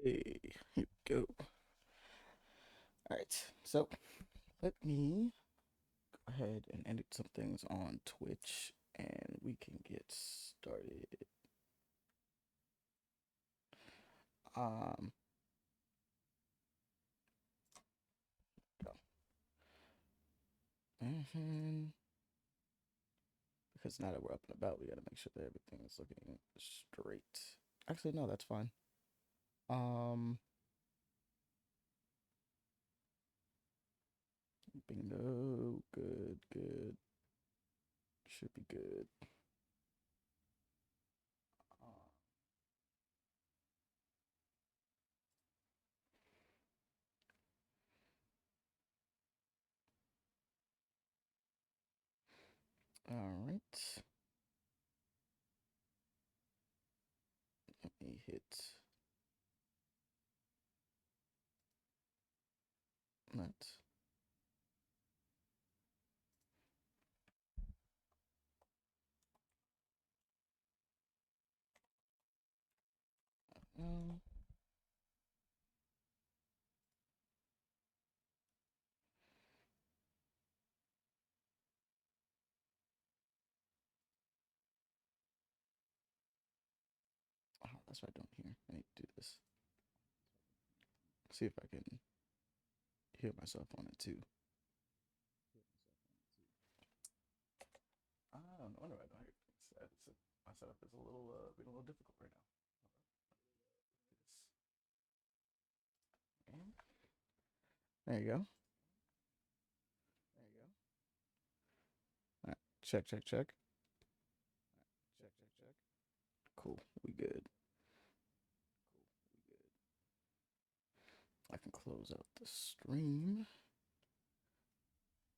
Hey, here we go. All right, so let me go ahead and edit some things on Twitch and we can get started. Um, go. And because now that we're up and about, we gotta make sure that everything is looking straight. Actually, no, that's fine. Um, Bingo, good, good, should be good. All right, let me hit that. Um, oh, that's what I don't hear. I need to do this. See if I can hear myself on it too. I don't know. I wonder why I don't hear things. My setup is a little being a little difficult right now. And there you go. All right. Check, check, check. Cool. We good. I can close out the stream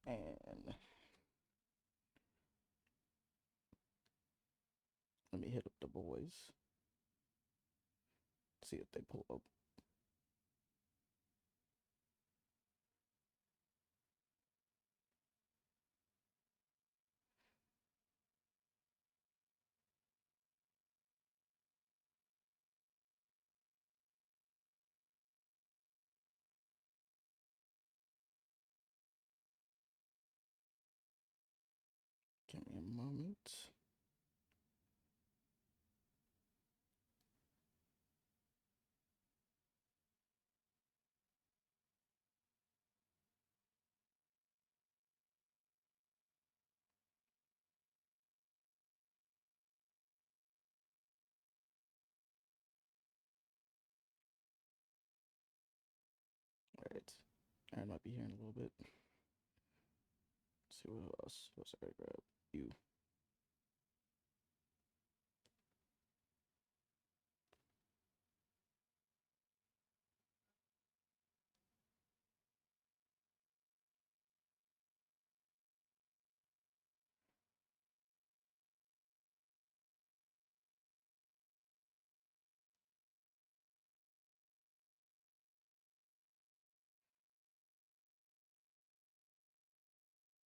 and let me hit up the boys. See if they pull up. Give me a moment. All right. Aaron might be here in a little bit. Let's see what else. What else I gotta grab? You.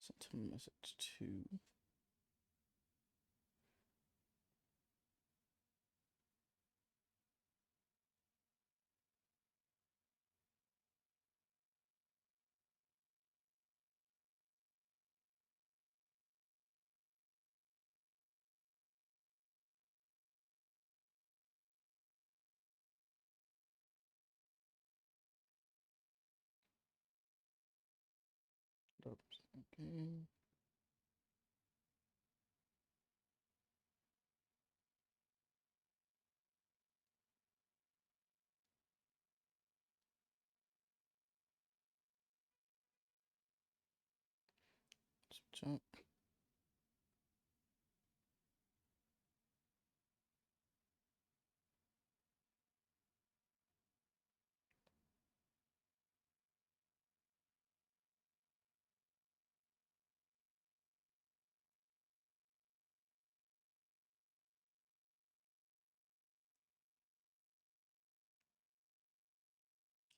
Sent him a message too. Oops. Okay. Jump.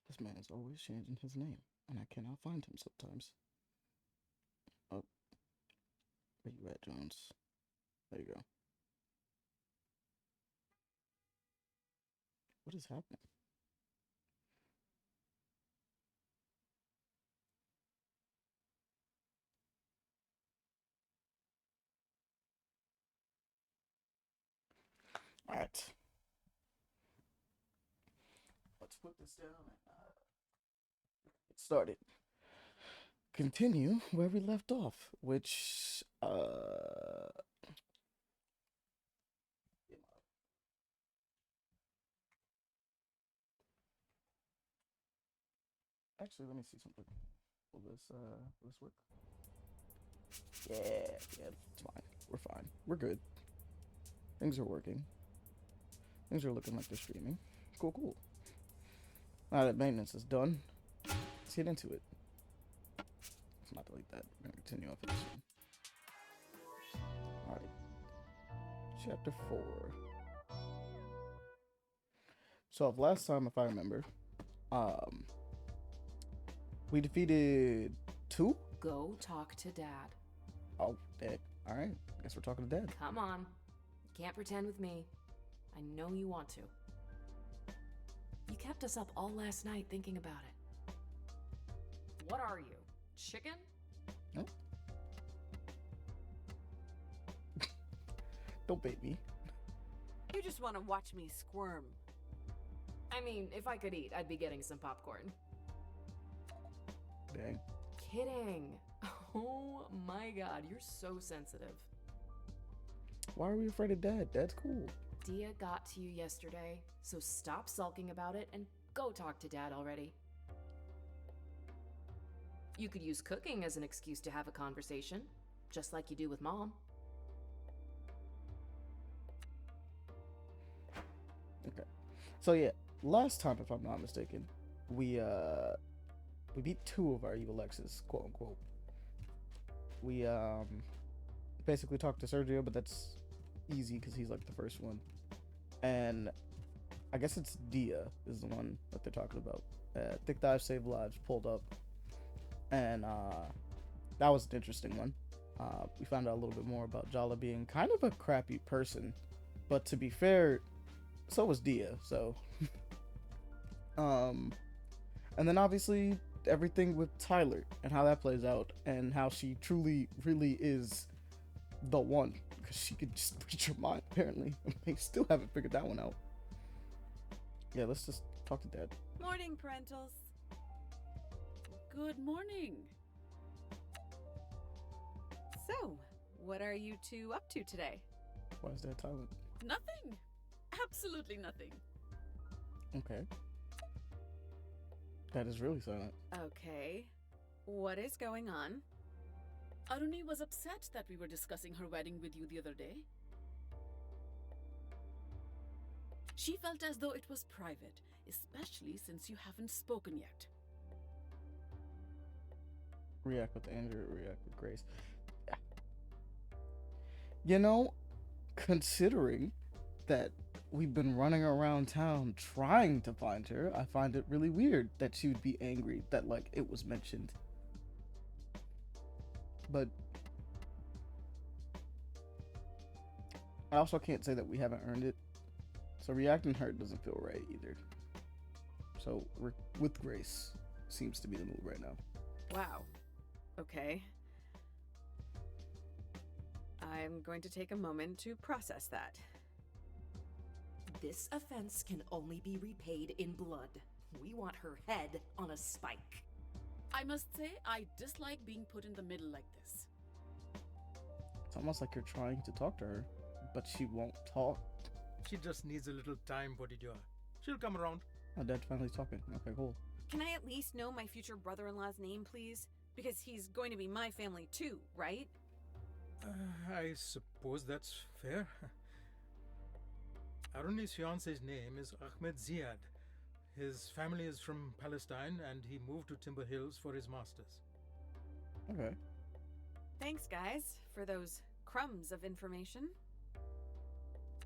This man is always changing his name, and I cannot find him sometimes. Oh, where you at, Jones? There you go. What is happening? Alright. Let's put this down and get started. Continue where we left off, which actually let me see something. Will this work? Yeah, it's fine. We're fine. We're good. Things are working. Things are looking like they're streaming. Cool. Now that maintenance is done, let's get into it. Let's not delete that. We're gonna continue on for this one. Alright. Chapter 4. So last time, if I remember, we defeated 2? Go talk to Dad. Oh, Dad. Alright. Guess we're talking to Dad. Come on. You can't pretend with me. I know you want to. You kept us up all last night thinking about it. What are you? Chicken? No. Don't bait me. You just want to watch me squirm. I mean, if I could eat, I'd be getting some popcorn. Dang. Kidding. Oh my god, you're so sensitive. Why are we afraid of Dad? Dad's cool. Dia got to you yesterday, so stop sulking about it and go talk to Dad already. You could use cooking as an excuse to have a conversation, just like you do with Mom. Okay. So yeah, last time, if I'm not mistaken, we beat 2 of our evil exes, quote unquote. We basically talked to Sergio, but that's easy because he's like the first one. And I guess it's Dia is the one that they're talking about. Thick Dive Save Lives pulled up, and that was an interesting one. We found out a little bit more about Jala being kind of a crappy person, but to be fair, so was Dia. So, and then obviously everything with Tyler and how that plays out, and how she truly, really is the one, because she could just read your mind. Apparently, they still haven't figured that one out. Yeah, let's just talk to Dad. Morning, parentals. Good morning. So, what are you two up to today? Why is Dad silent? Nothing. Absolutely nothing. Okay. Dad is really silent. Okay. What is going on? Aruni was upset that we were discussing her wedding with you the other day. She felt as though it was private, especially since you haven't spoken yet. React with anger, react with grace. You know, considering that we've been running around town trying to find her, I find it really weird that she would be angry that, like, it was mentioned. But I also can't say that we haven't earned it. So reacting hurt doesn't feel right either. So with grace seems to be the move right now. Wow. Okay. I'm going to take a moment to process that. This offense can only be repaid in blood. We want her head on a spike. I must say, I dislike being put in the middle like this. It's almost like you're trying to talk to her, but she won't talk. She just needs a little time, Bodhidua. She'll come around. Oh, Dad's finally talking. Okay, cool. Can I at least know my future brother-in-law's name, please? Because he's going to be my family too, right? I suppose that's fair. Aruni's fiance's name is Ahmed Ziad. His family is from Palestine and he moved to Timber Hills for his master's. Okay. Thanks, guys, for those crumbs of information.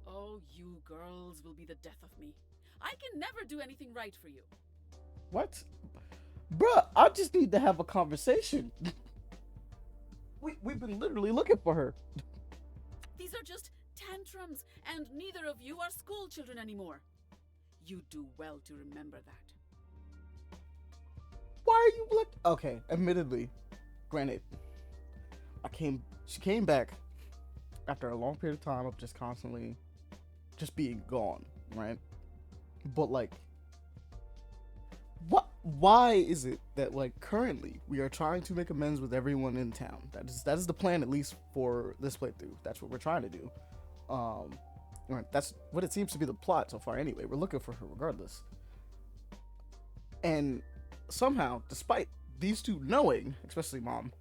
Oh, you girls will be the death of me. I can never do anything right for you. What? Bruh, I just need to have a conversation. We've been literally looking for her. These are just tantrums, and neither of you are school children anymore. You do well to remember that. Why are you okay, admittedly, granted, she came back after a long period of time of just constantly just being gone, right? But like, what? Why is it that like currently we are trying to make amends with everyone in town? That is the plan, at least for this playthrough. That's what we're trying to do. Right, that's what it seems to be the plot so far. Anyway, we're looking for her regardless. And somehow, despite these two knowing, especially mom,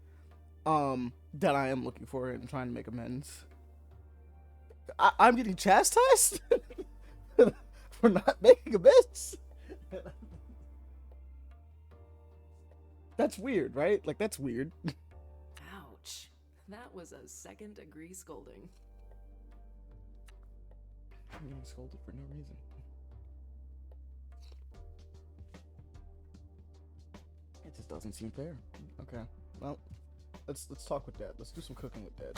that I am looking for her and trying to make amends, I'm getting chastised for not making amends. That's weird, right? Like, that's weird. Ouch. That was a second-degree scolding. I'm getting scolded for no reason. It just doesn't seem fair. Okay, well, let's talk with Dad. Let's do some cooking with Dad.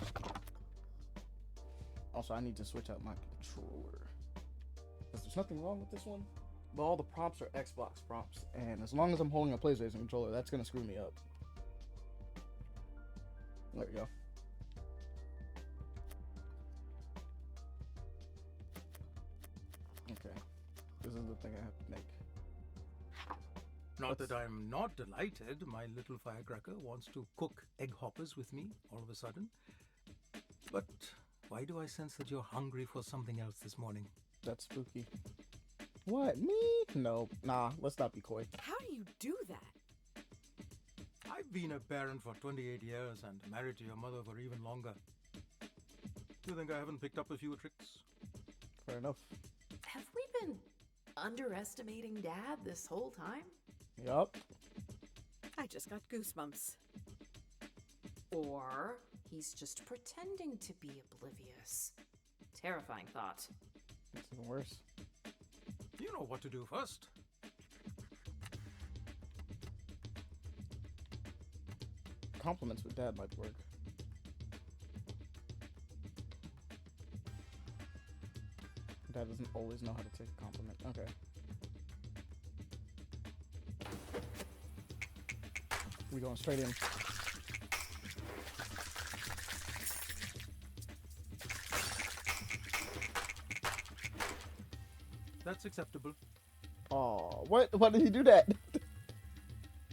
Also, I need to switch out my controller. Because there's nothing wrong with this one. But all the prompts are Xbox prompts. And as long as I'm holding a PlayStation controller, that's going to screw me up. There we go. Okay. This is the thing I have to make. Not that I'm not delighted. My little firecracker wants to cook egg hoppers with me all of a sudden. But why do I sense that you're hungry for something else this morning? That's spooky. What? Me? No. Nah, let's not be coy. How do you do that? I've been a parent for 28 years and married to your mother for even longer. You think I haven't picked up a few tricks? Fair enough. Have we been underestimating Dad this whole time? Yup. I just got goosebumps. Or he's just pretending to be oblivious. Terrifying thought. It's even worse. You know what to do first. Compliments with Dad might work. Dad doesn't always know how to take a compliment. Okay. We going straight in. That's acceptable. Oh, what? Why did he do that?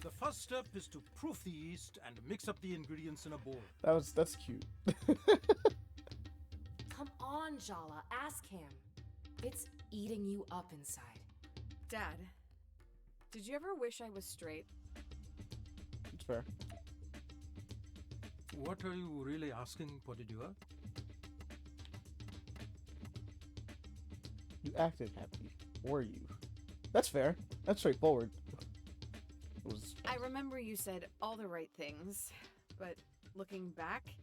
The first step is to proof the yeast and mix up the ingredients in a bowl. That's cute. Come on, Jala, ask him. It's eating you up inside. Dad, did you ever wish I was straight? It's fair. What are you really asking, Podidua? You acted happy, were you? That's fair. That's straightforward. It was. I remember you said all the right things, but looking back,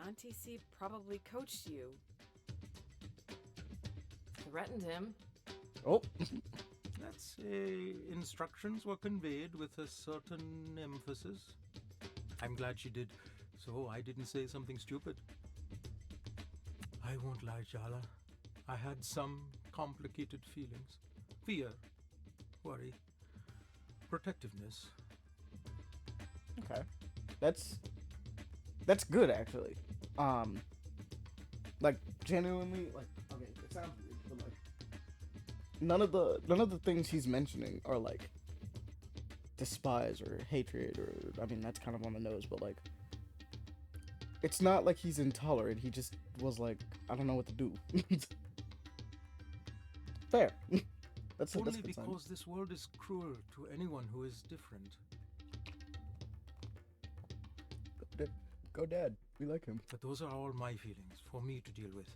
Auntie C probably coached you. Threatened him. Oh. Let's say instructions were conveyed with a certain emphasis. I'm glad she did, so I didn't say something stupid. I won't lie, Jala. I had some complicated feelings. Fear, worry, protectiveness. Okay. That's good actually. Like genuinely, like okay, it sounds weird, but like none of the things he's mentioning are like despise or hatred or I mean that's kind of on the nose, but like it's not like he's intolerant. He just was like, I don't know what to do. Fair. That's Only a good sign. because this world is cruel to anyone who is different. Go Dad. We like him. But those are all my feelings for me to deal with.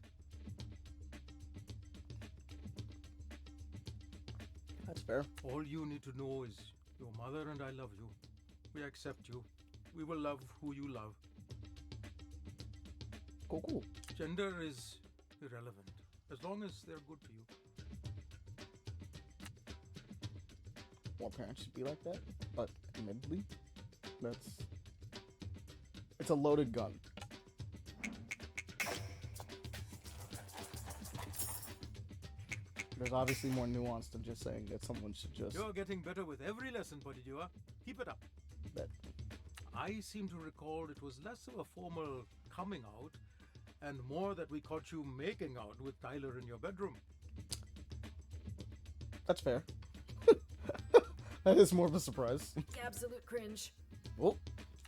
That's fair. All you need to know is your mother and I love you. We accept you. We will love who you love. Cool. Gender is irrelevant, as long as they're good to you. More parents should be like that, but admittedly, it's a loaded gun. There's obviously more nuance than just saying that someone should just. You're getting better with every lesson, Podidua. Keep it up. That. I seem to recall it was less of a formal coming out and more that we caught you making out with Tyler in your bedroom. That's fair. That is more of a surprise. Absolute cringe. Oh,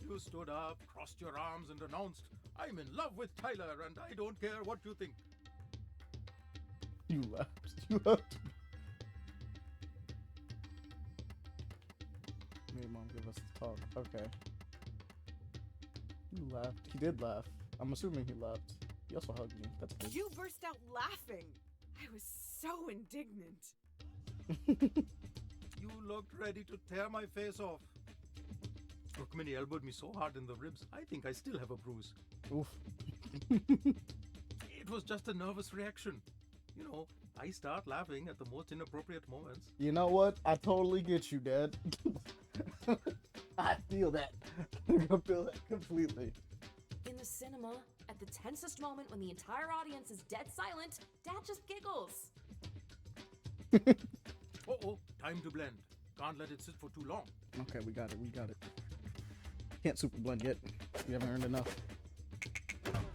You stood up, crossed your arms, and announced, I'm in love with Tyler, and I don't care what you think. you left. You left. Made mom give us the talk. Okay. You laughed. He did laugh. I'm assuming he laughed. He also hugged me. That's good. You burst out laughing. I was so indignant. You looked ready to tear my face off. Rukmini elbowed me so hard in the ribs, I think I still have a bruise. Oof. It was just a nervous reaction. You know, I start laughing at the most inappropriate moments. You know what? I totally get you, Dad. I feel that. I feel that completely. In the cinema, at the tensest moment when the entire audience is dead silent, Dad just giggles. Uh-oh, time to blend. Can't let it sit for too long. Okay, we got it. We got it. Can't super blend yet. We haven't earned enough.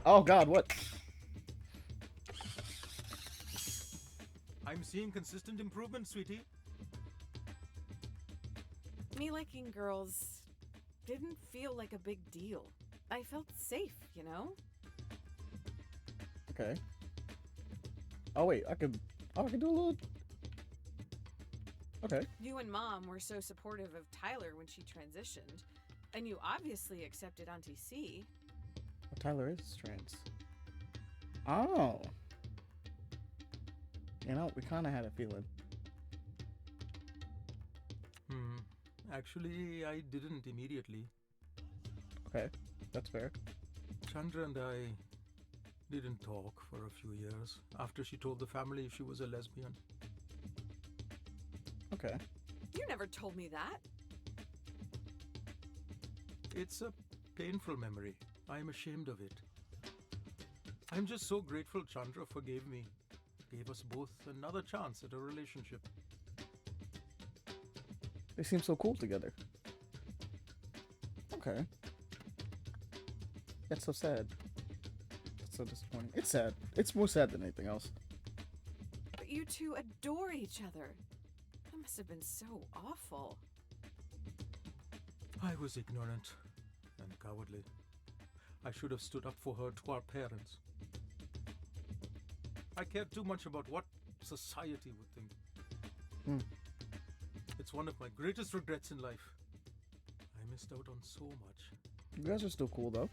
Oh God, what? I'm seeing consistent improvement, sweetie. Me liking girls didn't feel like a big deal. I felt safe, you know? Okay. Oh wait, I could do a little. Okay. You and Mom were so supportive of Tyler when she transitioned, and you obviously accepted Auntie C. Well, Tyler is trans. Oh. You know, we kind of had a feeling. Actually, I didn't immediately. Okay, that's fair. Chandra and I didn't talk for a few years after she told the family she was a lesbian. Okay. You never told me that. It's a painful memory. I'm ashamed of it. I'm just so grateful Chandra forgave me. Gave us both another chance at a relationship. They seem so cool together. Okay. That's so sad. That's so disappointing. It's sad. It's more sad than anything else. But you two adore each other. That must have been so awful. I was ignorant and cowardly. I should have stood up for her to our parents. I cared too much about what society would think. It's one of my greatest regrets in life. I missed out on so much. You guys are still cool though.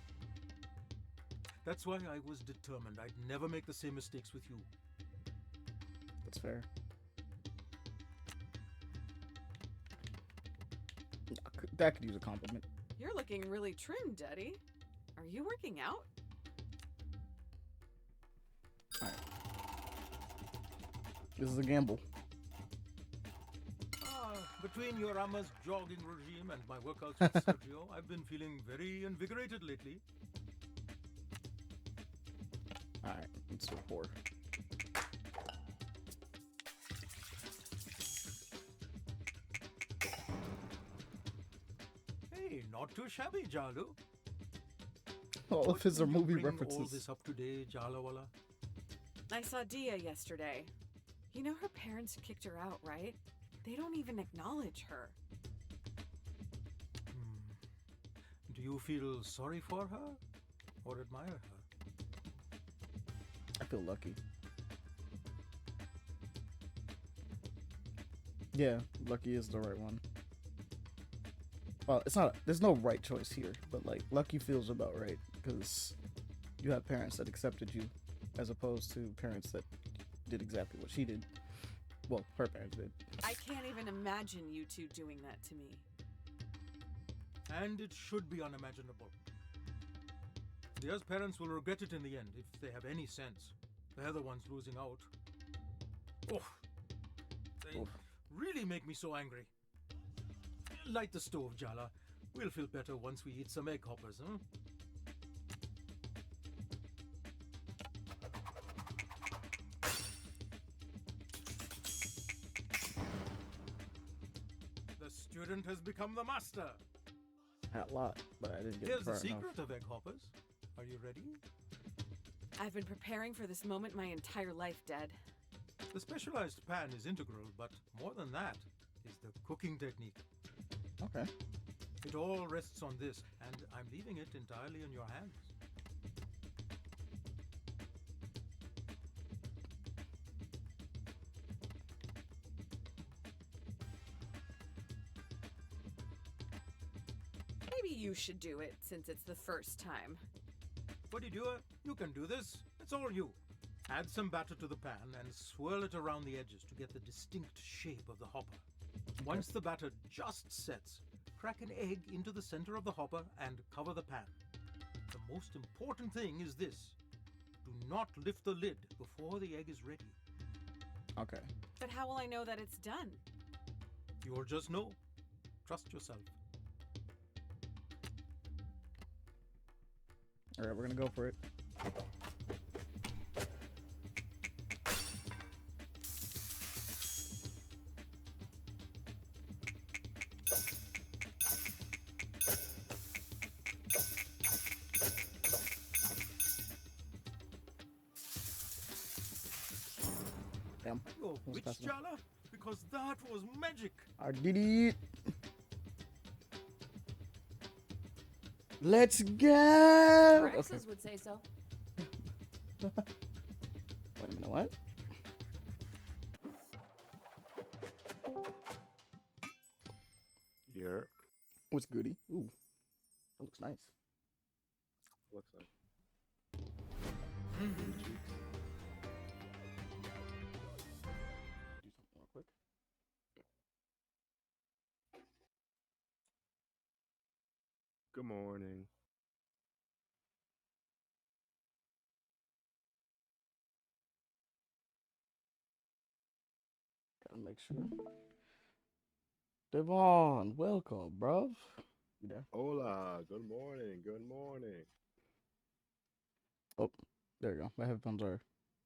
That's why I was determined I'd never make the same mistakes with you. That's fair. That could use a compliment. You're looking really trim, Daddy. Are you working out? Alright. This is a gamble. Between your Amma's jogging regime and my workouts with Sergio, I've been feeling very invigorated lately. Alright, let's do 4. Hey, not too shabby, Jalu. All of his are Couldn't you movie bring all references. this up today, Jalawala? I saw Dia yesterday. You know her parents kicked her out, right? They don't even acknowledge her. Do you feel sorry for her or admire her? I feel lucky. Yeah, lucky is the right one. Well, it's not. There's no right choice here, but like lucky feels about right because you have parents that accepted you, as opposed to parents that did exactly what she did. Well, her parents did. I can't even imagine you two doing that to me. And it should be unimaginable. Dia's parents will regret it in the end if they have any sense. They're the ones losing out. Oof. They really make me so angry. Light the stove, Jala. We'll feel better once we eat some egg hoppers, huh? The student has become the master. A lot, but I didn't get Here's the far enough. secret of egg hoppers. Are you ready? I've been preparing for this moment my entire life, Dad. The specialized pan is integral, but more than that is the cooking technique. Okay. It all rests on this, and I'm leaving it entirely in your hands. Maybe you should do it since it's the first time. What do? You can do this. It's all you. Add some batter to the pan and swirl it around the edges to get the distinct shape of the hopper. Once the batter just sets, crack an egg into the center of the hopper and cover the pan. The most important thing is this. Do not lift the lid before the egg is ready. Okay. But how will I know that it's done? You'll just know. Trust yourself. All right, we're gonna go for it. Damn. Oh, was which fast enough. Jala? Because that was magic. I did it. Let's go. Praxis would say so. Wait a minute, what? Yeah. What's goody? Ooh, that looks nice. What's that? Do something real quick. Good morning. Gotta make sure. Devon, welcome, bruv. You there? Hola. Good morning. Good morning. Oh, there you go. My headphones are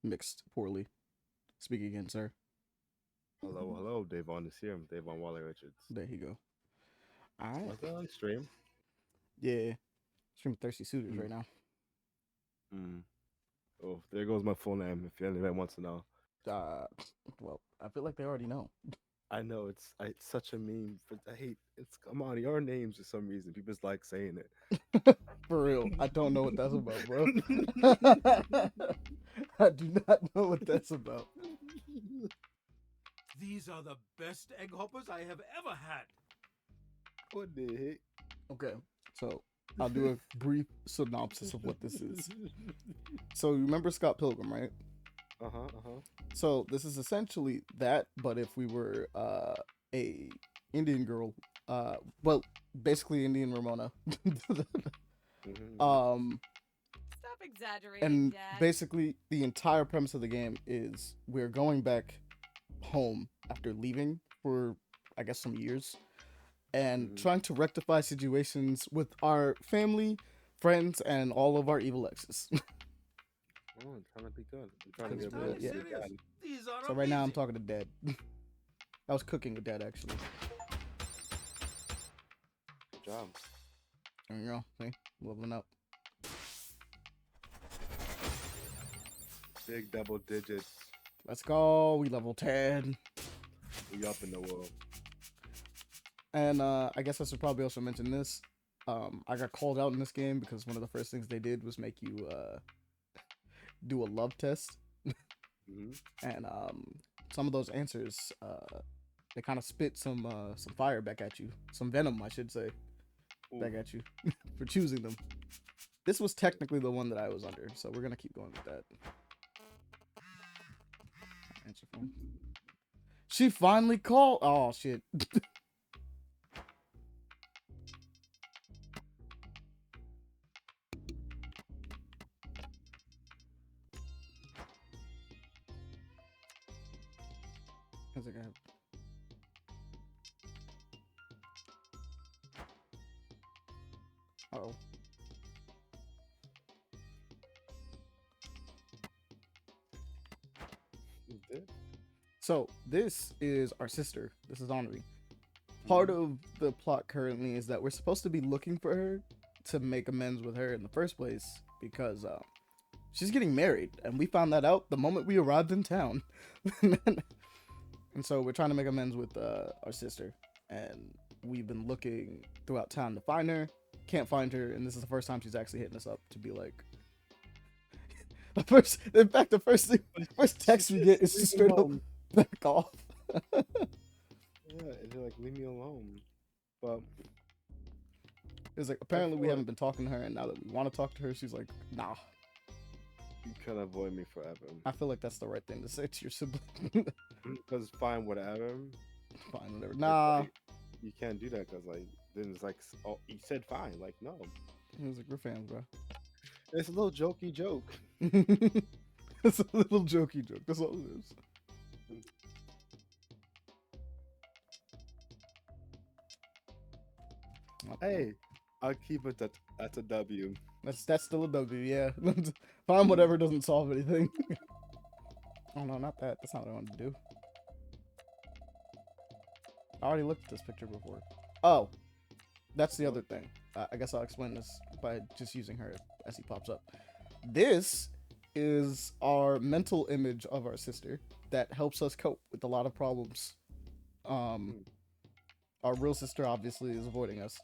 mixed poorly. Speak again, sir. Hello, hello. Davon is here. I'm Davon Wally Richards. There you go. All right. Was that on stream? Yeah. Stream Thirsty Suitors right now. Oh, there goes my full name if anybody wants to know. Well, I feel like they already know. I know it's such a meme, but I hate it's come on your names for some reason. People just like saying it. For real. I don't know what that's about, bro. I do not know what that's about. These are the best egg hoppers I have ever had. What the heck? Okay, so I'll do a brief synopsis of what this is. So you remember Scott Pilgrim, right? Uh-huh. So this is essentially that, but if we were a Indian girl, well, basically Indian Ramona. Stop exaggerating, And Dad. basically the entire premise of the game is we're going back home after leaving for I guess some years and trying to rectify situations with our family, friends, and all of our evil exes. Oh, I'm trying to be good. I'm trying to That's get good, real. yeah. Serious. These are So right now I'm amazing. talking to Dad. I was cooking with Dad actually. Good job. There you go. See, leveling up. Big double digits. Let's go. We level 10. We up in the world. And I guess I should probably also mention this. I got called out in this game because one of the first things they did was make you do a love test. And some of those answers they kind of spit some fire back at you, some venom I should say. Ooh. Back at you for choosing them. This was technically the one that I was under, so we're gonna keep going with that. Answer phone. She finally called. Oh shit. I think I have. Uh-oh. You did? So this is our sister. This is Henri. Part of the plot currently is that we're supposed to be looking for her to make amends with her in the first place because She's getting married, and we found that out the moment we arrived in town. And so we're trying to make amends with our sister, and we've been looking throughout town to find her. Can't find her, and this is the first time she's actually hitting us up to be like. The first text we get is just straight up back off. Yeah, and they're like, leave me alone. But It's like apparently we haven't been talking to her, and now that we want to talk to her, she's like, nah. you can avoid me forever. I feel like that's the right thing to say to your sibling. Because fine, whatever. Fine, whatever. Nah. Like, you can't do that because like then it's like, oh, you said fine. Like no, He was like, we're fans, bro. it's a little jokey joke. It's a little jokey joke. That's all it is. Hey, I'll keep it at a W. That's still a W, yeah. Find whatever doesn't solve anything. Oh no, not that. That's not what I wanted to do. I already looked at this picture before. Oh, that's the other thing. I guess I'll explain this by just using her as he pops up. This is our mental image of our sister that helps us cope with a lot of problems. Our real sister obviously is avoiding us.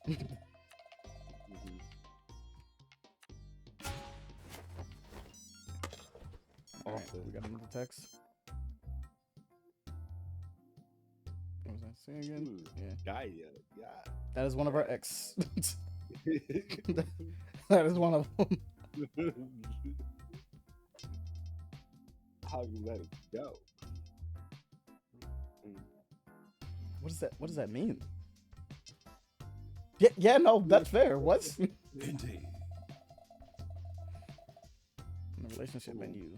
Alright, we got another text. What was I saying again? Ooh, Yeah. Gaia, yeah. That is one of our ex. That is one of them. How you let it go? What does that mean? Yeah, no, that's fair. What? Indeed. The relationship menu.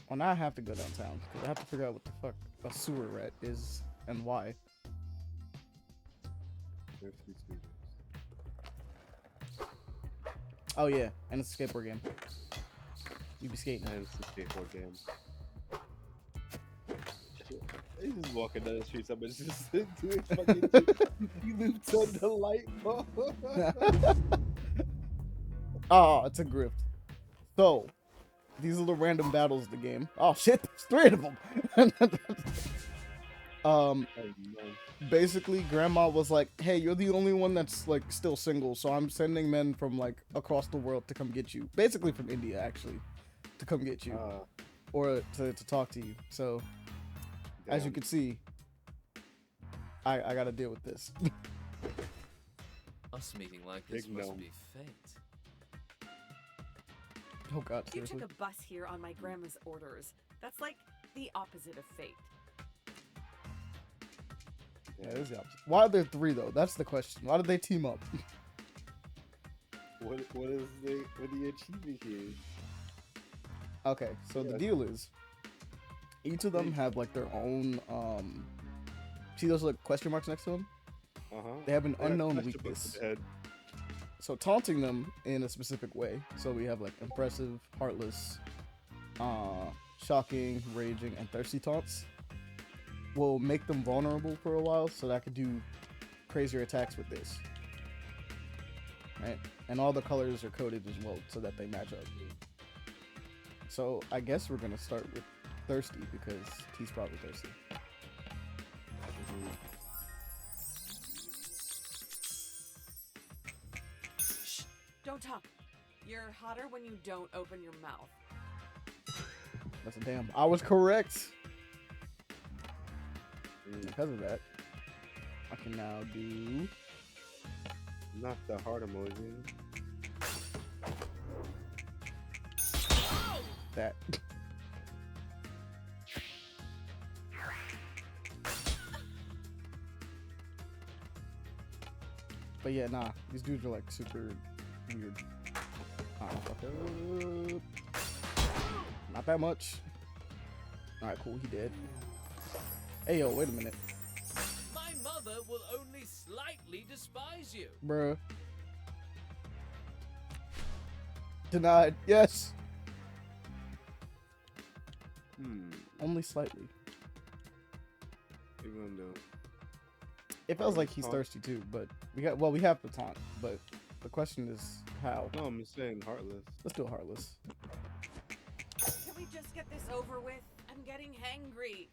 Well, now I have to go downtown because I have to figure out what the fuck a sewer rat is and why. There's 3 Suitors. Oh yeah, and it's a skateboard game. You be skating. And it's the skateboard game. Shit. He's just walking down the street, somebody's just doing fucking he loops on the light bulb. Oh, it's a grift. So, these are the random battles of the game. Oh shit, there's 3 of them. Oh, no. Basically, Grandma was like, "Hey, you're the only one that's like still single, so I'm sending men from like across the world to come get you. Basically from India, actually, to come get you or to talk to you." So, as you can see, I gotta deal with this. Us meeting like this Big must gnome. be fate. Oh god, You seriously. took a bus here on my grandma's orders. That's like the opposite of fate. Yeah, it is the opposite. Why are there 3 though? That's the question. Why did they team up? What are you achieving here? Okay, so the Yeah. deal is, each of them have like their own. See those like question marks next to them? They have an unknown weakness. So taunting them in a specific way. So we have like impressive, heartless, shocking, raging, and thirsty taunts. Will make them vulnerable for a while, so that I could do crazier attacks with this. Right? And all the colors are coded as well, so that they match up. So I guess we're gonna start with thirsty because he's probably thirsty. Shh! Don't talk. You're hotter when you don't open your mouth. That's a damn. I was correct. Because of that, I can now do Not the heart emoji. that. But yeah, nah, these dudes are like super weird. Not that much. Alright, cool, he did. Hey yo, wait a minute. My mother will only slightly despise you. Bruh. Denied. Yes. Only slightly. Even though It feels like he's thirsty too, but we have the taunt, but the question is How? No, I'm just saying heartless. Let's do a heartless. Can we just get this over with? I'm getting hangry.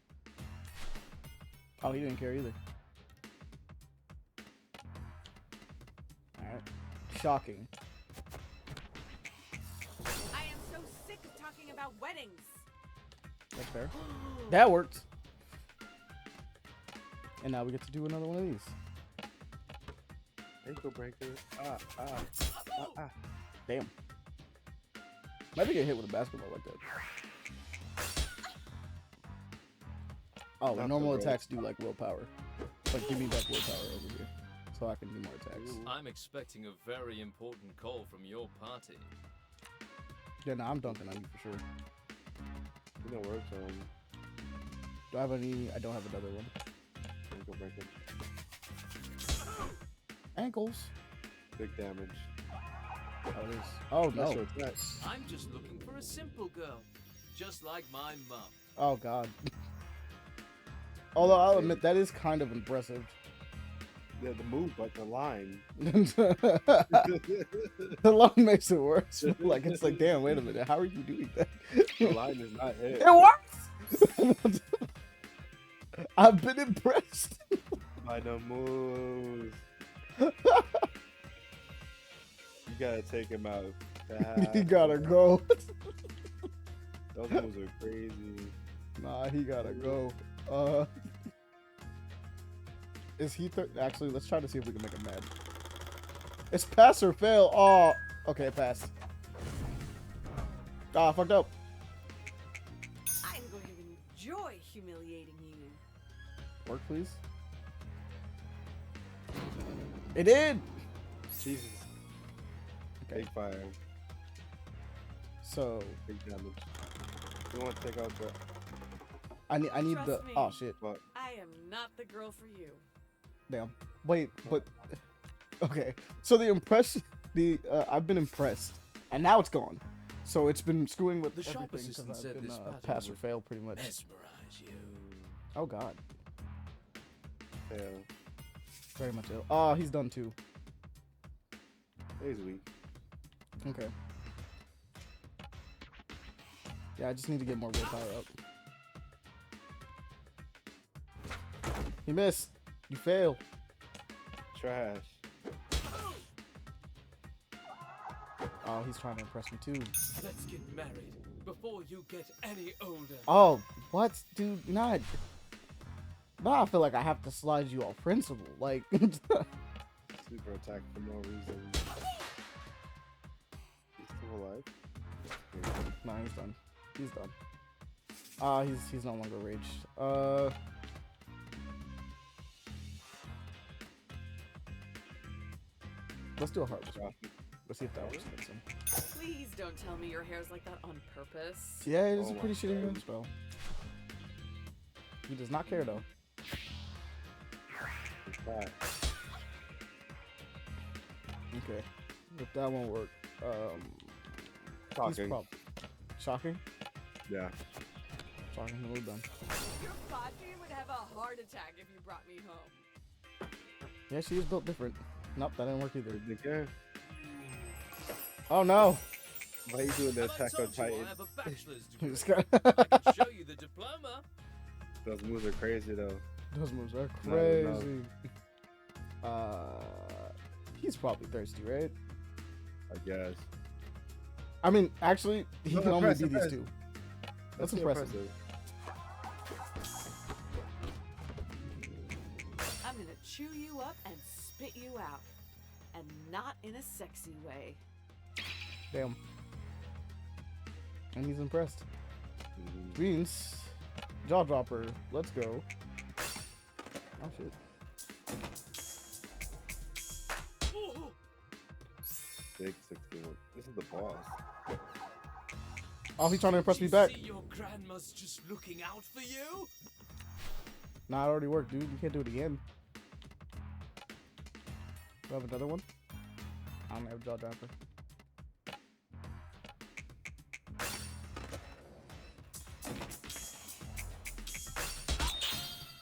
Oh, he didn't care either. Alright. Shocking. I am so sick of talking about weddings. That's fair. That worked. And now we get to do another one of these. Ankle breaker. Damn. Might be getting hit with a basketball like that. Oh, Not normal the roll. attacks do like willpower. Like, give me back willpower over here. So I can do more attacks. I'm expecting a very important call from your party. Yeah, no, I'm dunking on you for sure. You know, works on Do I have any? I don't have another one. ankle breaker. Ankles. Big damage. Oh, it is. Oh, That's no. your threat. I'm just looking for a simple girl, just like my mum. Oh, God. Although I'll admit, that is kind of impressive. Yeah, the move, but the line. The line makes it worse. Like, it's like, damn, wait a minute. How are you doing that? The line is not hit. It works! I've been impressed. By the moves. You gotta take him out. He gotta go. Those moves are crazy. Nah, he gotta go. Is he actually? Let's try to see if we can make him mad. It's pass or fail. Oh, okay, pass. Ah, I fucked up. I'm going to enjoy humiliating you. Work, please. It did. Jesus. Okay, Big fire. so Big damage. You want to take out the. I need the. Trust me. Oh shit. What? I am not the girl for you. Damn. Wait, but okay. So the impression, I've been impressed, and now it's gone. So it's been screwing with The shop everything assistant because I've said been this pattern pass or would fail pretty much. Mesmerize you. Oh god, Fail. very much ill. Oh, he's done too. He's weak. Okay. Yeah, I just need to get more willpower up. He missed. You fail. Trash. Oh, he's trying to impress me too. Let's get married before you get any older. Oh, what, dude? Not. Now I feel like I have to slide you off principle. Like, Super attack for no reason. He's still alive. nah, he's done. He's done. He's no longer raged. Let's do a harvest. Let's see if that works against him. Please don't tell me your hair's like that on purpose. Yeah, it is Oh a my pretty shitty God. hairstyle. He does not care though. Back. Okay, if that won't work, he's Talking. Shocking. Yeah. Shocking. We're done. Your body would have a heart attack if you brought me home. Yeah, she is built different. Nope, that didn't work either. Okay. Oh no. Why are you doing the And I attack on told you I Titan? have a bachelor's He degree. just got- I can show you the diploma. Those moves are crazy though. Those moves are Not enough. crazy. He's probably thirsty, right? I guess. I mean, actually, he No, can only impressive, do these impressive. two. That's impressive. I'm gonna chew you up and spit you out. And not in a sexy way. Damn. And he's impressed. Mhm. Beans, jaw dropper. Let's go. Oh shit. Big 61. This is the boss. Oh, he's trying to impress Did me you back. see your grandma's just looking out for you? Nah, it already worked, dude. You can't do it again. Do I have another one? I don't have jaw dropper.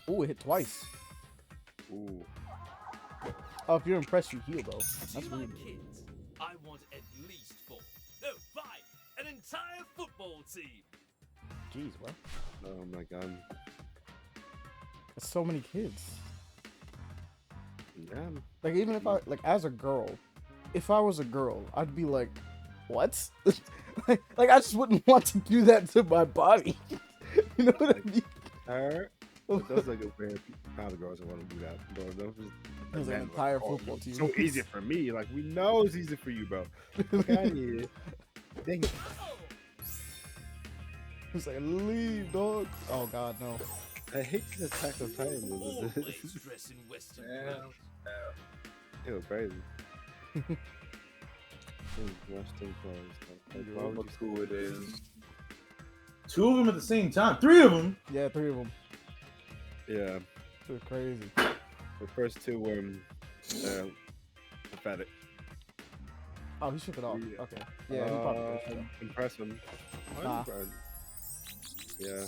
Ooh, it hit twice. Ooh. Oh, if you're impressed, you heal though. See That's my weird. kids? I want football team. Jeez, what? Oh my god. That's so many kids. Yeah. Like, even if I, like, as a girl, if I was a girl, I'd be like, what? like, I just wouldn't want to do that to my body. You know what I mean? Her. Those like a rare kind of girls that want to do that, bro. Those was There's an man, entire like, oh, football team. So easy for me. Like we know it's easy for you, bro. Look out here. Dang it. He's like, leave, dog. Oh, God, no. I hate this Attack on Titan. Always dress in Western clothes. It was crazy. Western clothes. Why would Look you who it is. 2 of them at the same time. 3 of them. Yeah, 3 of them. Yeah. They're crazy. The first 2 were pathetic. Oh, he shook it off. Yeah. Okay. Yeah, he probably did. Impress him. Nah. Yeah.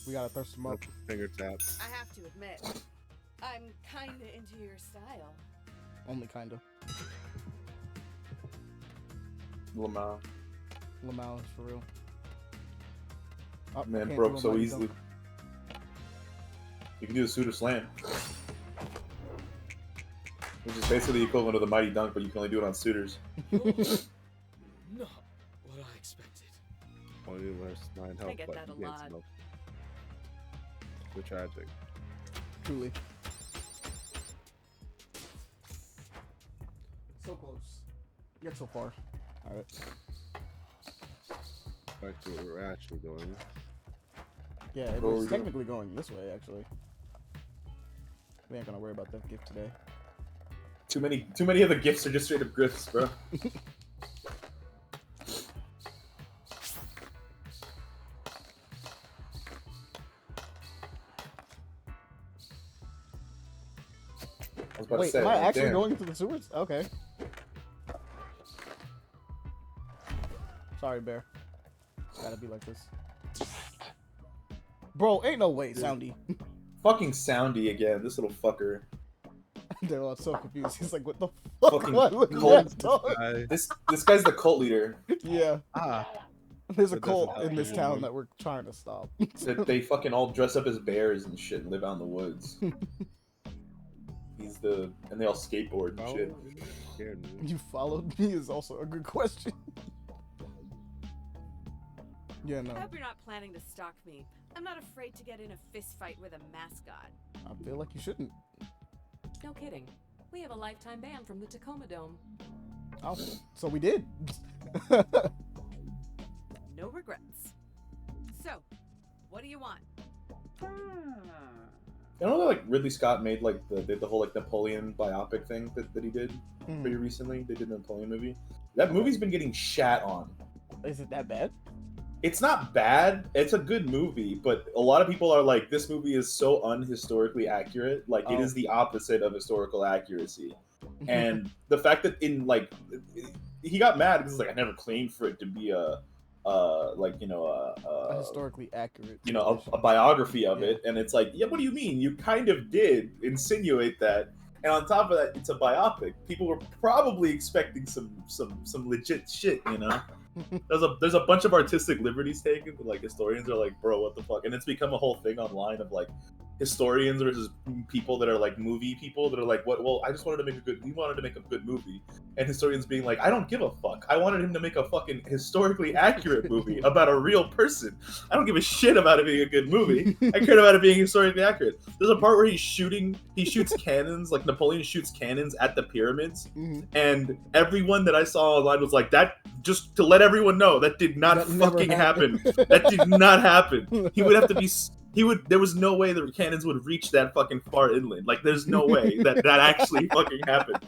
We gotta thirst him up. Finger taps. I have to admit, I'm kinda into your style. Only kinda. Lamau. Lamau is for real. Oh, Man can't broke do a so mighty easily. dunk. You can do the Suitor Slam. Which is basically the equivalent of the Mighty Dunk, but you can only do it on Suitors. Not what I expected. Only less 9 health, get but that you a gain lot. some health. So tragic. Truly. So close. Yet so far. Alright. Back to where we're actually going. Yeah, it What were was we doing? technically going this way, actually. We ain't gonna worry about that gift today. Too many of the gifts are just straight up grifts, bro. I was about to Wait, say, am I like, actually damn. going into the sewers? Okay. Sorry, Bear. Gotta be like this. Bro, ain't no way, Soundy. Fucking Soundy again, this little fucker. They're all so confused. He's like, what the fuck? Fucking What was cold that, dog? This guy's the cult leader. Yeah. Ah. There's a That doesn't cult help in this you town anymore. that we're trying to stop. That they fucking all dress up as bears and shit and live out in the woods. And they all skateboard and shit. Scared me. You followed me is also a good question. Yeah, no. I hope you're not planning to stalk me. I'm not afraid to get in a fist fight with a mascot. I feel like you shouldn't. No kidding. We have a lifetime ban from the Tacoma Dome. Oh, so we did. No regrets. So, what do you want? I know that like Ridley Scott made like the whole like Napoleon biopic thing that he did pretty recently. They did the Napoleon movie. That movie's been getting shat on. Is it that bad? It's not bad. It's a good movie, but a lot of people are like, this movie is so unhistorically accurate. Like it Oh. is the opposite of historical accuracy. And the fact that he got mad because like I never claimed for it to be a historically accurate. A biography of Yeah. it, and it's like, yeah, what do you mean? You kind of did insinuate that, and on top of that, it's a biopic. People were probably expecting some legit shit, you know. There's a bunch of artistic liberties taken, but like historians are like, bro, what the fuck? And it's become a whole thing online of like historians versus people that are like movie people that are like, what? Well, I just wanted to make we wanted to make a good movie, and historians being like, I don't give a fuck. I wanted him to make a fucking historically accurate movie about a real person. I don't give a shit about it being a good movie. I cared about it being historically accurate. There's a part where he shoots cannons, like Napoleon shoots cannons at the pyramids, and everyone that I saw online was like, that just to let everyone know that did not That never fucking happen. happened. That did not happen. He would have to be. There was no way the cannons would reach that fucking far inland. Like, there's no way that actually fucking happened.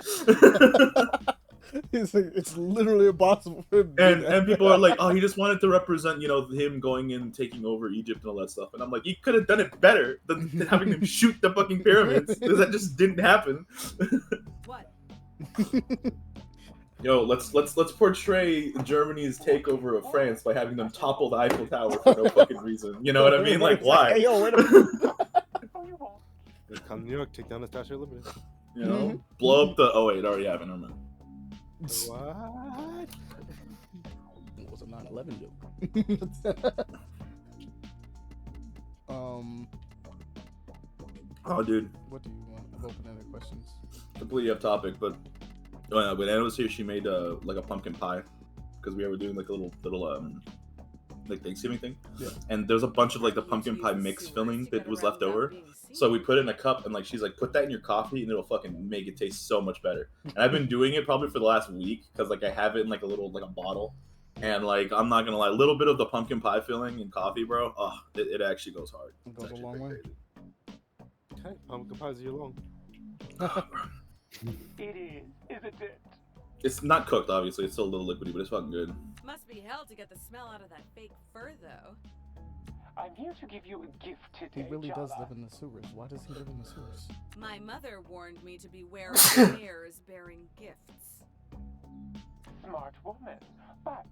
It's literally impossible for him to do that. And people are like, oh, he just wanted to represent, him going in and taking over Egypt and all that stuff. And I'm like, you could have done it better than having him shoot the fucking pyramids, because that just didn't happen. What? Yo, let's portray Germany's takeover of France by having them topple the Eiffel Tower for no fucking reason. You know what I mean? Like, why? Hey, yo, wait a minute. Come to New York, take down the Statue of Liberty. You know, blow up the. Oh wait, it already happened. Never mind. What? was a 9/11 joke. Oh, dude, What do you want? I'm opening the questions. completely off topic, but when Anna was here, she made like a pumpkin pie because we were doing like a little like Thanksgiving thing. Yeah. And there's a bunch of like the pumpkin pie mix filling that was left over. So we put it in a cup and like she's like, put that in your coffee and it'll fucking make it taste so much better. And I've been doing it probably for the last week because like I have it in like a bottle. And like I'm not gonna lie, a little bit of the pumpkin pie filling in coffee, bro. Oh, it actually goes hard. It goes a long way. Okay, pumpkin pies are long. It is, isn't it? It's not cooked, obviously. It's still a little liquidy, but it's fucking good. Must be hell to get the smell out of that fake fur, though. I'm here to give you a gift He today, really does Java. live in the sewers. Why does he live in the sewers? My mother warned me to beware of bears bearing gifts. Smart woman, but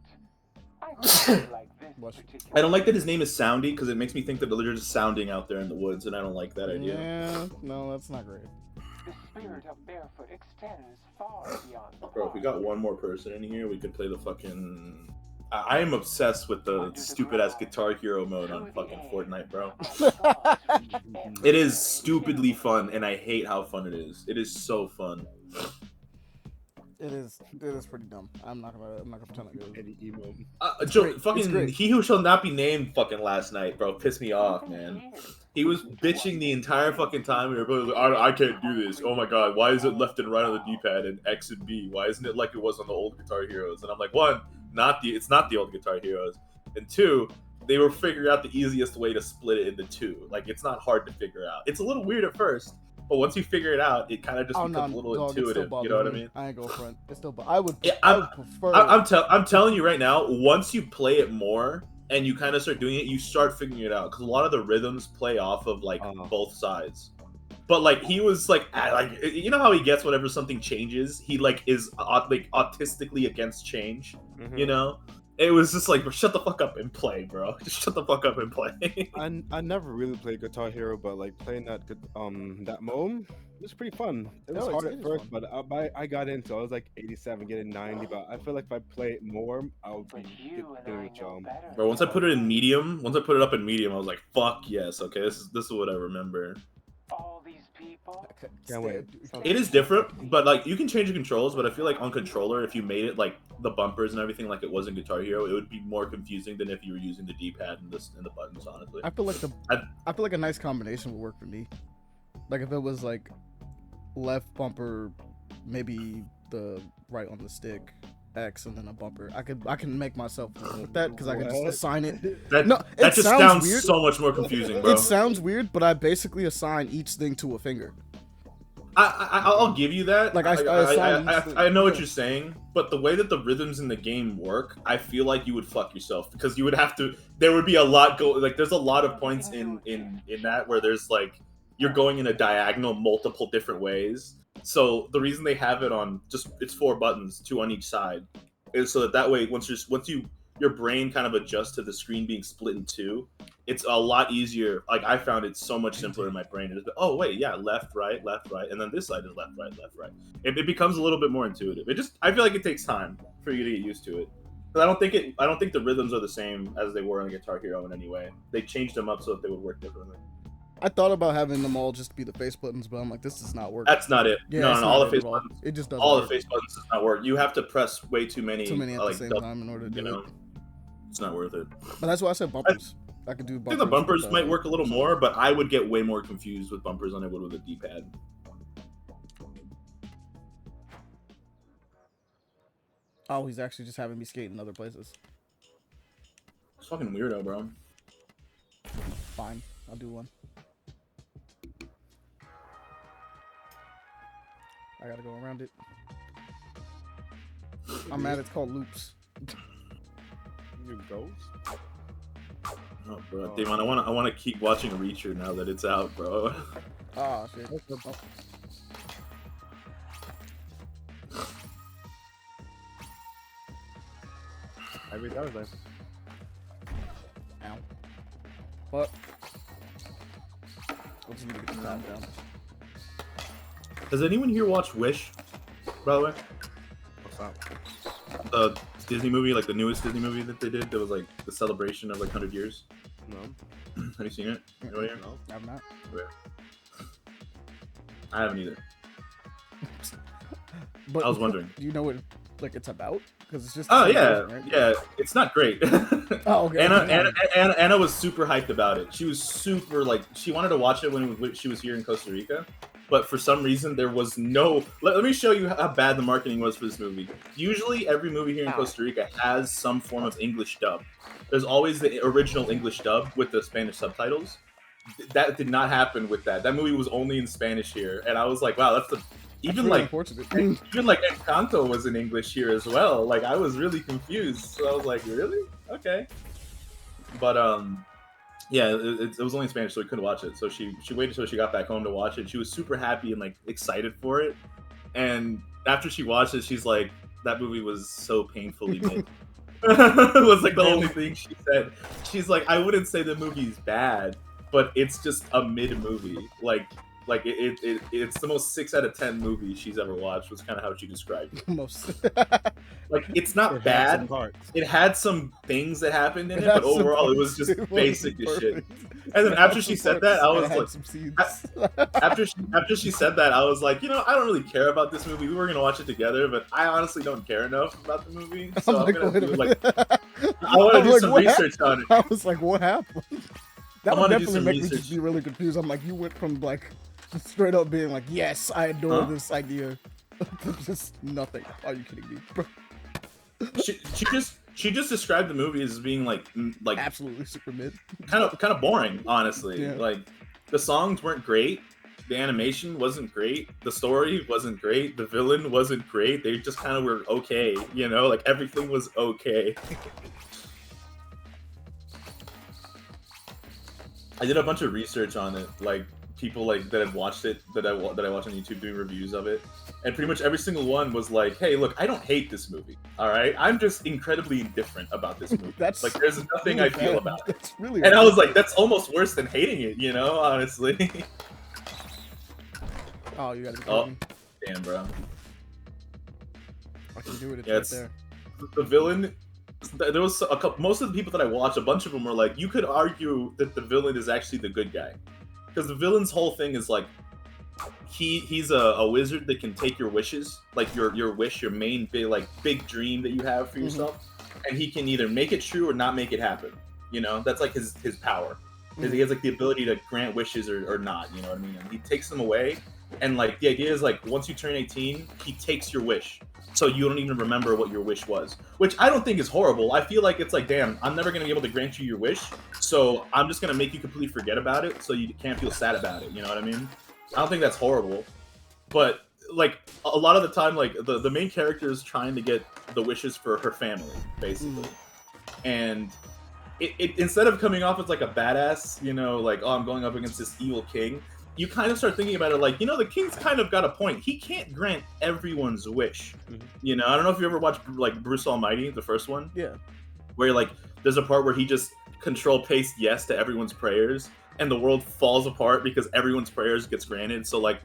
I don't like this What? particular. I don't like that his name is Soundy because it makes me think that they're just sounding out there in the woods, and I don't like that idea. Yeah, no, that's not great. The spirit of barefoot extends far beyond the Bro, if we got one more person in here, we could play the fucking... I am obsessed with the stupid-ass Guitar Hero mode on fucking Fortnite, bro. It is stupidly fun, and I hate how fun it is. It is so fun. It is pretty dumb. I'm not gonna pretend like it is. Any emo. Joe, great. It's fucking great. He Who Shall Not Be Named fucking last night, bro, pissed me off, man. He was bitching the entire fucking time, and everybody was like, I can't do this. Oh my god, why is it left and right on the D-pad and X and B? Why isn't it like it was on the old Guitar Heroes? And I'm like, one, it's not the old Guitar Heroes, and two, they were figuring out the easiest way to split it into two. Like, it's not hard to figure out. It's a little weird at first, but once you figure it out, it kind of just becomes a little intuitive. You know what I mean? I ain't go front. It's still. I would. Yeah, I would prefer. I'm telling you right now. Once you play it more and you kind of start doing it, you start figuring it out because a lot of the rhythms play off of like both sides. But like he was like you know how he gets whenever something changes, he like is like autistically against change. Mhm. You know, it was just like, shut the fuck up and play, bro. Just shut the fuck up and play. I never really played Guitar Hero, but like playing that mode, it was pretty fun. It was hard at first, but I got into it. I was like 87, getting 90, but I feel like if I play it more, I'll be But you and doing I it, know y'all. better. Bro, once I put it in medium, once I put it up in medium, I was like, fuck yes, okay, this is what I remember. All these people. Can't wait. It is different, but like you can change the controls, but I feel like on controller, if you made it like the bumpers and everything like it was in Guitar Hero, it would be more confusing than if you were using the D-pad and the buttons, honestly. I feel like a nice combination would work for me. Like if it was like left bumper, maybe the right on the stick, X, and then a bumper. I can make myself with that because I can just What? assign it. That, No, that it just sounds sounds weird. so much more confusing, bro. It sounds weird, but I basically assign each thing to a finger. I'll give you that. Like, I assign I know what you're saying, but the way that the rhythms in the game work, I feel like you would fuck yourself because you would have to. There would be a lot like there's a lot of points in that where there's like you're going in a diagonal multiple different ways. So the reason they have it on it's 4 buttons, 2 on each side, is so that way once your brain kind of adjusts to the screen being split in 2, it's a lot easier. Like I found it so much simpler in my brain. It's oh wait, yeah, left, right, and then this side is left, right. It becomes a little bit more intuitive. I feel like it takes time for you to get used to it. But I don't think the rhythms are the same as they were on Guitar Hero in any way. They changed them up so that they would work differently. I thought about having them all just be the face buttons, but I'm like, this does not work. That's not it. Yeah, no, it's all not the it face at all. buttons. It just doesn't. All work. the face buttons does not work. You have to press way too many. Too many at the like, same time in order to do it. It's not worth it. But that's why I said bumpers. I could do I bumpers. think the bumpers with, might work a little more, but I would get way more confused with bumpers than I would with a D-pad. Oh, he's actually just having me skate in other places. It's fucking weirdo, bro. Fine, I'll do one. I gotta go around it. I'm mad it's called loops. New goals? Oh, bro, Damon, I want to keep watching Reacher now that it's out, bro. Ah, shit. Oh. I mean, that was nice. Ow. But we'll just need to get the top down. Has anyone here watched Wish, by the way? What's up? The Disney movie, like the newest Disney movie that they did? That was like the celebration of like 100 years. No. Have you seen it? Anybody here? No. I'm not. I haven't either. But I was wondering. Do you know what like it's about? Because it's just. Oh the same yeah, version, right? yeah. It's not great. Oh, okay. Anna was super hyped about it. She was super like she wanted to watch it when she was here in Costa Rica, but for some reason there was no. Let me show you how bad the marketing was for this movie. Usually, every movie here in Costa Rica has some form of English dub. There's always the original English dub with the Spanish subtitles. That did not happen with that. That movie was only in Spanish here, and I was like, wow, even really like unfortunate. even like Encanto was in English here as well. Like I was really confused. So I was like, really? Okay. But yeah, it was only in Spanish, so we couldn't watch it. So she waited till she got back home to watch it. She was super happy and like excited for it. And after she watched it, she's like, that movie was so painfully mid. It was like the only thing she said. She's like, I wouldn't say the movie's bad, but it's just a mid movie. Like it's the most 6 out of 10 movie she's ever watched. Was kind of how she described it. Most. Like it's not It had bad. some parts. It had some things that happened in it, but overall it was just It wasn't basic as shit. perfect. And then It after had she some said that, I parts was had like, some scenes. after she said that, I was like, you know, I don't really care about this movie. We were gonna watch it together, but I honestly don't care enough about the movie. So I'm gonna do like I want to do some research on it. I was like, what happened? That would wanna do definitely some make me research. just be really confused. I'm like, you went from like straight up being like, yes, I adore this idea, to just nothing. Are you kidding me, bro? She just described the movie as being like Absolutely super mid. kind of boring, honestly. Yeah. Like the songs weren't great, the animation wasn't great, the story wasn't great, the villain wasn't great. They just kind of were okay, you know, like everything was okay. I did a bunch of research on it, like people like that had watched it, that I watched on YouTube doing reviews of it, and pretty much every single one was like, "Hey, look, I don't hate this movie. All right, I'm just incredibly indifferent about this movie. That's like, there's nothing really I feel bad. about it." That's really. And I was like, "That's almost worse than hating it," you know, honestly. oh, you gotta be Oh, kidding me. damn, bro. I can do it. It's Yeah, right it's there. the villain. There was a couple. Most of the people that I watched, a bunch of them were like, you could argue that the villain is actually the good guy, because the villain's whole thing is like, he's a wizard that can take your wishes, like your wish, your main big dream that you have for yourself, and he can either make it true or not make it happen. You know, that's like his power. He has like the ability to grant wishes or not. You know what I mean? And he takes them away, and like the idea is like once you turn 18, he takes your wish. So you don't even remember what your wish was, which I don't think is horrible. I feel like it's like, damn, I'm never gonna be able to grant you your wish, so I'm just gonna make you completely forget about it, so you can't feel sad about it. You know what I mean? I don't think that's horrible, but like a lot of the time, like the main character is trying to get the wishes for her family, basically, and it instead of coming off as like a badass, you know, like, oh, I'm going up against this evil king. You kind of start thinking about it like, you know, the king's kind of got a point. He can't grant everyone's wish. You know, I don't know if you ever watched like Bruce Almighty, the first one. Yeah. Where like there's a part where he just control paste yes to everyone's prayers, and the world falls apart because everyone's prayers gets granted. So like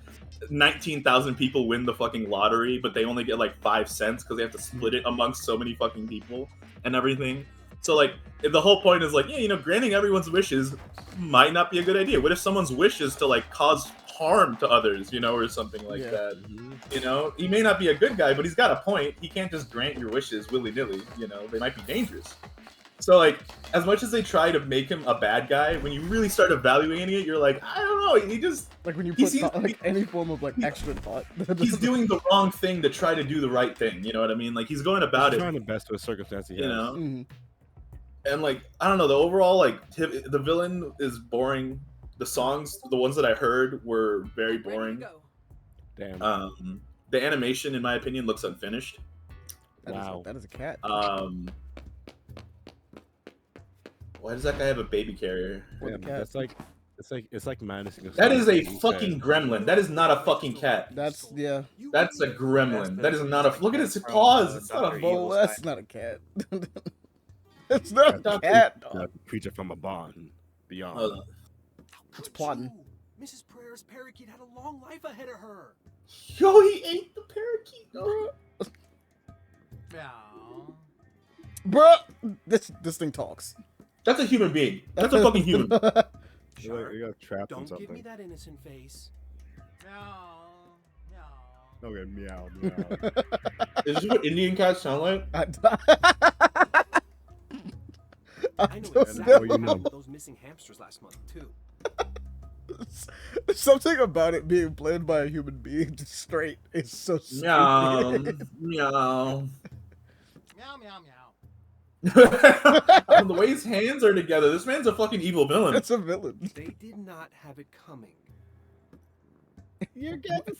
19,000 people win the fucking lottery, but they only get like 5 cents because they have to split it amongst so many fucking people and everything. So like the whole point is like, yeah, you know, granting everyone's wishes might not be a good idea. What if someone's wish is to like cause harm to others, you know, or something like that? You know, he may not be a good guy, but he's got a point. He can't just grant your wishes willy-nilly, you know, they might be dangerous. So like, as much as they try to make him a bad guy, when you really start evaluating it, you're like, I don't know, he just like when you put like any form of like extra thought. He's doing the wrong thing to try to do the right thing. You know what I mean? Like he's going about He's it. trying the best with circumstances. You know. And like I don't know, the overall like the villain is boring. The songs, the ones that I heard, were very boring. Damn. The animation, in my opinion, looks unfinished. That is a cat. Why does that guy have a baby carrier? Damn, that's like it's like madness. That is a fucking gremlin. That is not a fucking cat. That's That's a gremlin. That is not a. Look at his paws. It's not a. Well, that's not a cat. It's not a cat. Dog. Creature from a bond beyond. It's plotting. Mrs. Prayer's parakeet had a long life ahead of her. Yo, he ate the parakeet. Bruh, this thing talks. That's a human being. That's a fucking human. You got trapped in Don't something. give me that innocent face. Okay, meow, meow. Is this what Indian cats sound like? I I know don't exactly know. what You know. happened with those missing hamsters last month too. Something about it being played by a human being just straight is so stupid. Meow, meow. Meow, meow, meow. The way his hands are together, this man's a fucking evil villain. That's a villain. They did not have it coming. You got the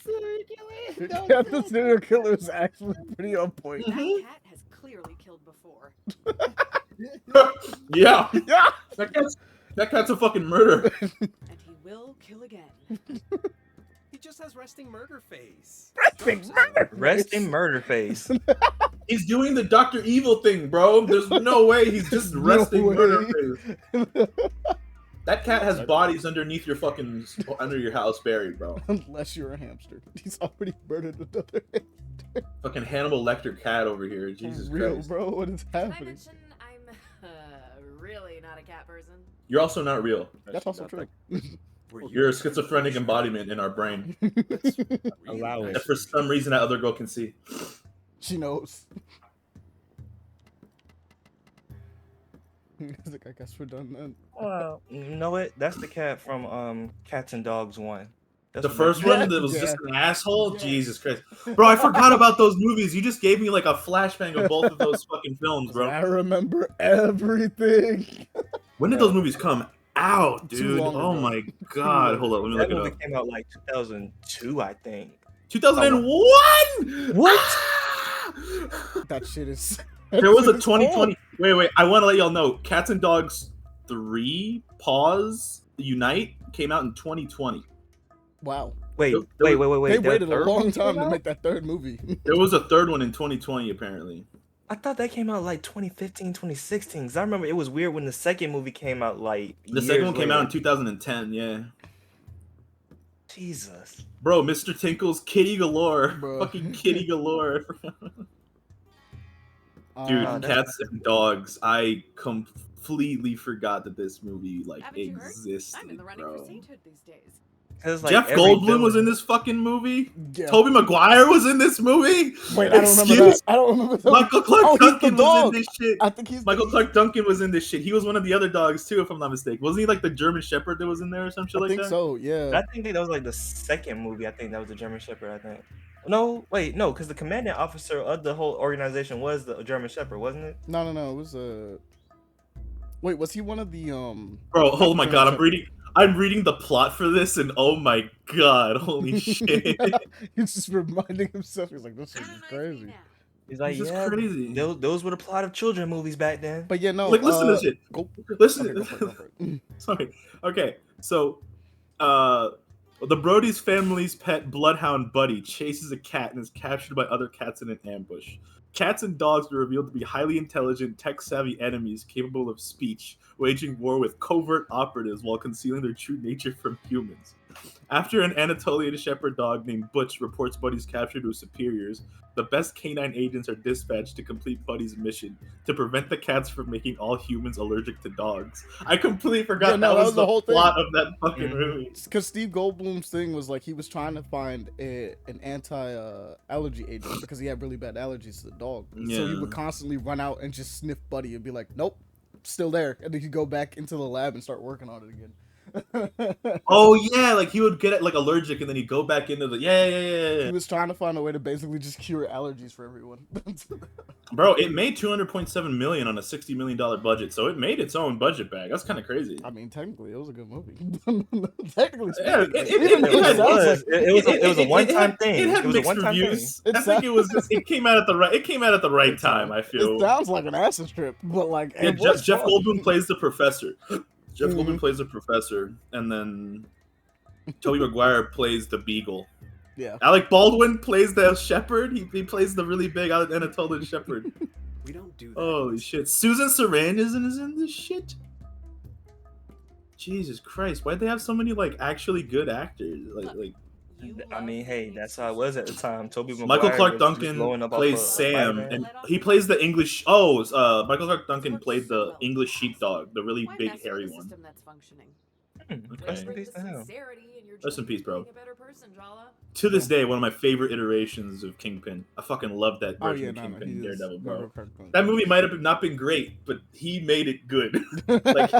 serial killer is actually pretty on point. That cat has clearly killed before. Yeah, Yeah. that cat's a fucking murderer. And he will kill again. He just has resting murder face. Resting murder face. He's doing the Dr. Evil thing, bro. There's no way he's just resting way. murder face. That cat has bodies underneath your fucking under your house buried, bro. Unless you're a hamster. He's already murdered another hamster. Fucking Hannibal Lecter cat over here. Jesus Real, Christ. bro. What is Can I happening? mention I'm really not a cat person? You're also not real. That's also true. You're a schizophrenic embodiment in our brain. Allow it. That for some reason that other girl can see. She knows. He's like, I guess we're done then. Well, you know what? That's the cat from Cats and Dogs 1. That's The what first that- one that was Yeah. just an asshole? Yeah. Jesus Christ. Bro, I forgot about those movies. You just gave me like a flashbang of both of those fucking films, I bro. remember everything. When did those movies come out, Too dude? long Oh ago. my god. Hold up, let me That look movie it up. came out like 2002, I think. 2001? What? That shit is. There was a that shit is 2020. Wait. I want to let y'all know. Cats and Dogs 3 Pause Unite came out in 2020. old. Wow. Wait. There They was- Waited a third long one time came to out? make that third movie. There was a third one in 2020, apparently. I thought that came out like 2015, 2016. Cause I remember it was weird when the second movie came out like. The second one years came out in later. 2010, yeah. Jesus. Bro, Mr. Tinkle's Kitty Galore. Bro. Fucking Kitty Galore. Dude, Um, that's- Cats and Dogs. I completely forgot that this movie like Haven't you heard? existed, I'm in the running bro. for sainthood these days. Cause like Jeff every Goldblum was villain- in this fucking movie. yeah. Toby Maguire was in this movie. Wait, I don't remember Excuse- that. I don't remember that. Michael Clark Oh, he's the Duncan was dog. in this shit. I think he's Michael the, Clark Duncan was in this shit. He was one of the other dogs too, if I'm not mistaken. Wasn't he like the German Shepherd that was in there or some shit I like think that? so. Yeah. I think that was like the second movie. I think that was the German Shepherd. I think. No, wait, no, because the commanding officer of the whole organization was the German Shepherd, wasn't it? No. It was Wait, was he one of the Bro, oh my German god, Shepherd. I'm reading the plot for this, and oh my god, holy shit. He's just reminding himself. He's like, this shit is Canonize me crazy. now. He's like, This is yeah, crazy. those were the plot of children movies back then. But yeah, no. Like, listen to this shit. Go. Listen Okay, to go for it, go for it. Sorry. Okay, so the Brody's family's pet bloodhound Buddy chases a cat and is captured by other cats in an ambush. Cats and dogs are revealed to be highly intelligent, tech-savvy enemies capable of speech, waging war with covert operatives while concealing their true nature from humans. After an Anatolian shepherd dog named Butch reports Buddy's capture to his superiors, the best canine agents are dispatched to complete Buddy's mission to prevent the cats from making all humans allergic to dogs. I completely forgot Yeah, no, that was the whole thing. plot of that fucking Mhm. movie. Because Steve Goldblum's thing was like he was trying to find an anti-allergy agent because he had really bad allergies to the dog. So he Yeah. would constantly run out and just sniff Buddy and be like, nope, still there. And then he'd go back into the lab and start working on it again. Oh yeah, like he would get like allergic and then he'd go back into the He yeah. was trying to find a way to basically just cure allergies for everyone. Bro, it made $200.7 million on a $60 million budget, so it made its own budget bag. That's kind of crazy. I mean, technically, it was a good movie. Technically Yeah, speaking, it even though had- sounds like- It was a one-time thing. It had It was a mixed one-time thing. reviews. It I think it was just, it came out at the right time. I feel. It sounds like an acid trip, but like Yeah, it was Jeff fun. Goldblum plays the professor. Jeff Mhm. Goldblum plays the professor, and then Tobey Maguire plays the beagle. Yeah. Alec Baldwin plays the shepherd. He plays the really big Anatolian shepherd. We don't do that. Holy shit! Susan Sarandon is in this shit. Jesus Christ! Why'd they have so many like actually good actors? Like I mean, hey, that's how it was at the time. Toby Michael Maguire Clark was just Duncan blowing up off plays of Sam, Spider-Man. and he plays the English. Michael Clark Duncan played the English sheepdog, the really Why big mess hairy with a one. system that's functioning? Rest in Okay. peace to him. Rest in peace, bro. Being a better person, Jala. To this day, one of my favorite iterations of Kingpin. I fucking love that Oh version yeah, of no, Kingpin he in is Daredevil, bro. perfect. That movie might have not been great, but he made it good. Like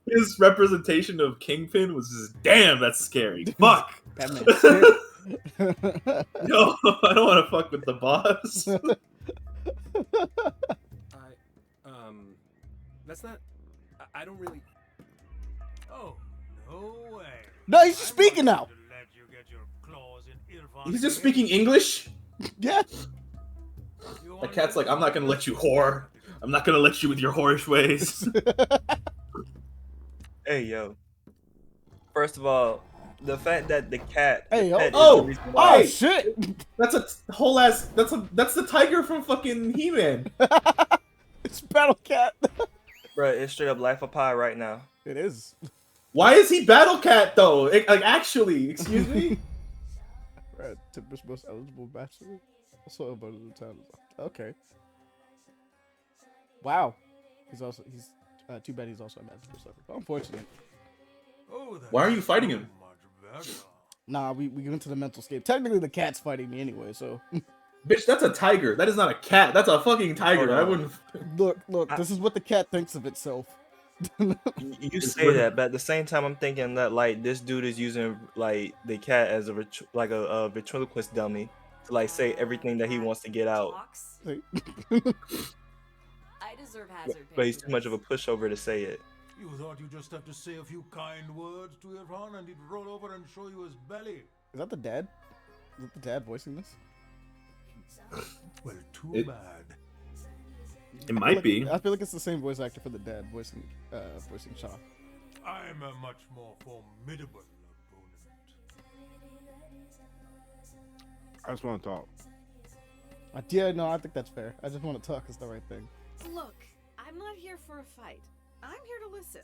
his representation of Kingpin was just damn. That's scary. Fuck. That man's scary. No, I don't want to fuck with the boss. That's not. I don't really. Oh, no way. No, he's just speaking now. He's just speaking English. Yeah. The cat's like, I'm not gonna let you whore. I'm not gonna let you with your whorish ways. Hey, yo. First of all, the fact that the cat. Hey, the pet is the oh, reason why- hey, shit. That's a whole ass. That's the tiger from fucking He-Man. It's Battle Cat. Bro, it's straight up Life of Pi right now. It is. Why is he Battle Cat though? Like actually, excuse me. Right, Timber's most eligible bachelor. Also about the town. Okay. Wow. He's too bad he's also a magical surfer. Unfortunate. Why are you fighting him? Nah, we went to the mental scape. Technically, the cat's fighting me anyway, so. Bitch, that's a tiger. That is not a cat. That's a fucking tiger. Hold I on. wouldn't. Look. This is what the cat thinks of itself. You say that, but at the same time, I'm thinking that like this dude is using like the cat as a a ventriloquist dummy to like say everything that he wants to get out. I deserve hazard pay. But he's too much of a pushover to say it. You thought you just have to say a few kind words to Irfan and he'd roll over and show you his belly. Is that the dad? Is that the dad voicing this? Well, too It- bad. It might be. I feel like it's the same voice actor for the dad voicing Shaw. I'm a much more formidable opponent. I just want to talk. Yeah, no, I think that's fair. I just want to talk is the right thing. Look, I'm not here for a fight. I'm here to listen.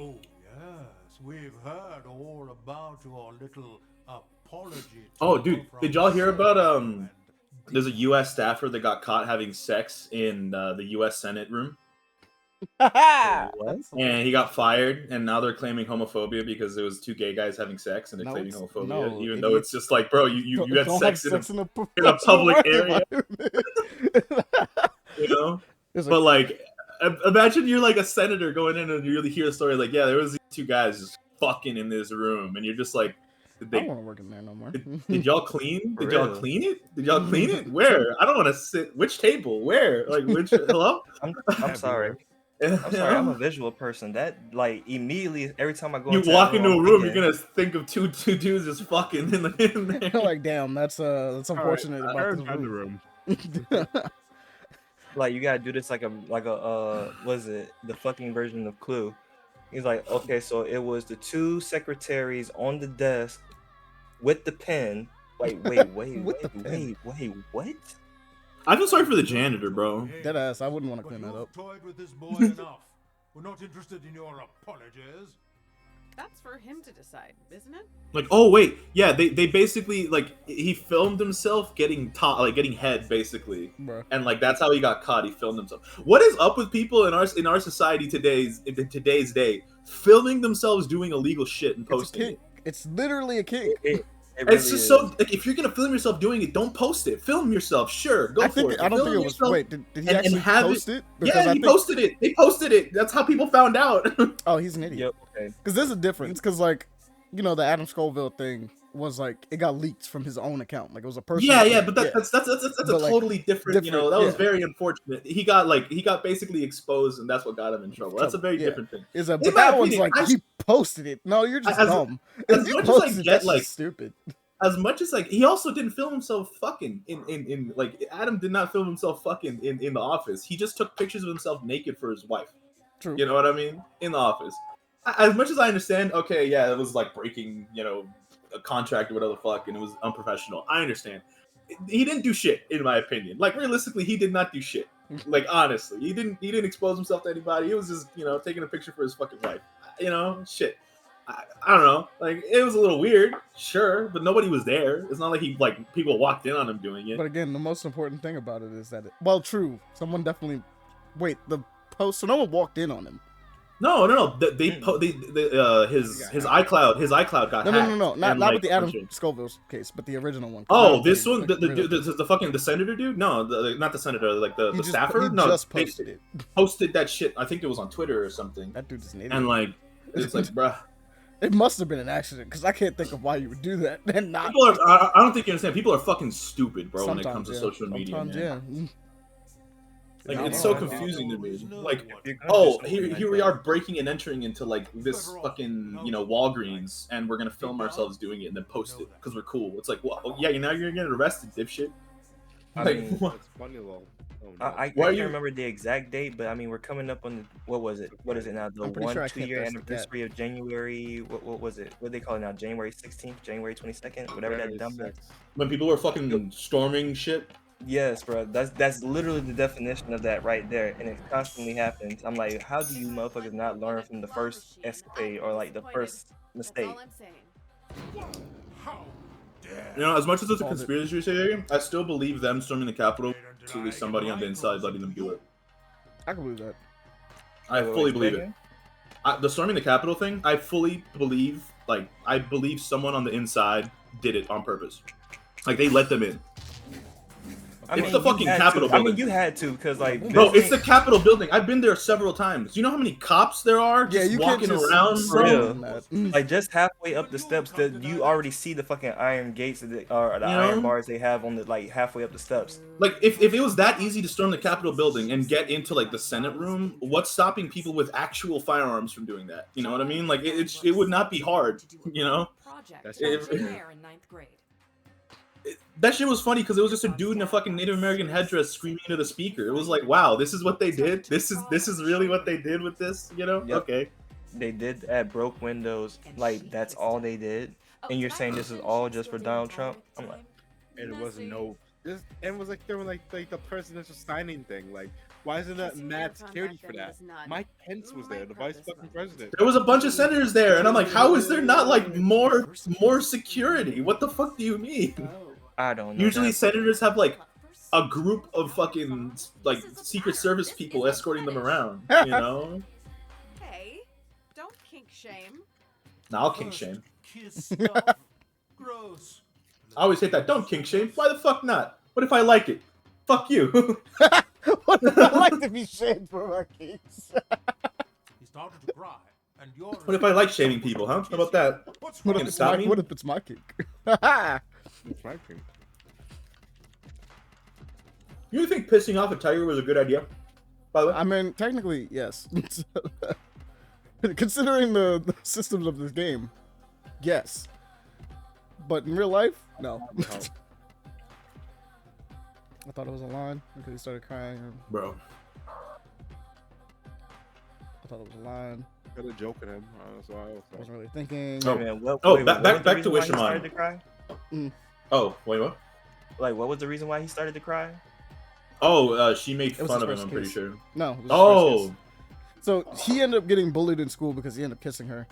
Oh, yes, we've heard all about your little apology. Oh, tour dude, from did y'all hear about Sam There's a U.S. staffer that got caught having sex in the U.S. Senate room, What? and he got fired. And now they're claiming homophobia because it was two gay guys having sex, and they're No, claiming it's- homophobia, no, even though idiot. it's just like, bro, you had Don't sex, have sex in a public work area. environment. You know. It's But like, imagine you're like a senator going in and you really hear a story like, yeah, there was these two guys just fucking in this room, and you're just like, did I they? don't want to work in there no more. Did y'all clean? For Did y'all real. clean it? Did y'all clean it? Where? I don't want to sit. Which table? Where? Like which? Hello? I'm sorry. I'm sorry. I'm a visual person. That like immediately every time I go You into walk that into a I'm room, you're thinking, gonna think of two dudes just fucking in there. Like, damn, that's unfortunate I about heard this in the room. room. like you gotta do this like a what is it, the fucking version of Clue. He's like, okay, so it was the two secretaries on the desk with the pen. Wait, With the pen. what? I feel sorry for the janitor, bro. Dead ass, I wouldn't want to But clean that you've up. toyed with this boy enough. We're not interested in your apologies. That's for him to decide, isn't it? Like, oh wait, yeah, they basically like he filmed himself getting getting head basically, Bruh. and like that's how he got caught. He filmed himself. What is up with people in our society in today's day filming themselves doing illegal shit and It's a posting kink. it? It's literally a kink. It It's really just is. so like if you're gonna film yourself doing it, don't post it. Film yourself, sure, go I for think it. I don't Film think it was. yourself Wait, did he and actually have post it? Yeah, I he posted it. They posted it. That's how people found out. Oh, he's an idiot. Yep. Okay. Because there's a difference. Because like, you know, the Adam Scoville thing was like it got leaked from his own account. Like it was a person. Yeah, but that's a But, like, totally different. You know, that was yeah. very unfortunate. He got basically exposed, and that's what got him in trouble. That's a very Yeah. different thing. Is a In but my that one's opinion, like he posted it. No, you're just As- dumb. as If you much as I posted it, get, that's like- just stupid. As much as like he also didn't film himself fucking in like Adam did not film himself fucking in the office. He just took pictures of himself naked for his wife. True. You know what I mean? In the office. As much as I understand, okay, yeah, it was like breaking, a contract or whatever the fuck, and it was unprofessional. I understand. He didn't do shit, in my opinion. Like realistically, he did not do shit. Like honestly, he didn't expose himself to anybody. He was just, taking a picture for his fucking wife. Shit. I don't know. Like it was a little weird, sure, but nobody was there. It's not like people walked in on him doing it. But again, the most important thing about it is that well, true. Someone definitely. Wait, the post. So no one walked in on him. No. His iCloud got hacked. No. Not with the Adam Scoville's case, but the original one. Oh, this one, the senator dude? No, not the senator, like the staffer. He no, just posted it. Posted that shit. I think it was on Twitter or something. That dude is an idiot. And like, it's like, bruh. It must have been an accident because I can't think of why you would do that and not. I don't think you understand. People are fucking stupid, bro. Sometimes, when it comes to social media, man. Like it's so confusing to me. Like, oh, here we are breaking and entering into like this fucking Walgreens, and we're gonna film ourselves doing it and then post it because we're cool. It's like, well, yeah, now you're getting arrested, dipshit. Like, it's funny though. I can't remember the exact date, but I mean we're coming up on what was it? What is it now? The 2-year anniversary of January. What was it? What do they call it now? January 16th, January 22nd, whatever that dumb. When people were fucking storming shit. Yes, bro. That's literally the definition of that right there, and it constantly happens. I'm like, how do you motherfuckers not learn from the first escapade or like the first mistake? As much as it's a conspiracy theory, I still believe them storming the Capitol was at least somebody on the inside letting them do it. I can believe that. I fully believe it. The storming the Capitol thing, I fully believe. Like, I believe someone on the inside did it on purpose. Like, they let them in. It's the fucking Capitol building. I mean, you had to, because, like... Bro, it's the Capitol building. I've been there several times. You know how many cops there are just walking around, bro? Like, just halfway up the steps, you already see the fucking iron gates or the iron bars they have on the, like, halfway up the steps. Like, if it was that easy to storm the Capitol building and get into, like, the Senate room, what's stopping people with actual firearms from doing that? You know what I mean? Like, it would not be hard, you know? That shit was funny because it was just a dude in a fucking Native American headdress screaming into the speaker. It was like, wow, this is what they did. This is really what they did with this, you know? Yep. Okay. They did that, broke windows. Like, that's all they did. And you're saying this is all just for Donald Trump? I'm like, and it wasn't and it was like they were like the presidential signing thing. Like, why isn't that mad security for that? Mike Pence was there, the vice fucking president. There was a bunch of senators there, and I'm like, how is there not like more security? What the fuck do you mean? I don't know. Usually senators have like a group of fucking like Secret Service people escorting them around, you know? Hey, don't kink shame. Nah, I'll kink shame. Gross. I always hate that. Don't kink shame. Why the fuck not? What if I like it? Fuck you. What if I like to be shamed for my kinks? He started to cry, and what if I like shaming people, huh? How about that? What if it's my kink? It's my kink. You think pissing off a tiger was a good idea? By the way, I mean, technically, yes. Considering the systems of this game, yes. But in real life, no. I thought it was a line until he started crying. Bro. I thought it was a line. Got a joke at him. So I wasn't really thinking. Back to Wishamon. Oh, wait, what? Like, what was the reason why he started to cry? Oh, she made fun of him, I'm pretty sure. No. Oh. So he ended up getting bullied in school because he ended up kissing her.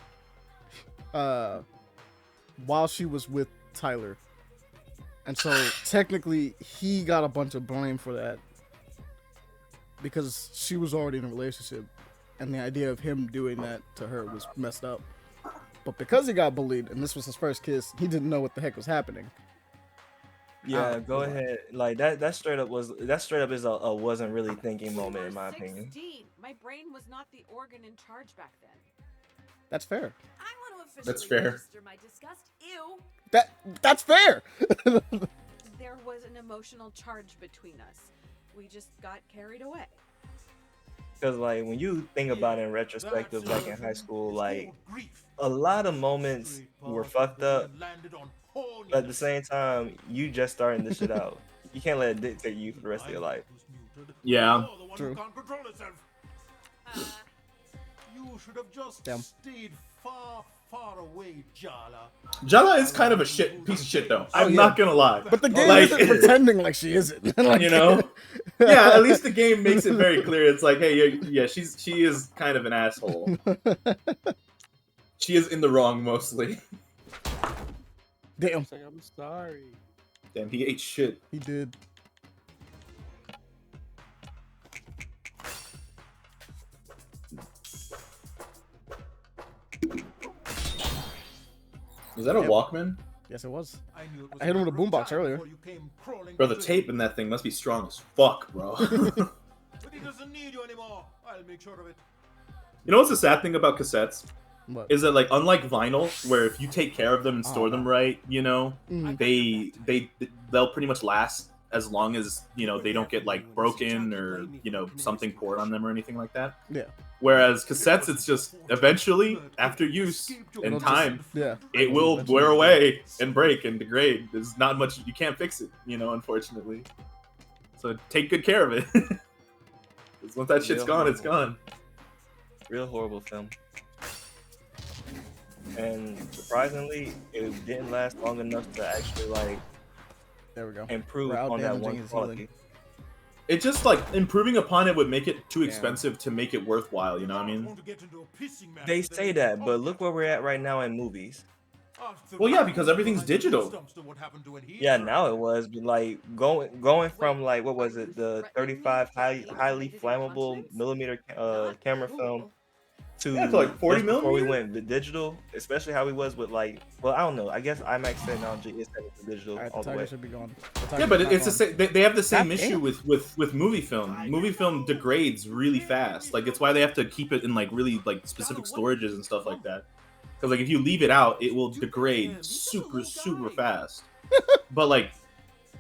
While she was with Tyler. And so technically he got a bunch of blame for that. Because she was already in a relationship. And the idea of him doing that to her was messed up. But because he got bullied and this was his first kiss, he didn't know what the heck was happening. Yeah, go ahead. Like that straight up is a wasn't really thinking moment in my opinion. My brain was not the organ in charge back then. That's fair. I want to That's fair. register my disgust. Ew. That's fair. There was an emotional charge between us. We just got carried away. Because like when you think about it in retrospective, like in high school, like a lot of moments were fucked up. But at the same time, you just starting this shit out. You can't let it dictate you for the rest of your life. Yeah. True. You should have just stayed far away, Jala. Jala is kind of a piece of shit, though. I'm not gonna lie. But the game isn't pretending like she isn't. Like, you know? Yeah, at least the game makes it very clear. It's like, hey, yeah, she is kind of an asshole. She is in the wrong mostly. Damn. It's like, I'm sorry. Damn, he ate shit. He did. Was that a Walkman? Yes, it was. I knew it was I hit him with a matter of boombox time earlier. before you came crawling Bro, the through. tape in that thing must be strong as fuck, bro. But he doesn't need you anymore. I'll make sure of it. You know what's the sad thing about cassettes? What? Is that like unlike vinyl, where if you take care of them and store them right, you know, Mhm. they'll pretty much last as long as you know they don't get like broken or you know something poured on them or anything like that. Yeah. Whereas cassettes, it's just eventually after use and time, Yeah. it will wear away and break and degrade. There's not much you can't fix it, you know, unfortunately. So take good care of it. 'Cause once that shit's gone, it's gone. Real horrible film. And surprisingly, it didn't last long enough to actually like There we go. improve We're on that out-damaging one his quality. healing. It just like improving upon it would make it too Yeah. expensive to make it worthwhile. You know what I mean? They say that, but look where we're at right now in movies. Well, yeah, because everything's digital. Yeah, now it was, but like going from like what was it, the 35 highly flammable millimeter camera film to Yeah, to, like, 40 just before we millimeter? went digital, especially how we was with like, well, I don't know. I guess IMAX technology is technically digital Alright, the all the tiger way. should be gone. Yeah, but it's the same. They have the same God issue damn. with movie film. Movie film degrades really fast. Like it's why they have to keep it in like really like specific storages and stuff like that. Because like if you leave it out, it will degrade super fast. But like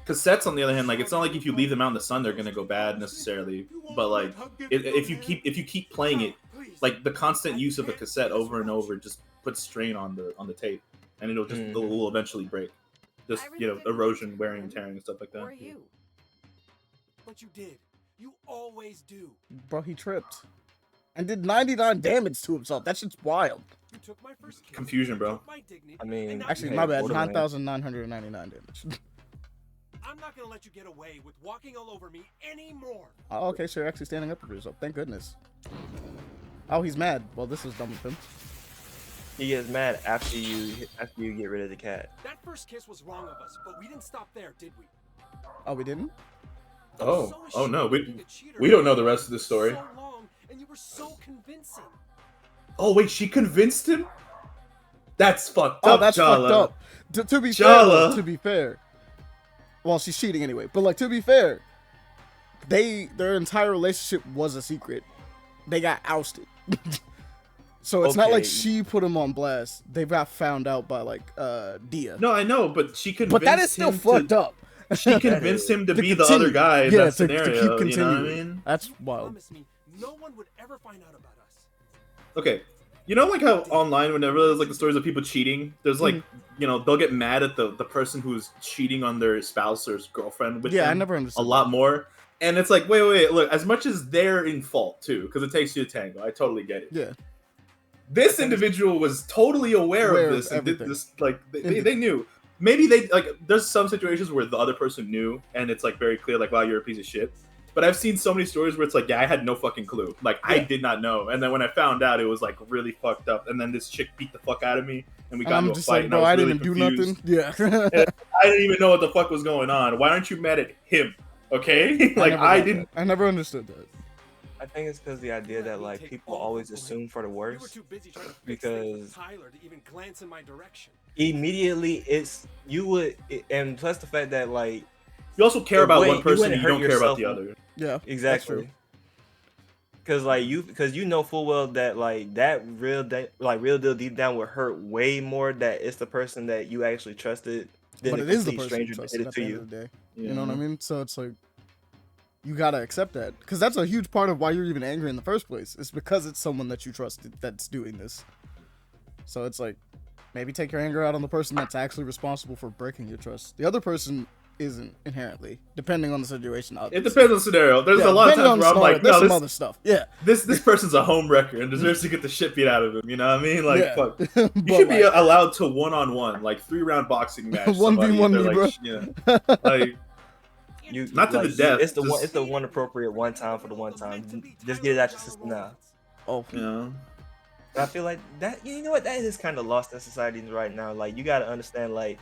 cassettes, on the other hand, like it's not like if you leave them out in the sun, they're gonna go bad necessarily. But like if you keep playing it, like the constant use of a cassette over and over just puts strain on the tape, and it will eventually break. Just you know, erosion, wearing and tearing and stuff like that. Or you. But you did. You always do. Bro, he tripped. And did 99 damage to himself. That shit's wild. You took my first kiss, Confusion, bro. took my dignity, I mean, and now Actually, you my hate bad. Borderlands. 9,999 damage. I'm not gonna let you get away with walking all over me anymore. Oh, okay, so you're actually standing up for yourself. Thank goodness. Oh, he's mad. Well, this was dumb of him. He gets mad after you get rid of the cat. That first kiss was wrong of us, but we didn't stop there, did we? Oh, we didn't? Oh no, we don't know the rest of the story. So long, and you were so convincing. Oh wait, she convinced him? That's fucked Oh, up, that's Chala. fucked up. To be fair, Chala. though, to be fair. Well, she's cheating anyway. But like, to be fair, their entire relationship was a secret. They got ousted. So it's not like Okay. she put him on blast. They got found out by like Dia. No, I know, but she convinced But that is still him fucked to, up. She convinced him to To be the other continue. guy in Yeah, that to scenario. keep You know what I continuing. mean? That's wild. Promise me, no one would ever find out about us. Okay. You know like how online whenever there's like the stories of people cheating, there's like you know, they'll get mad at the person who's cheating on their spouse or girlfriend with Yeah, I them never a understood lot more. And it's like, wait, look, as much as they're in fault too, because it takes you to tango. I totally get it. Yeah. This individual was totally aware of this and did everything. this like they knew. Maybe they like there's some situations where the other person knew and it's like very clear like, wow, you're a piece of shit. But I've seen so many stories where it's like, yeah, I had no fucking clue. Like I did not know. And then when I found out, it was like really fucked up. And then this chick beat the fuck out of me and we And got I'm into a just fight like, and bro, I I was didn't really even do confused. nothing. Yeah. And I didn't even know what the fuck was going on. Why aren't you mad at him? Okay? Like I didn't I never understood that. I think it's because the idea that like people always assume for the You were worst too busy trying to fix things with because Tyler to even glance in my direction. immediately it's you would, and plus the fact that like You also care the about way- one person wouldn't and you hurt don't care about the yourself. other. Yeah. That's true. Exactly. Because you know full well that like that real deal deep down would hurt way more that it's the person that you actually trusted than But a it is the complete person you stranger that trusted did it at to the end you. of the day. Yeah. You know what I mean? So it's like, you gotta accept that. Because that's a huge part of why you're even angry in the first place. It's because it's someone that you trusted that's doing this. So it's like, maybe take your anger out on the person that's actually responsible for breaking your trust. The other person isn't inherently, depending on the situation. It Obviously. depends on the scenario. There's Yeah, a lot of depending on times the where I'm scenario, like, there's no, some this other stuff. Yeah. this person's a home wrecker and deserves to get the shit beat out of him. You know what I mean? Like, Yeah. fuck. You But should be like- allowed to one-on-one, like 3-round boxing match. 1v1 somebody. me, They're bro. like, yeah, like You Not to the death, It's the one. just- It's the one appropriate one time for the one time. Just get it out your system now. Oh, you know. I feel like that. You know what? That is kind of lost in society right now. Like, you got to understand, like,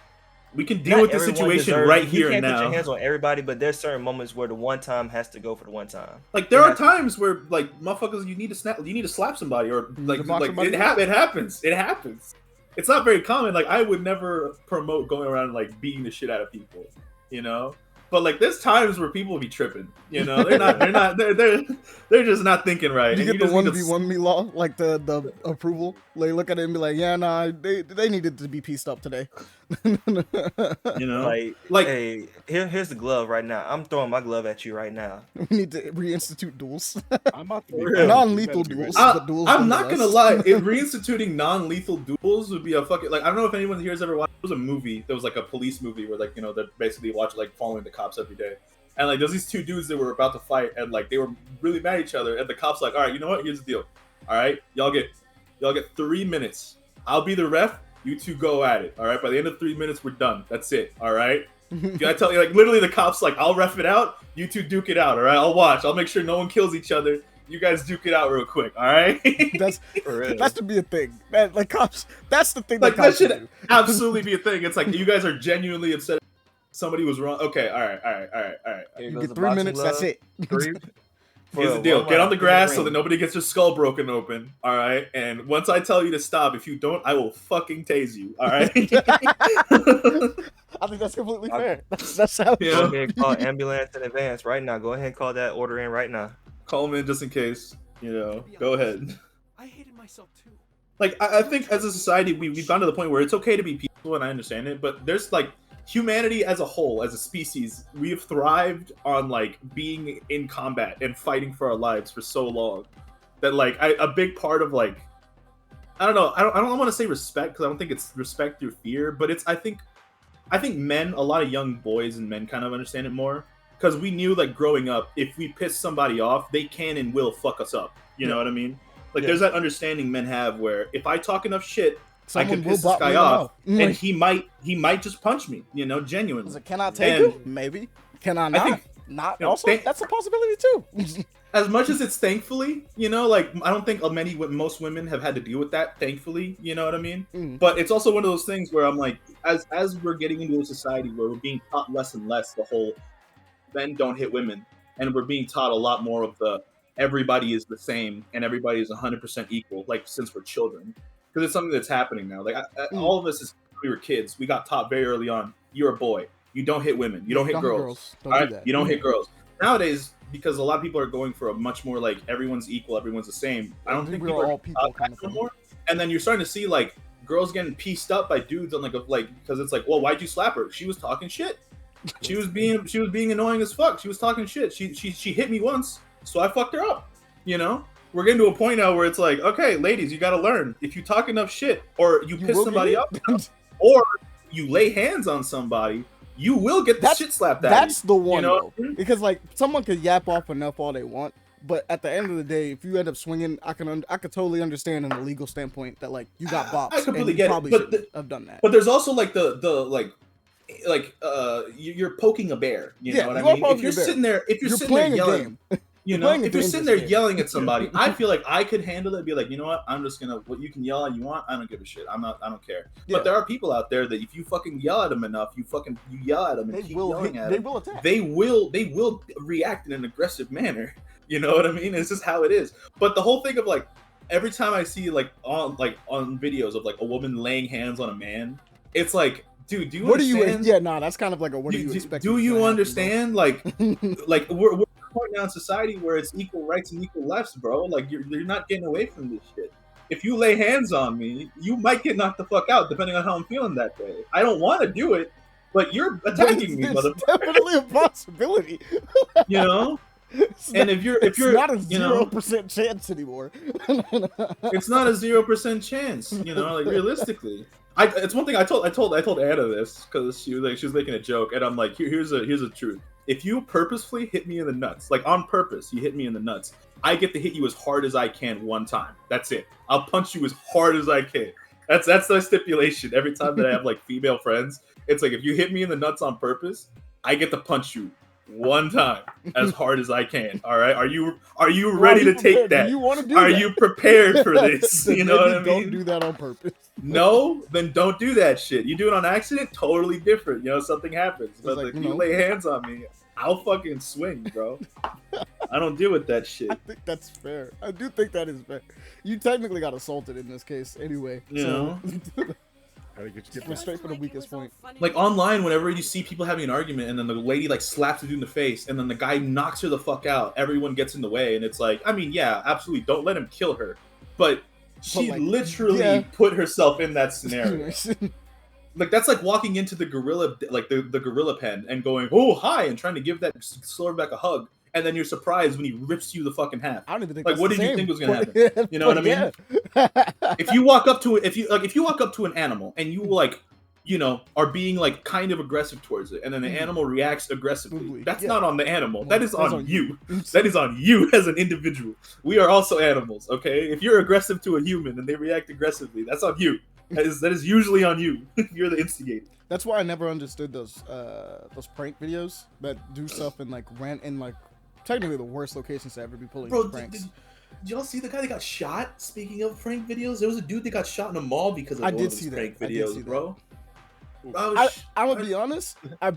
We can deal not with the everyone situation deserves. right You here and can't put your now. hands on everybody, but there's certain moments where the one time has to go for the one time. Like there are times where like motherfuckers, you need to slap somebody or like it happens. It happens. It's not very common. Like I would never promote going around and like beating the shit out of people, you know. But like there's times where people will be tripping, you know. They're just not thinking right. You and get the just need to 1v1 me law, like the approval. Like look at it and be like, yeah, nah, they needed to be pieced up today. You know, like hey, here's the glove right now. I'm throwing my glove at you right now. We need to reinstitute duels. I'm about to Real. Non-lethal duels. But duels I'm not gonna lie. nonetheless. If reinstituting non-lethal duels would be a fucking like I don't know if anyone here has ever watched. It was a movie. There was like a police movie where like they're basically watching like following the cops every day, and like there's these two dudes that were about to fight, and like they were really mad at each other, and the cops like, all right, you know what? Here's the deal. All right, y'all get 3 minutes. I'll be the ref. You two go at it. All right. By the end of 3 minutes, we're done. That's it. All right. Can I tell you, like, literally the cops, like, I'll ref it out. You two duke it out. All right. I'll watch. I'll make sure no one kills each other. You guys duke it out real quick. All right. That's to be a thing. Man, like cops. That's the thing. Like that that should absolutely be a thing. It's like you guys are genuinely upset. Somebody was wrong. Okay. All right. You get 3 minutes. That's it. Here's the deal. Get on the grass so that nobody gets their skull broken open. All right. And once I tell you to stop, if you don't, I will fucking tase you. All right. I think that's completely fair. That's how. Go ahead and call ambulance in advance right now. Go ahead and call that order in right now. Call them in just in case. You know. Go ahead. I hated myself too. Like I think as a society, we've gone to the point where it's okay to be peaceful, and I understand it. But there's like humanity as a whole, as a species, we have thrived on like being in combat and fighting for our lives for so long that like a big part of like I don't know, I don't want to say respect because I don't think it's respect through fear, but it's I think men, a lot of young boys and men kind of understand it more because we knew like growing up, if we piss somebody off, they can and will fuck us up. You know what I mean? Like there's that understanding men have where if I talk enough shit, I can piss this guy off, and he might just punch me, you know, genuinely. Can I take you? Maybe. Can I not? Not. You know, also, that's a possibility too. As much as it's thankfully, you know, like I don't think most women have had to deal with that. Thankfully, you know what I mean. But it's also one of those things where I'm like, as we're getting into a society where we're being taught less and less the whole men don't hit women, and we're being taught a lot more of the everybody is the same and everybody is 100% equal, like since we're children. Because it's something that's happening now. Like all of us, as we were kids, we got taught very early on: you're a boy, you don't hit women, you don't hit girls. Don't do that. You don't hit girls. Nowadays, because a lot of people are going for a much more like everyone's equal, everyone's the same. I don't think people are all people kind of anymore. And then you're starting to see like girls getting pieced up by dudes on like because it's like, well, why'd you slap her? She was talking shit. She was being annoying as fuck. She was talking shit. She hit me once, so I fucked her up. You know. We're getting to a point now where it's like, okay, ladies, you got to learn. If you talk enough shit, or you piss somebody up, or you lay hands on somebody, you will get the shit slapped at you. That's the one, you know? though. Because like someone could yap off enough all they want, but at the end of the day, if you end up swinging, I could totally understand in a legal standpoint that like you got bops. I completely and get you probably it, but have done that. But there's also like the you're poking a bear. You know what I mean? If you're sitting there yelling. You know, if you're sitting there yelling at somebody, I feel like I could handle it and be like, you know what, I'm just gonna, what you can yell all you want, I don't give a shit. I don't care. Yeah. But there are people out there that if you fucking yell at them enough, you yell at them and keep yelling at them, they will attack. They will react in an aggressive manner. You know what I mean? It's just how it is. But the whole thing of like, every time I see on videos of like a woman laying hands on a man, it's like, dude, do you understand? That's kind of like a what do you expect? Do you understand? Like we're point now in society where it's equal rights and equal lefts, bro. Like you're not getting away from this shit. If you lay hands on me, you might get knocked the fuck out, depending on how I'm feeling that day. I don't want to do it, but you're attacking me, motherfucker. Definitely a possibility. You know. And if you're not a 0% chance anymore. It's not a 0% chance. You know, like realistically. It's one thing I told Anna this because she was making a joke, and I'm like, here's a truth. If you purposefully hit me in the nuts, like on purpose, you hit me in the nuts, I get to hit you as hard as I can one time. That's it. I'll punch you as hard as I can. That's the stipulation. Every time that I have like female friends, it's like if you hit me in the nuts on purpose, I get to punch you one time as hard as I can. All right, are you ready to take that? Do you want to do Are that? you prepared for this? You know what I mean? Don't do that on purpose. No, then don't do that shit. You do it on accident, totally different. You know, something happens. But like, if you you know. lay hands on me, I'll fucking swing, bro. I don't deal with that shit. I think that's fair. I do think that is fair. You technically got assaulted in this case anyway. You so know? We're straight for the weakest point. Like online, whenever you see people having an argument and then the lady like slaps the dude in the face and then the guy knocks her the fuck out, everyone gets in the way, and it's like, I mean, yeah, absolutely, don't let him kill her, but she like, literally put herself in that scenario. Like that's like walking into the gorilla, like the gorilla pen, and going, "Oh, hi," and trying to give that silverback a hug, and then you're surprised when he rips you the fucking half. I don't even think like that's what the did you same, think was gonna but- happen? You know what I mean? Yeah. If you walk up to it, if you walk up to an animal and you like, you know, are being like kind of aggressive towards it, and then the animal reacts aggressively, that's not on the animal. That is on you. That is on you as an individual. We are also animals, okay? If you're aggressive to a human and they react aggressively, that's on you. That is usually on you. You're the instigator. That's why I never understood those prank videos that do stuff and like ran in like technically the worst locations to ever be pulling Bro, pranks. Did y'all see the guy that got shot? Speaking of prank videos, there was a dude that got shot in a mall because of one of those prank videos, bro. I'm gonna be honest. I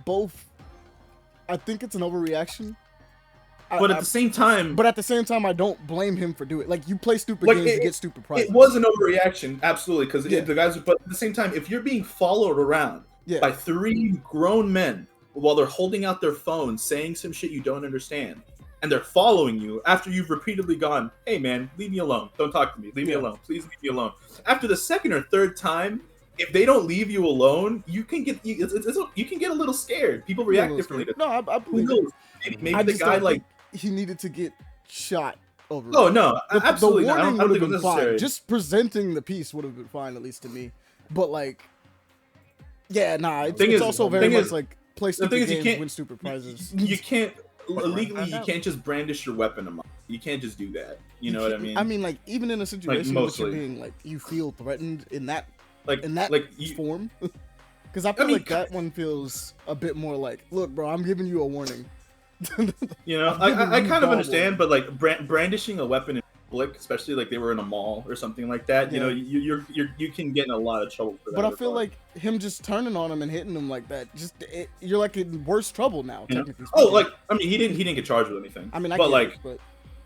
think it's an overreaction. But at the same time, I don't blame him for doing it. Like you play stupid like, games, you get stupid prizes. It was an overreaction, absolutely, because the guys. But at the same time, if you're being followed around by 3 grown men while they're holding out their phones, saying some shit you don't understand, and they're following you after you've repeatedly gone, "Hey man, leave me alone. Don't talk to me. Leave me alone. Please leave me alone." After the second or third time, if they don't leave you alone, you can get you can get a little scared. People react differently. No, I believe it. Maybe the guy like he needed to get shot over. Oh no, absolutely the not. I warning don't would think have it was been fine. necessary. Just presenting the piece would have been fine, at least to me. But like, yeah, nah. It's also very much like play stupid games, win stupid prizes. You can't illegally. You can't just brandish your weapon. You can't just do that. You know what I mean? I mean, like even in a situation in which you're being like you feel threatened in that form. Because I feel like that one feels a bit more like, look, bro, I'm giving you a warning. You know, I kind of understand, but like brandishing a weapon in public, especially like they were in a mall or something like that, you know, you can get in a lot of trouble for that. But I feel like him just turning on him and hitting him like that, you're like in worse trouble now. Yeah. Technically Oh, speaking. like I mean, he didn't get charged with anything. I mean, I but get like. it,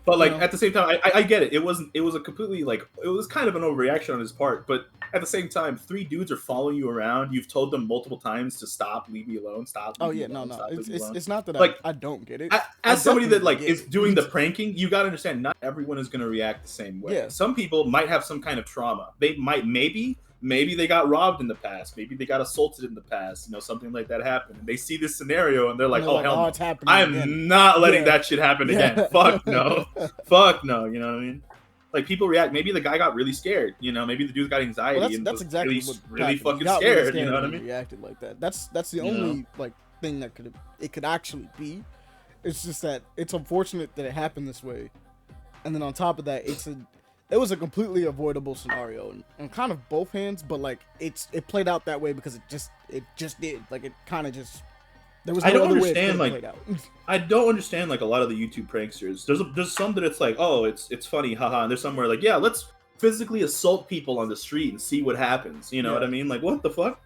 But like you know. at the same time, I get it. It was a completely like it was kind of an overreaction on his part. But at the same time, 3 dudes are following you around. You've told them multiple times to stop, leave me alone, stop. Oh yeah, no. It's not that like I don't get it. As somebody that like is doing the pranking, you gotta understand. Not everyone is gonna react the same way. Yeah. Some people might have some kind of trauma. They might maybe they got robbed in the past. Maybe they got assaulted in the past. You know, something like that happened. And they see this scenario and they're like, "Oh hell, no. it's happening I am again." not letting that shit happen again. Fuck no, fuck no." You know what I mean? Like people react. Maybe the guy got really scared. You know, maybe the dude got anxiety Well, and that's was exactly really, what really happened. He fucking got really scared. You know what I and he mean? reacted like that. That's the You know? only like thing that could actually be. It's just that it's unfortunate that it happened this way, and then on top of that, it was a completely avoidable scenario, and kind of both hands, but like it played out that way because it just did. Like it kind of just there was no I don't other way it understand could have like played out. I don't understand like a lot of the YouTube pranksters. There's some that it's like, oh, it's funny, haha, and there's some where like, yeah, let's physically assault people on the street and see what happens. You know what I mean? Like, what the fuck?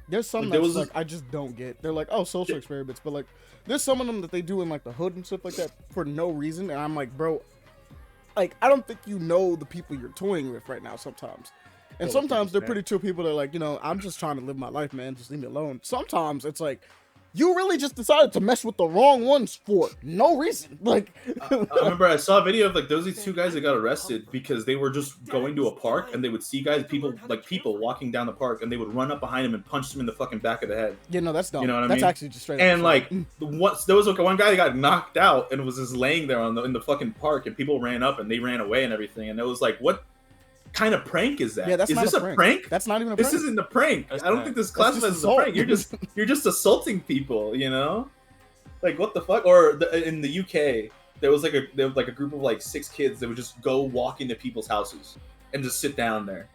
There's some Like, that's like I just don't get. They're like, oh, social experiments, but like there's some of them that they do in like the hood and stuff like that for no reason, and I'm like, bro, like I don't think you know the people you're toying with right now sometimes. And sometimes they're pretty chill people that are like, you know, I'm just trying to live my life, man. Just leave me alone. Sometimes it's like, you really just decided to mess with the wrong ones for no reason. Like, I remember I saw a video of like those 2 guys that got arrested because they were just going to a park and they would see people walking down the park and they would run up behind them and punch them in the fucking back of the head. Yeah, no, that's dumb. You know what I that's mean? actually just straight. And up like, there was like one guy that got knocked out and was just laying there in the fucking park and people ran up and they ran away and everything and it was like, what kind of prank is that? Yeah, that's is not this a prank. That's not even a prank. This isn't a prank. I don't think this classifies as a prank. You're just assaulting people, you know? Like what the fuck? Or in the UK, there was like a group of like 6 kids that would just go walk into people's houses and just sit down there.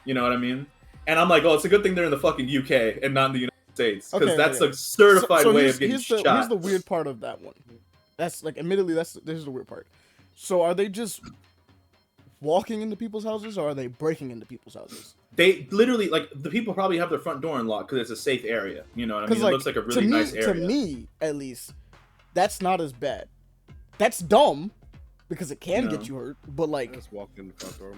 You know what I mean? And I'm like, oh, it's a good thing they're in the fucking UK and not in the United States because Okay, that's okay. a certified way here's, of getting here's the, shot. Here's the weird part of that one. That's like, admittedly, this is the weird part. So are they just walking into people's houses, or are they breaking into people's houses? They literally, like, the people probably have their front door unlocked because it's a safe area. You know what I mean? It Like, looks like a really nice area. To me, at least, that's not as bad. That's dumb because it can get you hurt, but like, Just walk in the front door.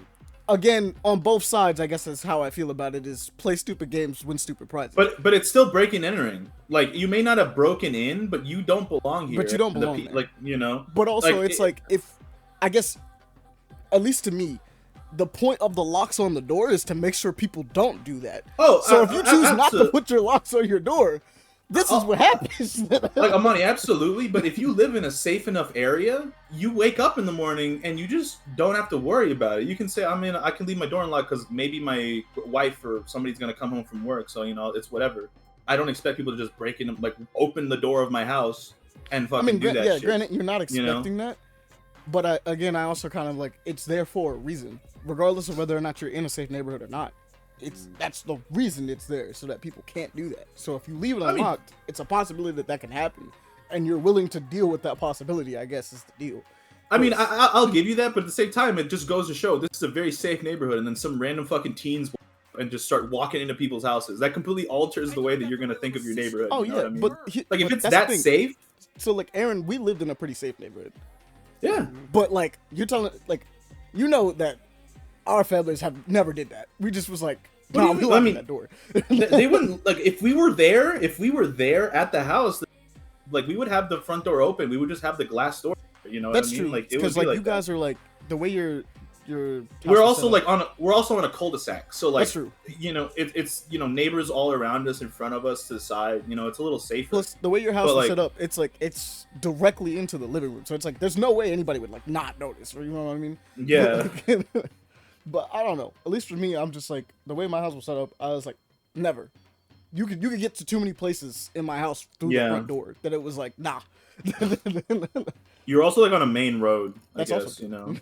Again, on both sides, I guess that's how I feel about it. Is play stupid games, win stupid prizes. But it's still breaking and entering. Like, you may not have broken in, but you don't belong here. But you don't belong there. Like, you know. But also, it's like, if I guess, at least to me, the point of the locks on the door is to make sure people don't do that. Oh, so if you choose not to put your locks on your door, this is what happens. Like, Amani, absolutely. But if you live in a safe enough area, you wake up in the morning and you just don't have to worry about it. You can say, I can leave my door unlocked because maybe my wife or somebody's gonna come home from work, so it's whatever. I don't expect people to just break in, like, open the door of my house and fucking do that shit. Granted, you're not expecting that. But again, I also kind of like, it's there for a reason, regardless of whether or not you're in a safe neighborhood or not. That's the reason it's there, so that people can't do that. So if you leave it unlocked, it's a possibility that can happen, and you're willing to deal with that possibility, I guess, is the deal. I mean, I'll give you that, but at the same time, it just goes to show this is a very safe neighborhood, and then some random fucking teens and just start walking into people's houses. That completely alters the way that you're gonna think of your neighborhood. Oh, you know what I mean? but if it's that safe. So like, Aaron, we lived in a pretty safe neighborhood. Yeah. But like, you're telling, like, you know that our families have never did that. We just was like, no, we locked that door. They wouldn't, like, if we were there at the house, like, we would have the front door open. We would just have the glass door. You know That's what I mean? true. Like, because like, you guys are like, the way you're we're also like we're also on a cul-de-sac, so like, that's true. It's neighbors all around us, in front of us, to the side. It's a little safer. Plus, the way your house is set up, it's like, it's directly into the living room, so it's like, there's no way anybody would like not notice, or you know what I mean? Yeah. But I don't know. At least for me, I'm just like, the way my house was set up, I was like, never. You could get to too many places in my house through the front door that it was like, nah. You're also like on a main road, I guess, also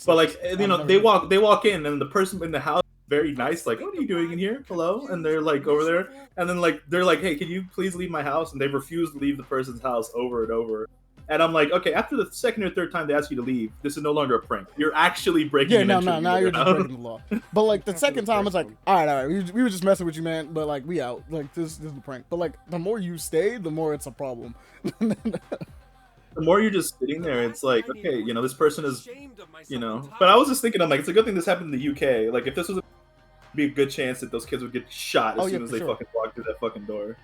But like, they walk in, and the person in the house is very nice, like, what are you doing in here? Hello? And they're like over there, and then like they're like, hey, can you please leave my house? And they refuse to leave the person's house over and over. And I'm like, okay, after the second or third time they ask you to leave, this is no longer a prank. You're actually breaking. Now you're just breaking the law. But like the second time, it's like, all right, we were just messing with you, man. But like, we out. Like, this is a prank. But like, the more you stay, the more it's a problem. The more you're just sitting there, it's like, okay, this person is, But I was just thinking, I'm like, it's a good thing this happened in the UK. Like, if this was, be a good chance that those kids would get shot as soon as they fucking walk through that fucking door.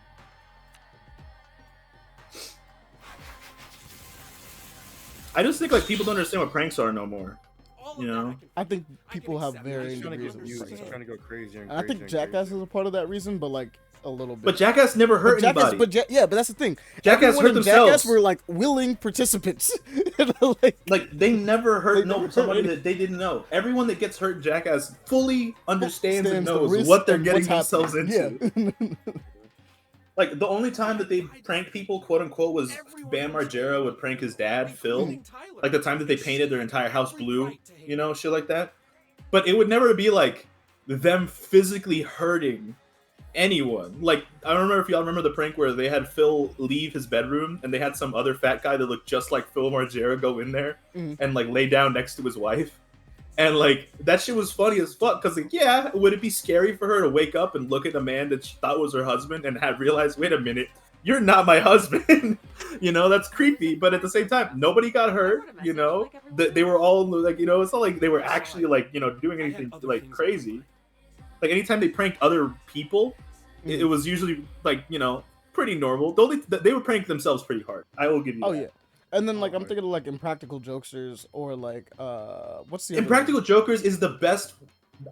I just think like people don't understand what pranks are no more. I think people have varying degrees of trying to go crazy. And I think Jackass is a part of that reason, but like a little bit. But Jackass never hurt anybody. But that's the thing. Jackass hurt themselves. Jackass were like willing participants. like they never hurt somebody that they didn't know. Everyone that gets hurt in Jackass fully understands and knows what they're getting themselves into. Yeah. Like, the only time that they pranked people, quote unquote, was Bam Margera would prank his dad, Phil. Like the time that they painted their entire house blue, shit like that. But it would never be like them physically hurting anyone. Like, I don't remember if y'all remember the prank where they had Phil leave his bedroom and they had some other fat guy that looked just like Phil Margera go in there and like lay down next to his wife. And like, that shit was funny as fuck, because like, yeah, would it be scary for her to wake up and look at a man that she thought was her husband and have realized, wait a minute, you're not my husband? That's creepy. But at the same time, nobody got hurt. They were all like, it's not like they were actually like, doing anything like crazy. Like, anytime they pranked other people, it was usually like, pretty normal. They would prank themselves pretty hard. I will give you that. Yeah. And then, like, I'm thinking of, like, Impractical Jokesters, or, like, what's the Impractical Jokers is the best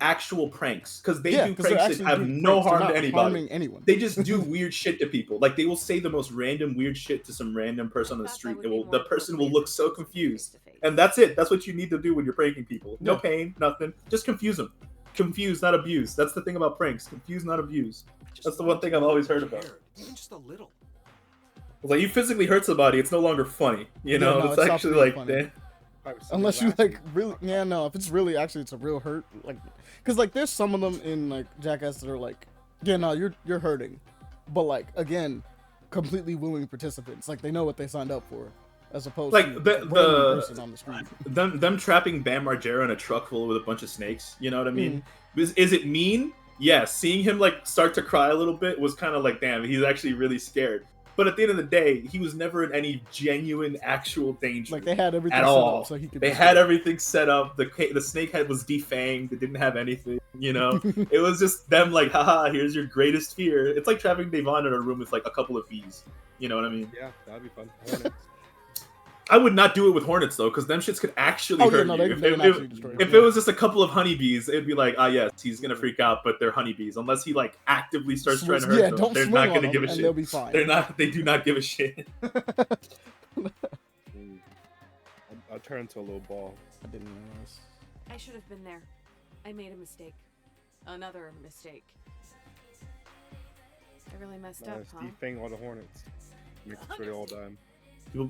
actual pranks, because they do pranks that have no harm to anybody. They just do weird shit to people. Like, they will say the most random weird shit to some random person on the street. The person will look so confused. And that's it. That's what you need to do when you're pranking people. No pain, nothing. Just confuse them. Confuse, not abuse. That's the thing about pranks. Confuse, not abuse. That's the one thing I've always heard about. Even just a little. Like, you physically hurt somebody, it's no longer funny. It's actually like, unless you like really, if it's really actually it's a real hurt, like, because like there's some of them in like Jackass that are like, you're hurting, but like again, completely willing participants. Like they know what they signed up for, as opposed Like to the random person on the street. them trapping Bam Margera in a truck full with a bunch of snakes. You know what I mean? Is it mean? Yeah. Seeing him like start to cry a little bit was kind of like, damn, he's actually really scared. But at the end of the day, he was never in any genuine, actual danger. Like they had everything at set all. up so he could. They had everything set up. The snake head was defanged. It didn't have anything. You know, it was just them like, haha, here's your greatest fear. It's like trapping Devon in a room with like a couple of bees. You know what I mean? Yeah, that'd be fun. Hornets. I would not do it with hornets though, because them shits could actually hurt you. If it was just a couple of honeybees, it'd be like, ah, yes, he's gonna freak out, but they're honeybees. Unless he like actively starts trying to hurt them, they're not gonna give a shit. They'll be fine. They're not. They do not give a shit. I'll turn into a little ball. I didn't realize. I should have been there. I made a mistake. Another mistake. I really messed up, huh? Defang all the hornets. Make sure they all die.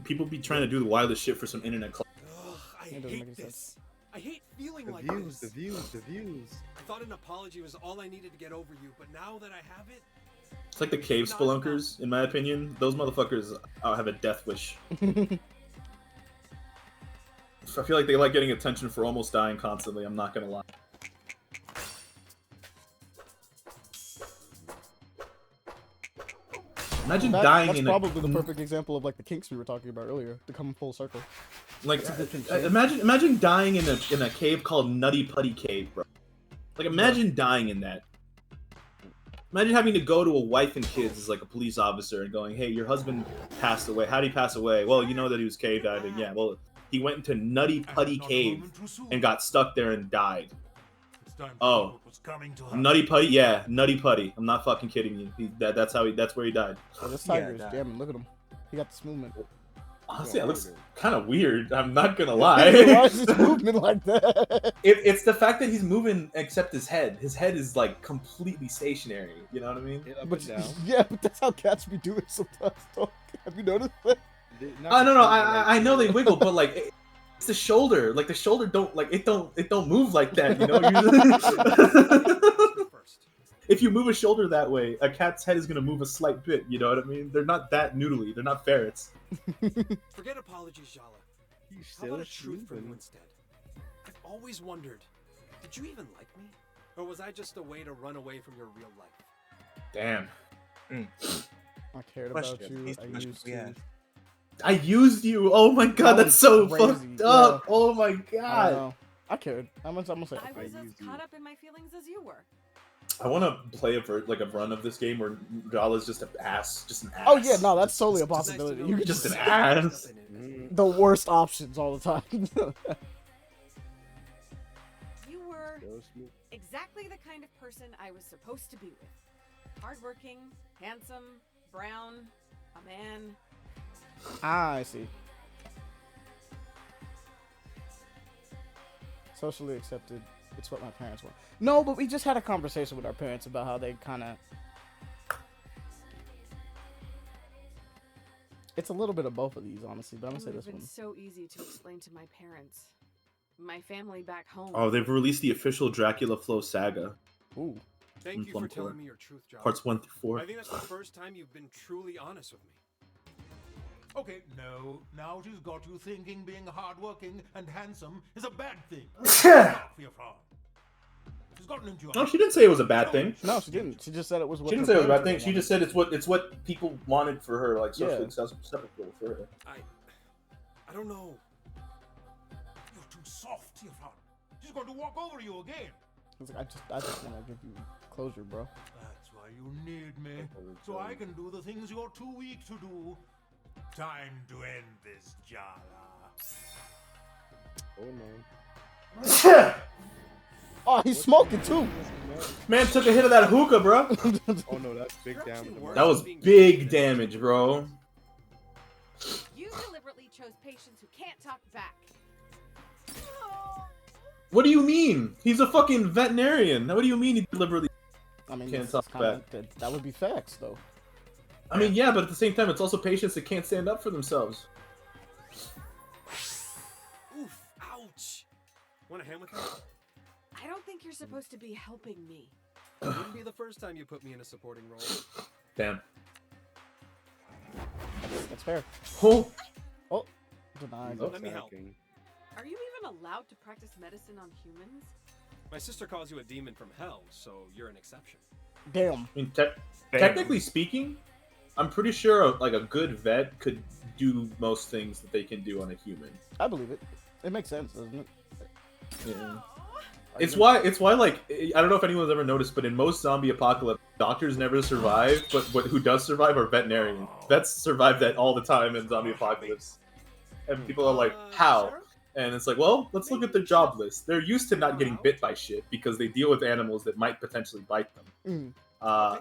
People be trying to do the wildest shit for some internet. I hate this. I hate feeling like this. The views. I thought an apology was all I needed to get over you, but now that I have it, It's like the cave spelunkers, in my opinion. Those motherfuckers have a death wish. I feel like they like getting attention for almost dying constantly. I'm not gonna lie. Imagine dying that's in probably the perfect example of like the kinks we were talking about earlier to come full circle. Like, imagine dying in a cave called Nutty Putty Cave, bro. Like, imagine dying in that. Imagine having to go to a wife and kids as like a police officer and going, "Hey, your husband passed away. How did he pass away?" "Well, you know that he was cave diving." "Yeah, well, he went into Nutty Putty Cave and got stuck there and died." "Oh, Nutty Putty? Yeah, Nutty Putty. I'm not fucking kidding you. That's where he died." Oh, this tiger is jamming. Look at him. He got this movement. Honestly, it looks kind of weird. I'm not gonna lie. Why is this movement like that? It's the fact that he's moving except his head. His head is like completely stationary. You know what I mean? But, yeah, but that's how cats be doing sometimes. Though. Have you noticed that? I don't know. I know they wiggle, but like it's the shoulder. Like the shoulder don't like it don't move like that. You know. If you move a shoulder that way, a cat's head is gonna move a slight bit. You know what I mean? They're not that noodly. They're not ferrets. Forget apologies, Jala. How about a truth from you instead? I've always wondered, did you even like me? Or was I just a way to run away from your real life? Damn. I cared about you. I used you. Oh my god, that's so crazy. fucked up. Yeah. Oh my god. I cared. I'm gonna say I was as caught up in my feelings as you were. I want to play a run of this game where Jala's just an ass. Oh yeah, no, that's totally a possibility. You could just an ass. The worst options all the time. You were exactly the kind of person I was supposed to be with. Hardworking, handsome, brown, a man. Ah, I see. Socially accepted. It's what my parents want. No, but we just had a conversation with our parents about how they kind of... It's a little bit of both of these, honestly, but I'm going to say this one. It's so easy to explain to my parents. My family back home. Oh, they've released the official Dracula Flow saga. Ooh. Thank you for telling me your truth, Jala. Parts 1 through 4. I think that's the first time you've been truly honest with me. Okay, no. Now she's got you thinking being hardworking and handsome is a bad thing. No, she didn't say it was a bad thing. No, she didn't. She just said it was what she didn't say it was a bad thing. She just said it's what people wanted for her, like socially acceptable for her. I don't know. You're too soft, Irfan. She's going to walk over you again. I just want to give you closure, bro. That's why you need me, so I can do the things you're too weak to do. Time to end this, Jala. Oh no. Oh, he's smoking too. Man took a hit of that hookah, bro. Oh no, that's big damage. That was big damage, bro. You deliberately chose patients who can't talk back. What do you mean? He's a fucking veterinarian. What do you mean he deliberately can't talk back? That would be facts, though. I mean, yeah, but at the same time, it's also patients that can't stand up for themselves. Oof, ouch. Want a hand with that? I don't think you're supposed to be helping me. It wouldn't be the first time you put me in a supporting role. Damn. That's fair. Oh, Oh, denied. Let me help. Are you even allowed to practice medicine on humans? My sister calls you a demon from hell, so you're an exception. Damn. I mean, technically speaking, I'm pretty sure like a good vet could do most things that they can do on a human. I believe it. It makes sense, doesn't it? Yeah. It's why like I don't know if anyone's ever noticed, but in most zombie apocalypse, doctors never survive, but who does survive are veterinarians. Vets survive that all the time in zombie apocalypse. And people are like, how? And it's like, well, let's look at their job list. They're used to not getting bit by shit because they deal with animals that might potentially bite them.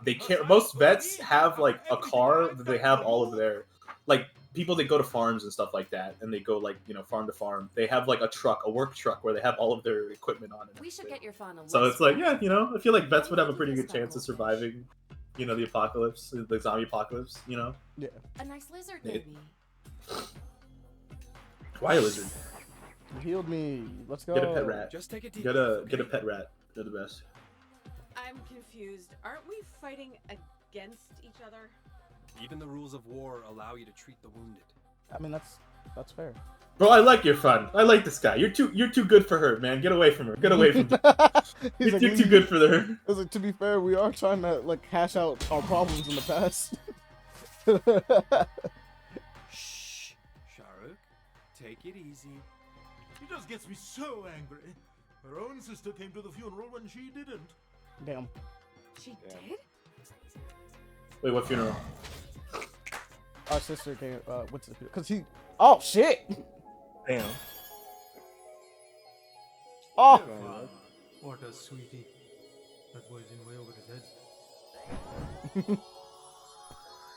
They care. Most vets have like a car that they have all of their, like people that go to farms and stuff like that, and they go like farm to farm. They have like a work truck where they have all of their equipment on it. We should get your phone a So it's like, yeah, I feel like vets would have a pretty good chance of surviving, the apocalypse, the zombie apocalypse. Yeah. A nice lizard, maybe. Why a lizard? You healed me. Let's go. Get a pet rat. Just take a deep Get a pet rat. They're the best. I'm confused. Aren't we fighting against each other? Even the rules of war allow you to treat the wounded. I mean, that's fair. Bro, I like your fun. I like this guy. You're too good for her, man. Get away from her. Get away from her. You're too good for her. Like, to be fair, we are trying to like hash out our problems in the past. Shh, Shahrukh, take it easy. She just gets me so angry. Her own sister came to the funeral when she didn't. Damn. She did? Wait, what funeral? Our sister came. What's it? Because he. Oh shit! Damn. Oh. What a sweetie. That boy's in way over his head.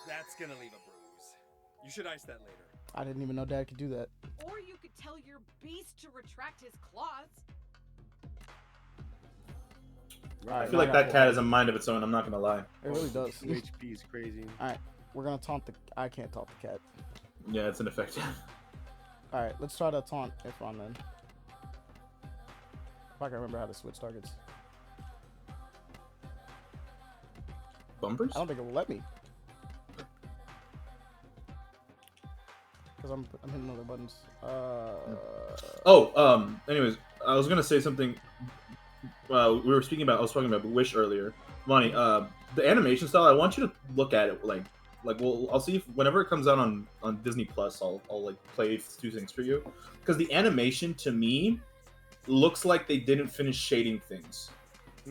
That's gonna leave a bruise. You should ice that later. I didn't even know Dad could do that. Or you could tell your beast to retract his claws. I feel like that cat has a mind of its own. I'm not gonna lie. It really does. HP is crazy. All right, we're gonna taunt the. I can't taunt the cat. Yeah, it's ineffective. All right, let's try to taunt Ifron then. If I can remember how to switch targets. Bumpers? I don't think it will let me. Because I'm hitting other buttons. Anyways, I was gonna say something. I was talking about Wish earlier. Monty, the animation style. I want you to look at it well, I'll see if whenever it comes out on Disney Plus, I'll like play two things for you, because the animation to me looks like they didn't finish shading things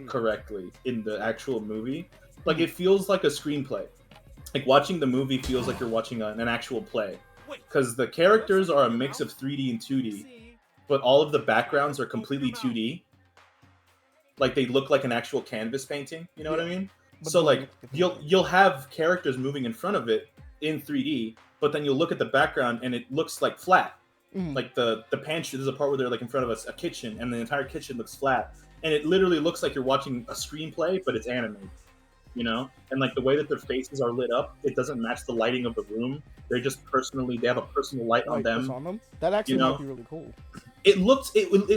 correctly in the actual movie. Like it feels like a screenplay. Like watching the movie feels like you're watching an actual play, because the characters are a mix of 3D and 2D, but all of the backgrounds are completely 2D. Like they look like an actual canvas painting. You know what I mean? So like you'll have characters moving in front of it in 3D, but then you'll look at the background and it looks like flat. Like the pantry, there's a part where they're like in front of a kitchen, and the entire kitchen looks flat, and it literally looks like you're watching a screenplay, but it's animated. And like the way that their faces are lit up, it doesn't match the lighting of the room. They have a personal light on them. That actually might be really cool. It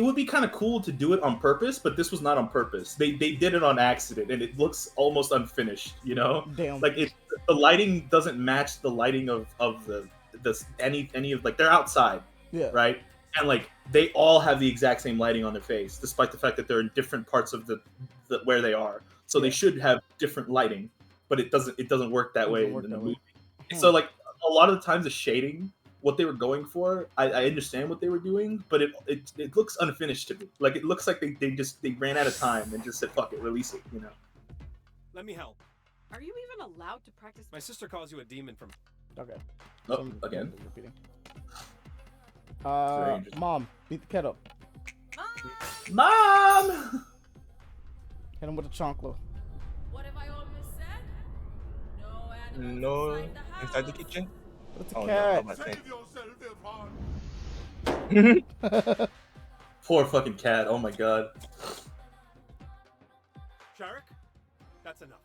would be kind of cool to do it on purpose, but this was not on purpose. They did it on accident, and it looks almost unfinished. Damn. Like the lighting doesn't match the lighting of any of like they're outside. Yeah. Right. And like they all have the exact same lighting on their face, despite the fact that they're in different parts of the where they are. So they should have different lighting, but it doesn't work that way in the movie. So like a lot of the times the shading, what they were going for, I understand what they were doing, but it looks unfinished to me. Like it looks like they ran out of time and just said fuck it, release it. Let me help. Are you even allowed to practice? My sister calls you a demon from. Okay. Oh, again. Repeating. Mom, beat the cat up. Mom! Hit him with a chancla. What have I always said? No animals No, inside the house. inside the kitchen. What's a Oh, cat? no, Save yourself, Irfan. Poor fucking cat. Oh my god. Shahrukh, that's enough.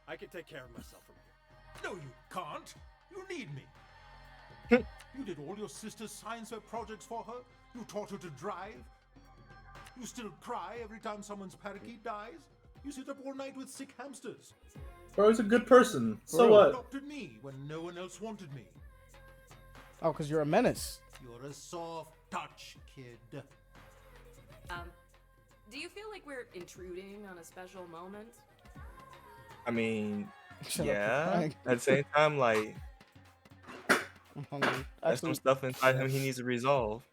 I can take care of myself from here. No, you can't. You need me. You did all your sister's science fair projects for her. You taught her to drive. You still cry every time someone's parakeet dies. You sit up all night with sick hamsters. Bro, he's a good person. So You what? adopted me when no one else wanted me. Oh, because you're a menace. You're a soft touch, kid. Do you feel like we're intruding on a special moment? I mean, Shut up, yeah. you're crying. At the same time, like, I'm hungry. there's some Actually, stuff inside him he needs to resolve.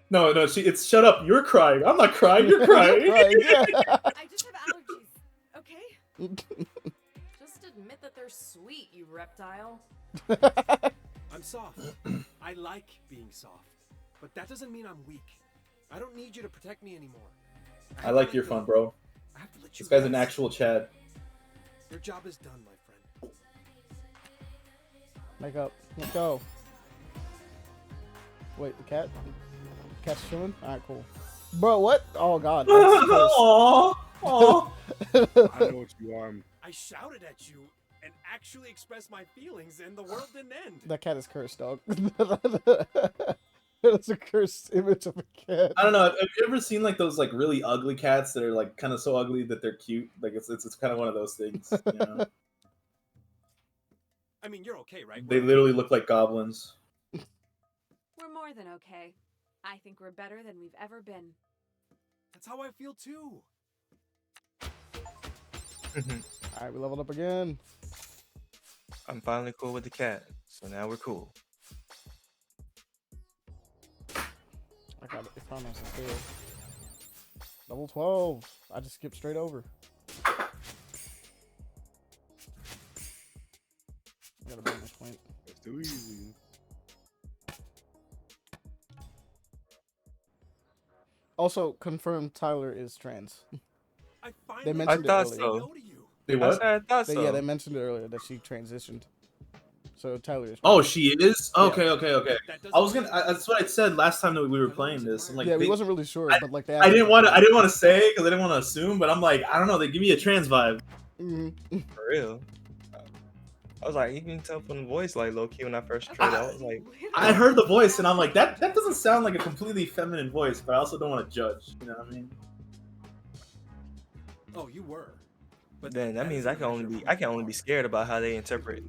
No, it's shut up. You're crying. I'm not crying. You're crying. you're crying, yeah. I just have allergies, okay? Just admit that they're sweet, you reptile. I'm soft. I like being soft. But that doesn't mean I'm weak. I don't need you to protect me anymore. I like your fun, bro. I have to let you This guy's an rest. actual Chad. Your job is done, my friend. Make up. Let's go. Wait, the cat? Cat's chilling? Alright, cool. Bro, what? Oh, God. Aww. Aww. I know what you are. I shouted at you and actually expressed my feelings, and the world didn't end. That cat is cursed, dog. That's a cursed image of a cat. I don't know. Have you ever seen like those like really ugly cats that are like kind of so ugly that they're cute? Like it's kind of one of those things. You know? I mean, you're okay, right? They literally look like goblins. We're more than okay. I think we're better than we've ever been. That's how I feel too. Alright, we leveled up again. I'm finally cool with the cat, so now we're cool. I got it. Found us a fail. Level 12. I just skipped straight over. I got a bonus point. It's too easy. Also, confirmed Tyler is trans. I They finally mentioned it thought earlier. so. know to you. They what? I thought so. Yeah, they mentioned it earlier that she transitioned. So Tyler is trans. Oh, she is. Yeah. Okay. That doesn't I was mean- gonna. That's what I said last time that we were playing this. I'm like, Yeah, we they- wasn't really sure, but like they I didn't want to. I didn't want to say because I didn't want to assume. But I'm like, I don't know. They give me a trans vibe. For real. I was like, you can tell from the voice, like low key when I first tried it. I was like, I heard the voice and I'm like, that doesn't sound like a completely feminine voice. But I also don't want to judge. You know what I mean? Oh, you were. But then that means I can only be scared about how they interpret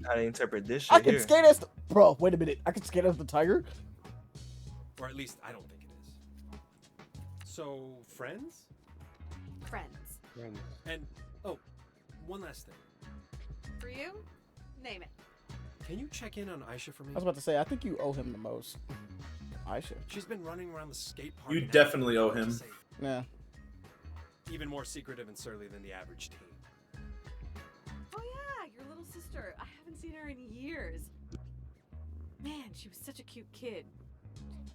this shit I can here. skate as the bro. Wait a minute. I can skate as the tiger. Or at least I don't think it is. So, friends? Friends. And, oh, one last thing. For you? Name it. Can you check in on Aisha for me? I was about to say, I think you owe him the most. Aisha. She's been running around the skate park. You and definitely owe everything. him. Yeah. Even more secretive and surly than the average teen. Oh yeah, your little sister. I haven't seen her in years. Man, she was such a cute kid.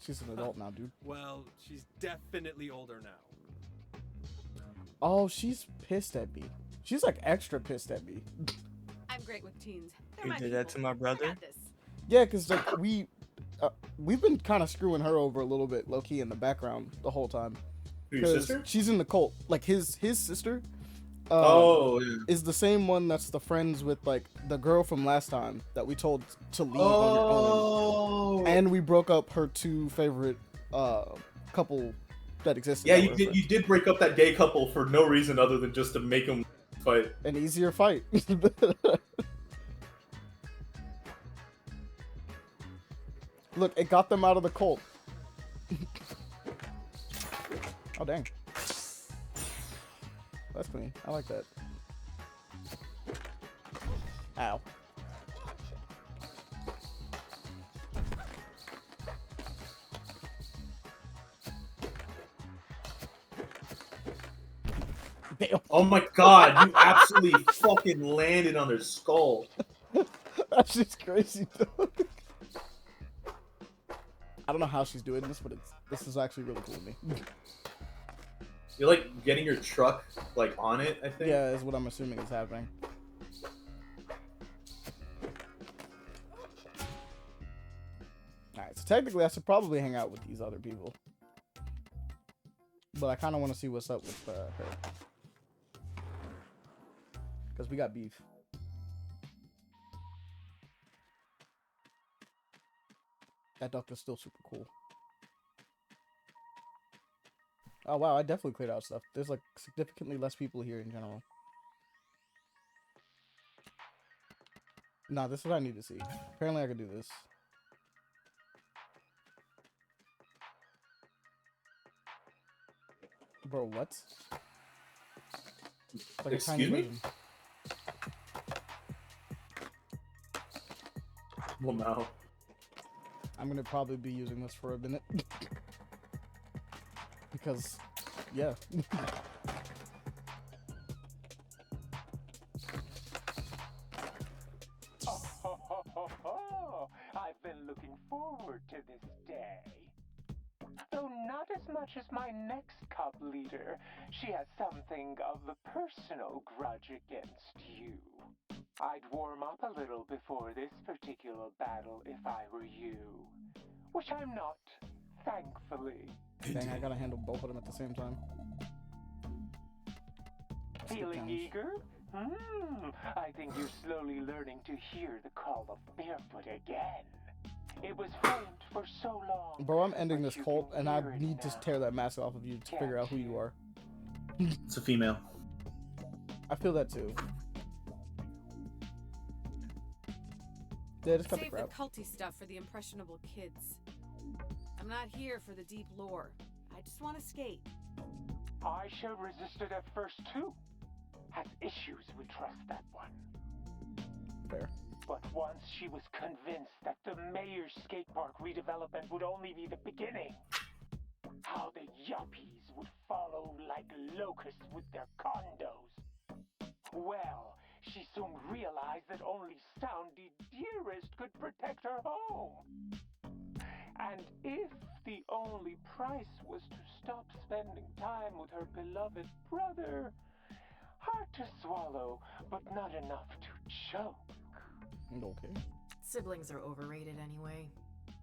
She's an adult now, dude. Well, she's definitely older now. Oh, she's pissed at me. She's like extra pissed at me. I'm great with teens. They're You my did that to people. my I brother? got this. Yeah, cause like we've been kind of screwing her over a little bit, low key in the background the whole time. Your 'Cause sister? she's in the cult. Like his sister. Oh, yeah. Is the same one that's the friends with like the girl from last time that we told to leave on your Oh. own. And we broke up her two favorite couple that existed. Yeah, that you were did. friends. You did break up that gay couple for no reason other than just to make them fight. An easier fight. Look, it got them out of the cult. Oh dang. That's clean. I like that. Ow. Damn. Oh my god, you absolutely fucking landed on their skull. That's just crazy, dog. I don't know how she's doing this, but this is actually really cool to me. You're like getting your truck like on it, I think. Yeah, is what I'm assuming is happening. Alright, so technically I should probably hang out with these other people. But I kind of want to see what's up with her. Because we got beef. That doctor's still super cool. Oh wow, I definitely cleared out stuff. There's like significantly less people here in general. Nah, this is what I need to see. Apparently I can do this. Bro, what? Like Excuse me? Well, now. I'm gonna probably be using this for a minute. Because, yeah. I've been looking forward to this day. Though not as much as my next cub leader, she has something of a personal grudge against you. I'd warm up a little before this particular battle if I were you. Which I'm not, thankfully. Dang, I gotta handle both of them at the same time. Feeling eager? I think you're slowly learning to hear the call of Barefoot again. It was framed for so long. Bro, I'm ending this cult, and I need to tear that mask off of you to figure out who you are. It's a female. I feel that too. Yeah, just cut the Save the crap. culty stuff for the impressionable kids. I'm not here for the deep lore. I just want to skate. Aisha resisted at first too. Has issues with trust, that one. Fair. But once she was convinced that the mayor's skate park redevelopment would only be the beginning, how the yuppies would follow like locusts with their condos. Well, she soon realized that only Soundy Dearest could protect her home. And if the only price was to stop spending time with her beloved brother, hard to swallow, but not enough to choke. Okay. Siblings are overrated anyway.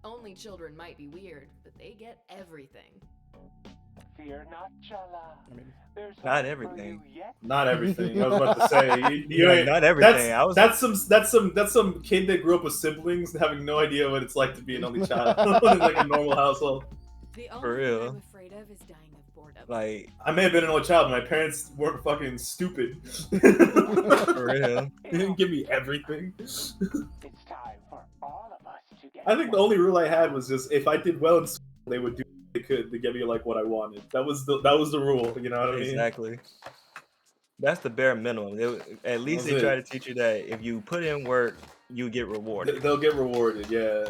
Only children might be weird, but they get everything. Fear not, Jala. There's Not hope for everything. you yet. Not everything. I was about to say. You Yeah, ain't, not everything. That's some kid that grew up with siblings having no idea what it's like to be an only child in like a normal household. The For only real. thing I'm afraid of is dying of boredom. Like, I may have been an only child, but my parents weren't fucking stupid. for real. They didn't give me everything. It's time for all of us to get. I think the only rule I had was just if I did well in school, they would do what they could to get me like what I wanted. That was the rule. You know what I mean? Exactly. That's the bare minimum. At least That's they try it. to teach you that if you put in work, you get rewarded. They'll get rewarded. Yeah.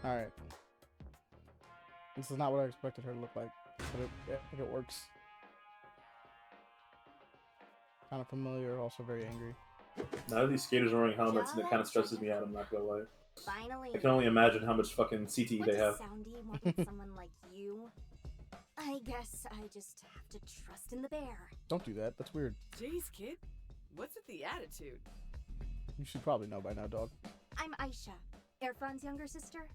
Alright. This is not what I expected her to look like, but I think it works. Kind of familiar, also very angry. None of these skaters are wearing helmets, and it kind of stresses me out. I'm not gonna lie. Finally. I can only imagine how much fucking CTE they have. Soundy wanted someone like you. I guess I just have to trust in the bear. Don't do that. That's weird. Jeez, kid. What's with the attitude? You should probably know by now, dog. I'm Aisha, Irfan's younger sister.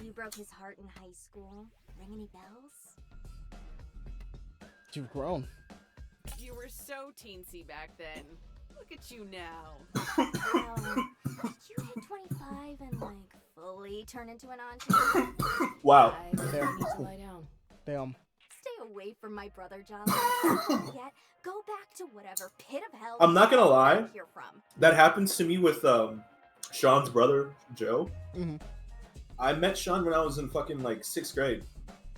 You broke his heart in high school. Ring any bells? You've grown. You were so teensy back then. Look at you now. Well, did you hit 25 and like fully turn into an auntie? Wow. I need to lie down. Damn. Stay away from my brother, John. Yet, go back to whatever pit of hell. I'm not gonna lie. You're from. That happens to me with Sean's brother Joe. Mm-hmm. I met Sean when I was in fucking like 6th grade.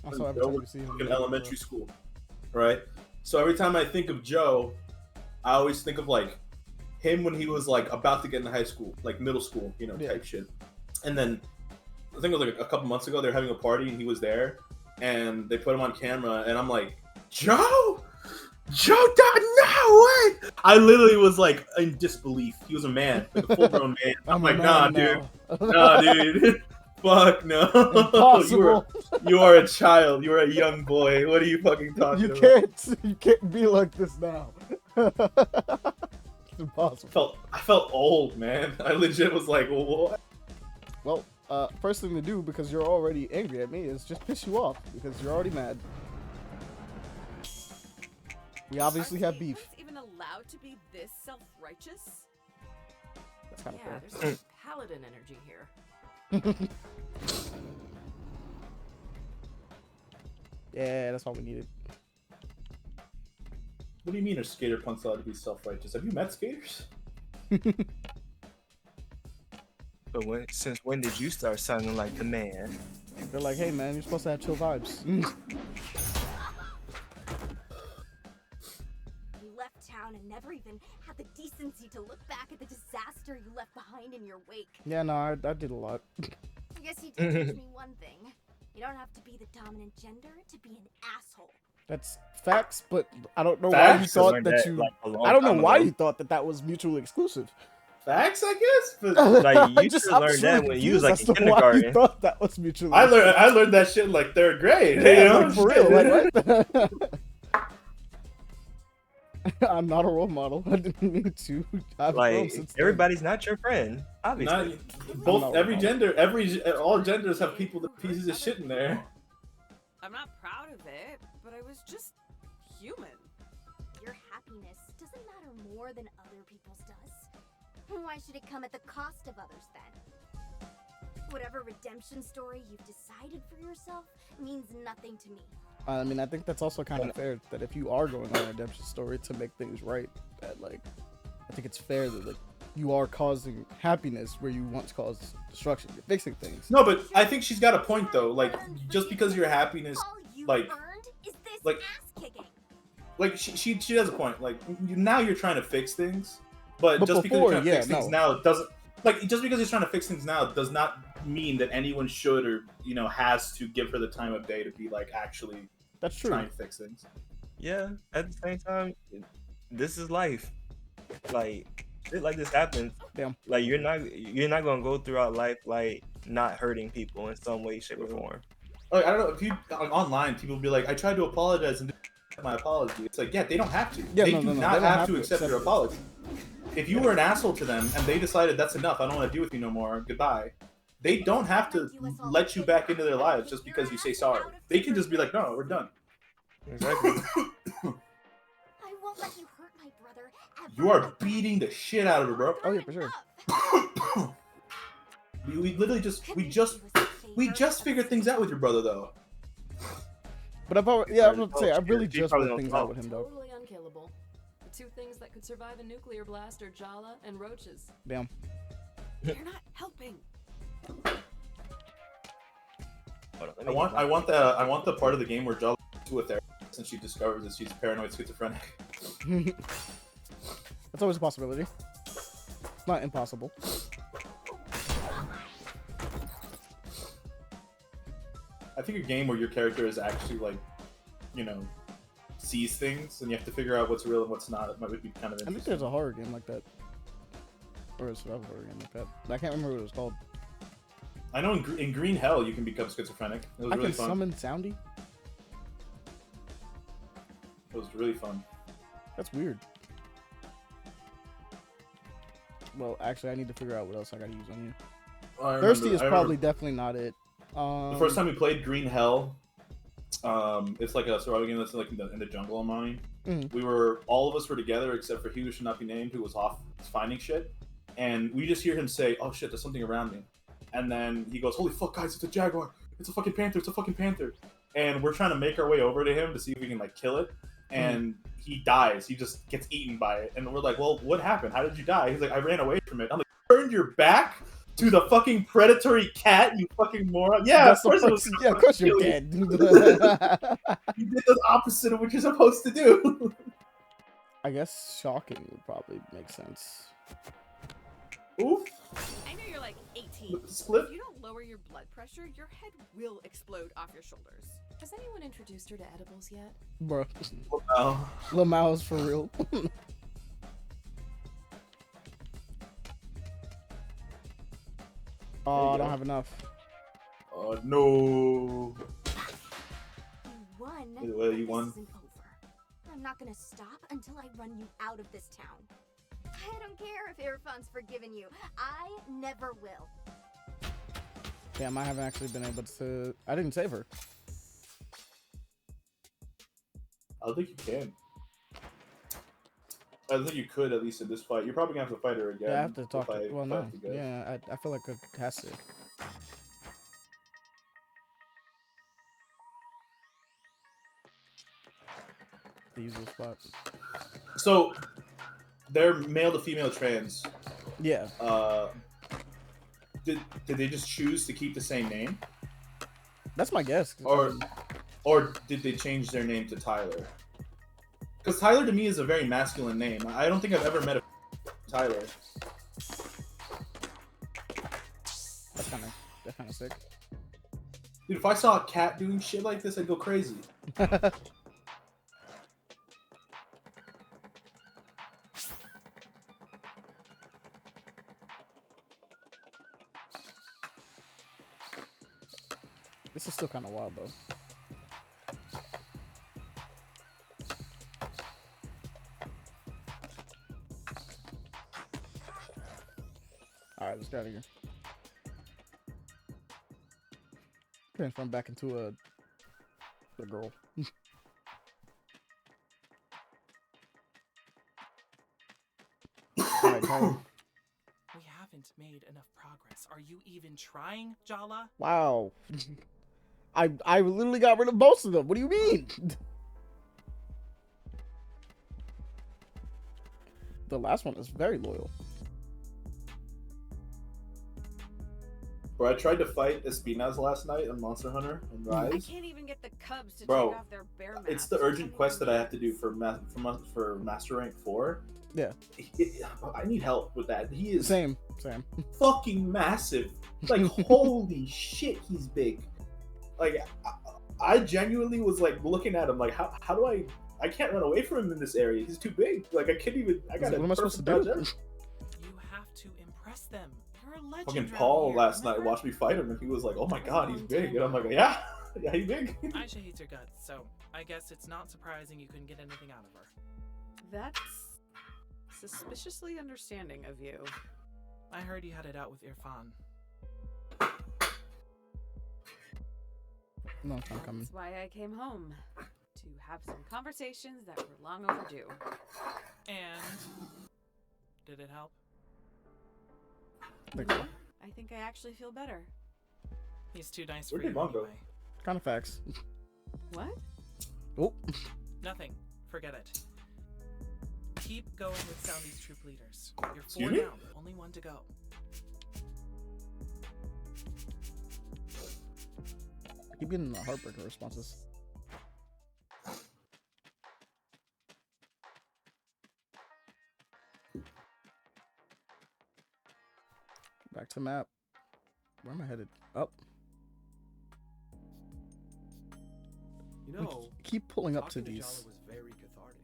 Also, When every Joe time you was see him, in you elementary school, right? So every time I think of Joe, I always think of like him when he was like about to get into high school, like middle school, you know, type shit. And then I think it was like a couple months ago, they were having a party and he was there, and they put him on camera, and I'm like, Joe died? No way! I literally was like in disbelief. He was a man, like a full-grown man. I'm like, nah, dude, nah, dude. Fuck no! Impossible. You are a child. You are a young boy. What are you fucking talking about? You can't be like this now. It's impossible. I felt old, man. I legit was like, what? Well, first thing to do, because you're already angry at me, is just piss you off, because you're already mad. We obviously have beef. Are even allowed to be this self-righteous? That's kind of Yeah, fair. there's some paladin energy here. Yeah, that's all we needed. What do you mean are skater punks allowed to be self-righteous? Have you met skaters? But since when did you start sounding like the man? They're like, hey man, you're supposed to have chill vibes. You left town and never even had the decency to look back at the disaster you left behind in your wake. Yeah, no, I did a lot. I guess you did teach me one thing. You don't have to be the dominant gender to be an asshole. That's facts, but I don't know Facts? why you thought that you. Like, I don't know why you thought that was mutually exclusive. Facts, I guess. But Like you just, should I'm learn just that really when you was confused like in as to why you kindergarten. thought that was mutually. I learned that shit in like 3rd grade. Yeah, you know? like, for real. Like what? I'm not a role model. I didn't mean to. I've grown Like since everybody's not your friend, obviously. All genders have people that pieces of shit in there. I'm not proud of it, but I was just human. Your happiness doesn't matter more than other people's does. Why should it come at the cost of others then? Whatever redemption story you've decided for yourself means nothing to me. I mean, I think that's also kind of fair that if you are going on a redemption story to make things right, that like, I think it's fair that like you are causing happiness where you once caused destruction. You're fixing things. No, but I think she's got a point though. Like, just because your happiness, All you like, earned is this like- ass kicking. like she has a point. Like, now you're trying to fix things, but just because before, you're trying to yeah, fix things now doesn't like just because you're trying to fix things now does not mean that anyone should or has to give her the time of day to be like actually That's true. trying to fix things. Yeah, at the same time, this is life. Like shit like this happens. Damn. Like you're not gonna go throughout life like not hurting people in some way, shape, or form. Like, I don't know if you online people will be like, I tried to apologize and my apology. It's like, yeah, they don't have to. Yeah, They no, do no, no, not they don't have have to to accept accept your it. apology. If you were an asshole to them and they decided that's enough, I don't want to deal with you no more, goodbye. They don't have to let you back into their lives just because you say sorry. They can just be like, no, we're done. Exactly. I won't let you hurt my brother ever. You are beating the shit out of her, bro. Oh yeah, for sure. we literally we just figured things out with your brother though. But I've already, yeah, I'm gonna say I really She just probably worked don't things know. out with him though. Totally unkillable. The two things that could survive a nuclear blast are Jala and roaches. Damn. You're not helping. Hold on, let I me want the part of the game where Jala goes to a therapist and she discovers that she's paranoid schizophrenic. That's always a possibility. Not impossible. I think a game where your character is actually like, sees things and you have to figure out what's real and what's not. It might be kind of I interesting. think there's a horror game like that. Or a survival horror game like that. I can't remember what it was called. I know in Green Hell you can become schizophrenic. It was I really can fun. summon Soundy? It was really fun. That's weird. Well, actually, I need to figure out what else I gotta use on you. Thirsty is probably definitely not it. The first time we played Green Hell, it's like a survival game that's like in the jungle of mine. All of us were together except for he who should not be named, who was off finding shit, and we just hear him say, "Oh shit, there's something around me," and then he goes, "Holy fuck, guys, it's a jaguar! It's a fucking panther! It's a fucking panther!" And we're trying to make our way over to him to see if we can like kill it, and he dies. He just gets eaten by it, and we're like, "Well, what happened? How did you die?" He's like, "I ran away from it." I'm like, "Turned your back to the fucking predatory cat, you fucking moron!" Yeah, That's of course it was. yeah, of course you're dead. You did the opposite of what you're supposed to do. I guess shocking would probably make sense. Oof. I know you're like 18. Split. If you don't lower your blood pressure, your head will explode off your shoulders. Has anyone introduced her to edibles yet? Bro. Oh. Lamal's for real. Oh, I don't have enough. Oh no. You won. Well, you but won. This isn't over. I'm not gonna stop until I run you out of this town. I don't care if Irfan's forgiven you. I never will. Damn, I haven't actually been able to. I didn't save her. I don't think you can. I don't think you could, at least in this fight. You're probably gonna have to fight her again. Yeah, I have to talk to. fight- Well, fight no. you guys. Yeah, I feel like it has to. The usual spots. So they're male to female trans. Yeah. Did they just choose to keep the same name? That's my guess. Or did they change their name to Tyler? Because Tyler to me is a very masculine name. I don't think I've ever met a Tyler. That's kind of sick. Dude, if I saw a cat doing shit like this, I'd go crazy. This is still kind of wild though. All right, let's get out of here. Transform back into a girl. All right, Tyler. We haven't made enough progress. Are you even trying, Jala? Wow. I literally got rid of most of them. What do you mean? The last one is very loyal. Bro, I tried to fight Espinas last night on Monster Hunter and Rise. I can't even get the cubs to Bro, take off their bear masks. it's the urgent quest that I have to do for Master Rank 4. Yeah. I need help with that. He is same. Fucking massive. Like holy shit, he's big. Like I genuinely was like looking at him like how do I can't run away from him in this area. He's too big. Like I can't even. I got. What am I supposed to do? You have to impress them. You're a legend. Fucking Paul last night watched me fight him, and he was like, "Oh my god, he's big," and I'm like, "Yeah, yeah, he's big." Aisha hates your guts, so I guess it's not surprising you couldn't get anything out of her. That's suspiciously understanding of you. I heard you had it out with Irfan. No, it's not coming. That's why I came home. To have some conversations that were long overdue. And did it help? I think I actually feel better. He's too nice Where for did you Mom go? anyway. Kind of facts. What? Oh. Nothing. Forget it. Keep going with Soundy's troop leaders. You're Excuse 4 me? down. Only 1 to go. I keep getting the heartbreaker responses. Back to map. Where am I headed? Up. You know, keep pulling up to talking these. Jala was very cathartic.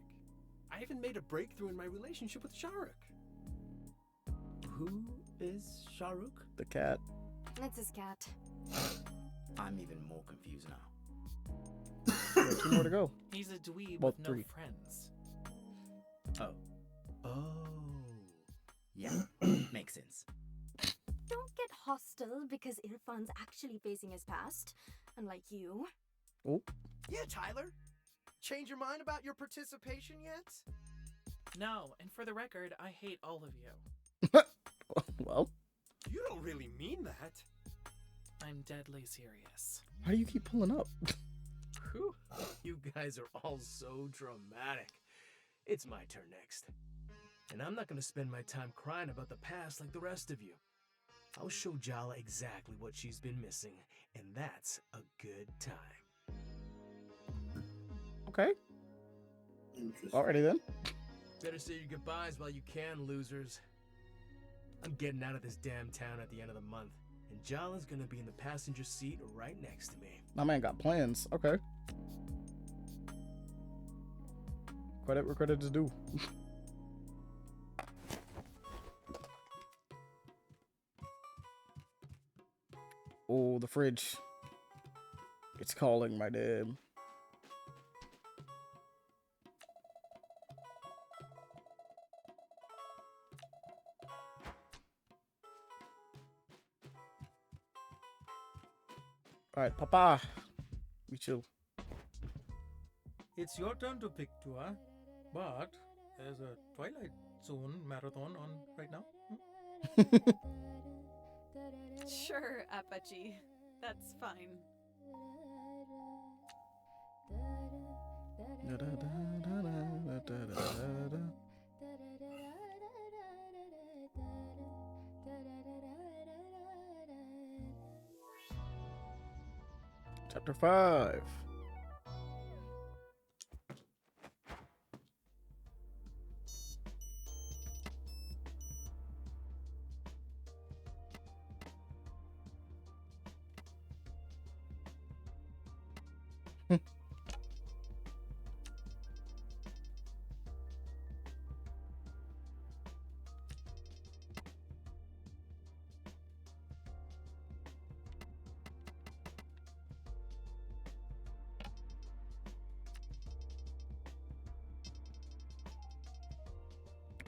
I even made a breakthrough in my relationship with Shahrukh. Who is Shahrukh? The cat. It's his cat. I'm even more confused now. Yeah, 2 more to go. He's a dweeb Well, with 3. no friends. Oh. Yeah, makes sense. Don't get hostile because Irfan's actually facing his past, unlike you. Oh. Yeah, Tyler. Change your mind about your participation yet? No, and for the record, I hate all of you. Well. You don't really mean that. I'm deadly serious. How do you keep pulling up? Whew. You guys are all so dramatic. It's my turn next. And I'm not gonna spend my time crying about the past like the rest of you. I'll show Jala exactly what she's been missing, and that's a good time. Okay. Alrighty then. Better say your goodbyes while you can, losers. I'm getting out of this damn town at the end of the month, and Jala's gonna be in the passenger seat right next to me. My man got plans. Okay. Credit where credit is due. Oh, the fridge. It's calling my name. Alright, Papa. We chill. It's your turn to pick Tua, but there's a Twilight Zone marathon on right now. Sure, Apache. That's fine. Chapter 5.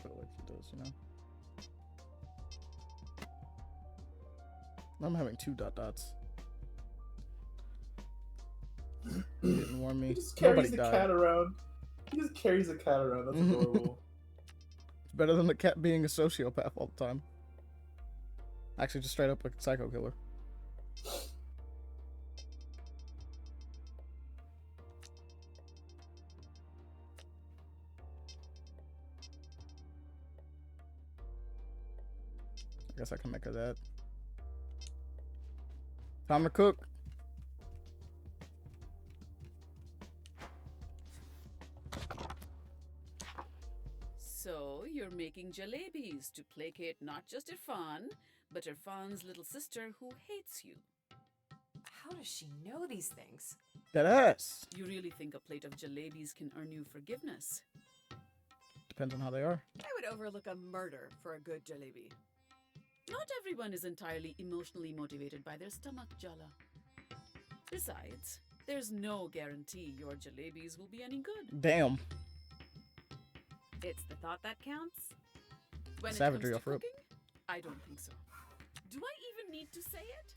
Like he does, you know. I'm having 2 dot dots. Didn't warn me. He just carries Nobody the died. cat around. He just carries the cat around. That's adorable. It's better than the cat being a sociopath all the time. Actually, just straight up a psycho killer. I guess I can make her that. Time to cook. So, you're making jalebis to placate not just Irfan, but Irfan's little sister who hates you. How does she know these things? That ass. You really think a plate of jalebis can earn you forgiveness? Depends on how they are. I would overlook a murder for a good jalebi. Not everyone is entirely emotionally motivated by their stomach, Jala. Besides, there's no guarantee your jalebis will be any good. Damn. It's the thought that counts. When Savagery it off comes to rip. cooking, I don't think so. Do I even need to say it?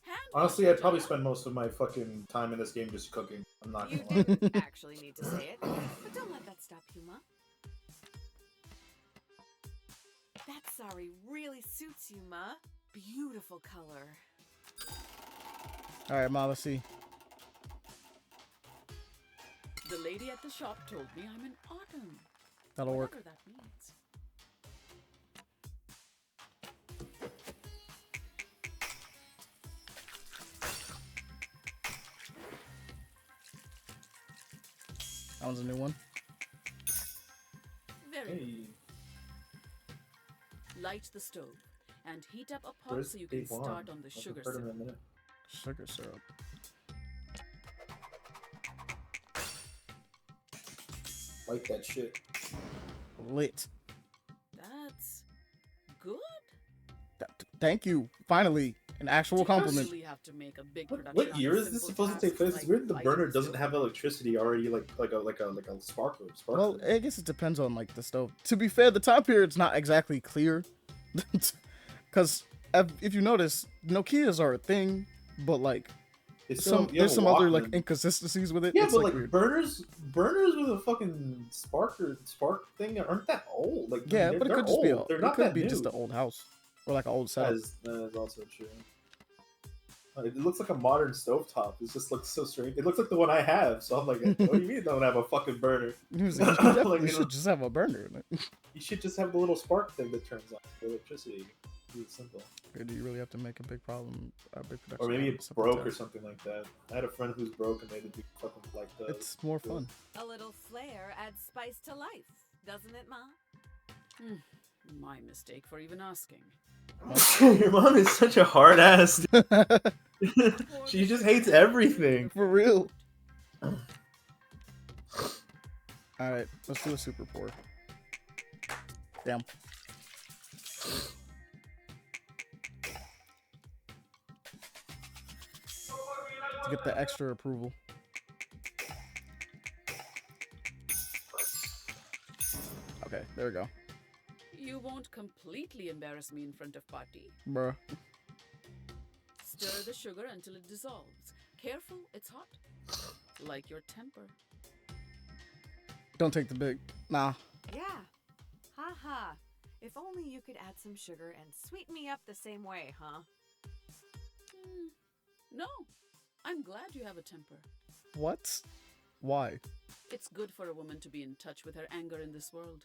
Hand Honestly, I'd probably Jala. spend most of my fucking time in this game just cooking. I'm not You gonna lie. do actually need to say it, but don't let that stop you, Ma. That sari really suits you, Ma. Beautiful color. Alright, Ma, let's see. The lady at the shop told me I'm in autumn. That'll work. Whatever that means. That one's a new one. Very Hey. good. Light the stove and heat up a pot Where's so you can Dave Vaughn? start on the I sugar haven't heard him in a syrup. minute. Sugar syrup. Like that shit. Lit. That's good. Thank you. Finally, an actual compliment. Really have to make a big production What on year a is this simple supposed to take task place? like It's weird the lighting burner the doesn't stove. have electricity already, like a sparkler. Well, I guess it depends on like the stove. To be fair, the time period's not exactly clear, because if you notice, Nokias are a thing, but like It's still- you there's have some a other like Walkman. inconsistencies with it. Yeah, It's but like weird. burners with a fucking spark thing aren't that old. Like Yeah, they're, but it they're could just old. be a, They're it not could that be new. just an old house or like an old setup. That is also true. It looks like a modern stovetop. It just looks so strange. It looks like the one I have. So I'm like, what do you mean it don't have a fucking burner? He was like, you definitely Like, should just have a burner in it. You should just have the little spark thing that turns on for electricity. It's simple. Or do you really have to make a big problem, a big production? Or maybe out of it's something broke like or that? something like that. I had a friend who's broke and made a big fucking like the. It's more fun. A little flair adds spice to life, doesn't it, Ma? My mistake for even asking. Your mom is such a hard ass. She just hates everything. For real. Alright, let's do a super pour. Damn. To get the extra approval. Okay, there we go. You won't completely embarrass me in front of Party. Bruh. Stir the sugar until it dissolves. Careful, it's hot. Like your temper. Don't take the big. Nah. Yeah. Ha ha. If only you could add some sugar and sweeten me up the same way, huh? No, I'm glad you have a temper. What? Why? It's good for a woman to be in touch with her anger in this world.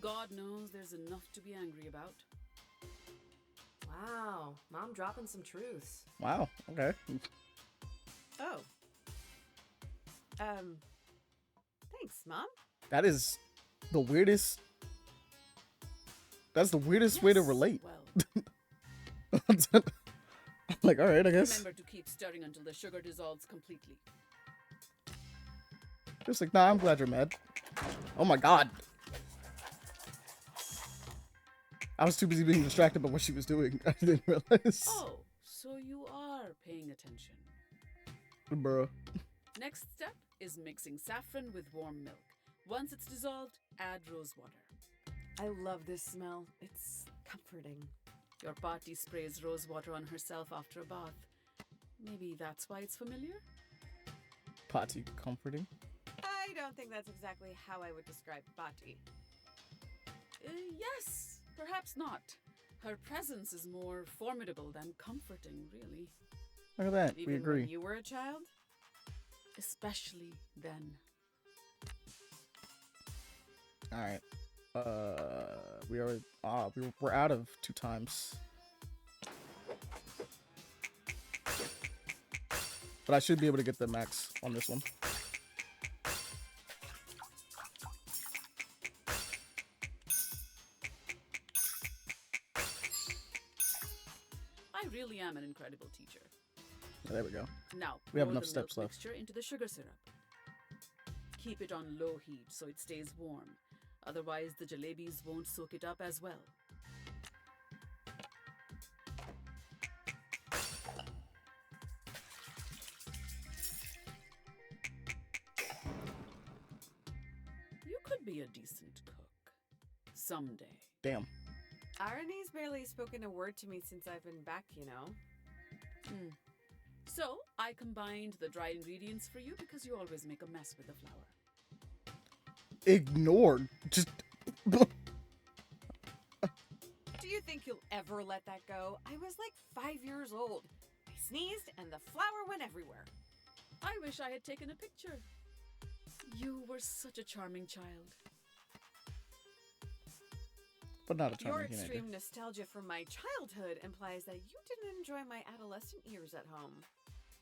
God knows there's enough to be angry about. Wow, Mom dropping some truths. Wow. Okay. Oh. Thanks, Mom. That is the weirdest. That's the weirdest way to relate. Well, Like, all right, I guess. remember to keep stirring until the sugar dissolves completely. Just like, nah, I'm glad you're mad. Oh my god. I was too busy being distracted by what she was doing. I didn't realize. Oh, so you are paying attention. Bruh. Next step is mixing saffron with warm milk. Once it's dissolved, add rose water. I love this smell. It's comforting. Your party sprays rose water on herself after a bath. Maybe that's why it's familiar? Potty comforting. I don't think that's exactly how I would describe Bati. Yes, perhaps not. Her presence is more formidable than comforting, really. Look at that. Even We agree. when you were a child? Especially then. All right. We're out of 2 times. But I should be able to get the max on this one. I really am an incredible teacher. There we go. Now, We have pour enough the steps milk left. mixture into the sugar syrup. Keep it on low heat so it stays warm. Otherwise, the jalebis won't soak it up as well. You could be a decent cook. Someday. Damn. Irony's barely spoken a word to me since I've been back, you know. So, I combined the dried ingredients for you because you always make a mess with the flour. Ignored. Just. Do you think you'll ever let that go? I was like 5 years old. I sneezed and the flour went everywhere. I wish I had taken a picture. You were such a charming child. But not a Your charming teenager. extreme nostalgia from my childhood implies that you didn't enjoy my adolescent years at home.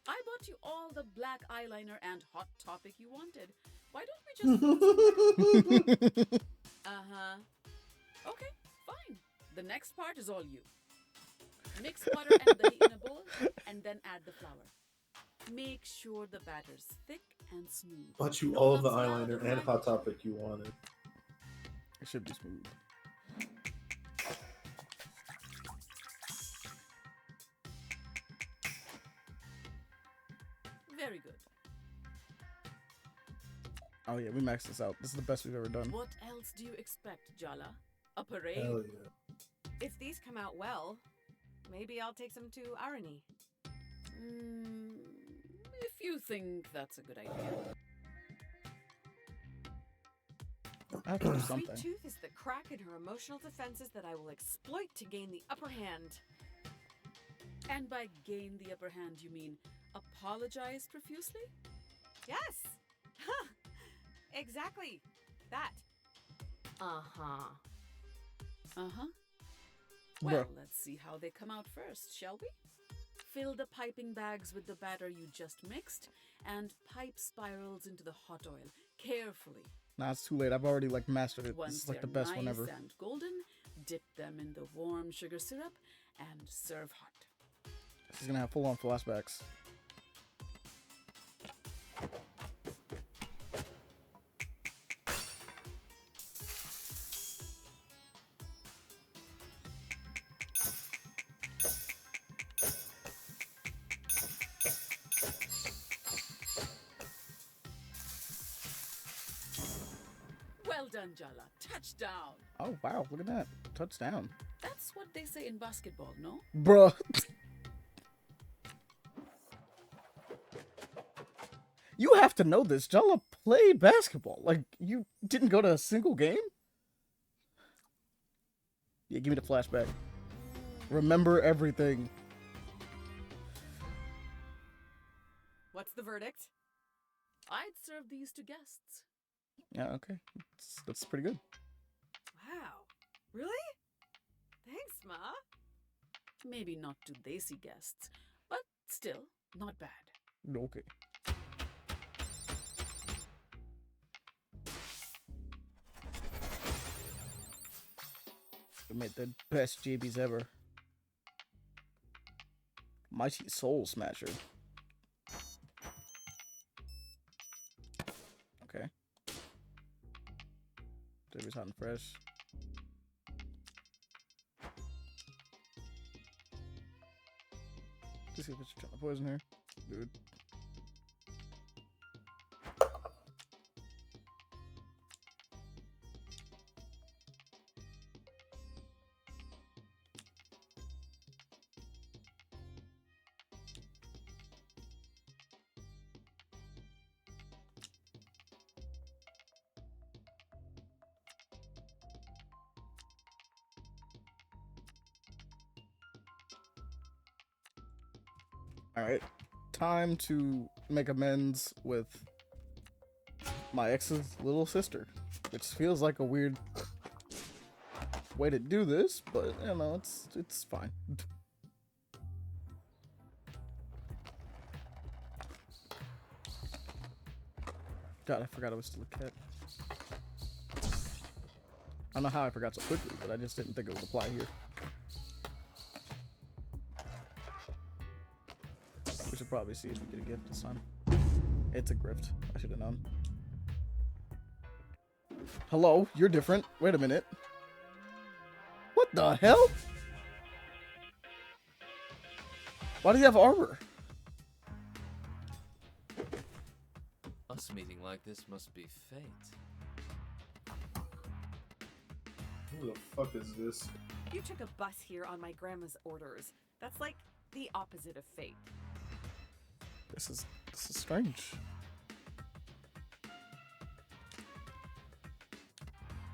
I bought you all the black eyeliner and Hot Topic you wanted. Why don't we just... Uh-huh. Okay, fine. The next part is all you. Mix butter and dhi in a bowl, and then add the flour. Make sure the batter's thick and smooth. Bought you No all the lumps allowed eyeliner or and dry. Hot Topic you wanted. It should be smooth. Very good. Oh yeah, we maxed this out. This is the best we've ever done. What else do you expect, Jala? A parade? Hell yeah. If these come out well, maybe I'll take some to Irony. If you think that's a good idea. I have to do Sweet something. Tooth is the crack in her emotional defenses that I will exploit to gain the upper hand. And by gain the upper hand, you mean apologize profusely? Yes! Huh. Exactly. That. Uh-huh. Uh-huh. Well, Bruh. let's see how they come out first, shall we? Fill the piping bags with the batter you just mixed and pipe spirals into the hot oil carefully. Nah, it's too late. I've already like mastered it. Once This is like the they're best nice one ever. and golden, dip them in the warm sugar syrup and serve hot. This is gonna have full-on flashbacks. Well done, Jala. Touchdown. Oh wow, look at that. Touchdown. That's what they say in basketball, no? Bruh. You have to know this. Jala played basketball. Like, you didn't go to a single game? Yeah, give me the flashback. Remember everything. What's the verdict? I'd serve these to guests. Yeah, okay. That's pretty good. Wow. Really? Thanks, Ma. Maybe not to desi guests, but still, not bad. Okay. We made the best JBs ever. Mighty Soul Smasher. Okay. JB's hot and fresh. Just see if it's trying to poison her. Dude. Alright. Time to make amends with my ex's little sister. Which feels like a weird way to do this, but you know, it's fine. God, I forgot I was still a cat. I don't know how I forgot so quickly, but I just didn't think it would apply here. We should probably see if we get a gift this time. It's a grift. I should have known. Hello, you're different. Wait a minute. What the hell? Why does he have armor? Us meeting like this must be fate. Who the fuck is this? You took a bus here on my grandma's orders. That's like the opposite of fate. This is strange.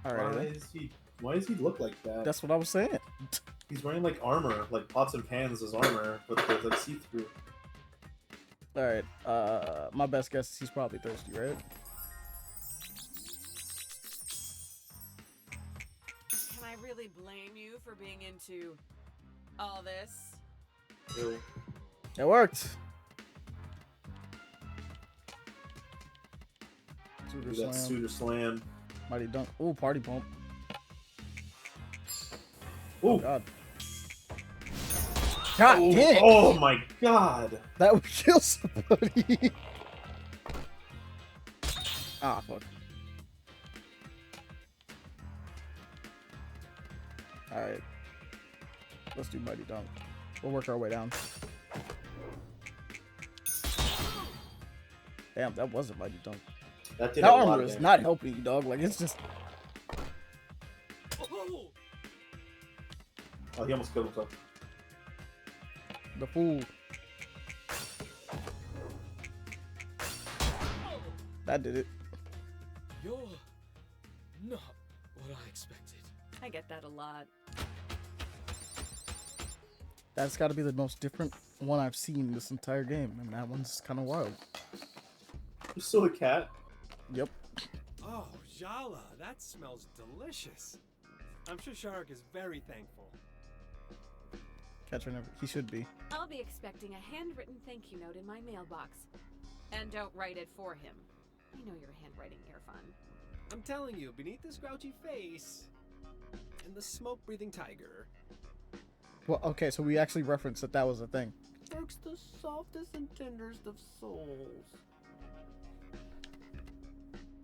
All right. Why does he look like that? That's what I was saying. He's wearing like armor, like pots and pans as armor, but there's like see-through. All right. My best guess is he's probably thirsty, right? Can I really blame you for being into all this? Ew. It worked. Suitor That slam. Suitor slam. Mighty dunk. Ooh, party pump. Ooh. Oh, God. God Oh, damn. oh my god. That would kill somebody. Ah, fuck. Alright. Let's do mighty dunk. We'll work our way down. Damn, that was a mighty dunk. That did That a lot armor of is damage. not helping you, dog. Like, it's just... Oh, he almost killed himself. The fool. That did it. You're not what I expected. I get that a lot. That's got to be the most different one I've seen this entire game, and that one's kind of wild. You're still a cat? Yep. Oh, Jala, that smells delicious. I'm sure Shark is very thankful. Catcher never. He should be. I'll be expecting a handwritten thank you note in my mailbox. And don't write it for him. I know your handwriting, Irfan. I'm telling you, beneath this grouchy face and the smoke-breathing tiger Well, okay, so we actually referenced that was a thing. lurks the softest and tenderest of souls.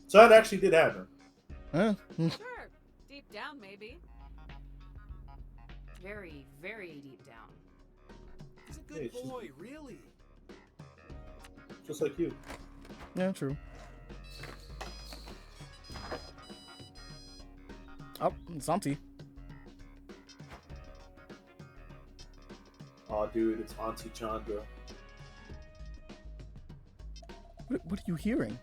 So that actually did happen. Huh? Sure. Deep down, maybe. Very, very deep down. He's a Hey, good she's- boy, really. Just like you. Yeah, true. Oh, it's Auntie. Aw, dude, it's Auntie Chandra. What are you hearing?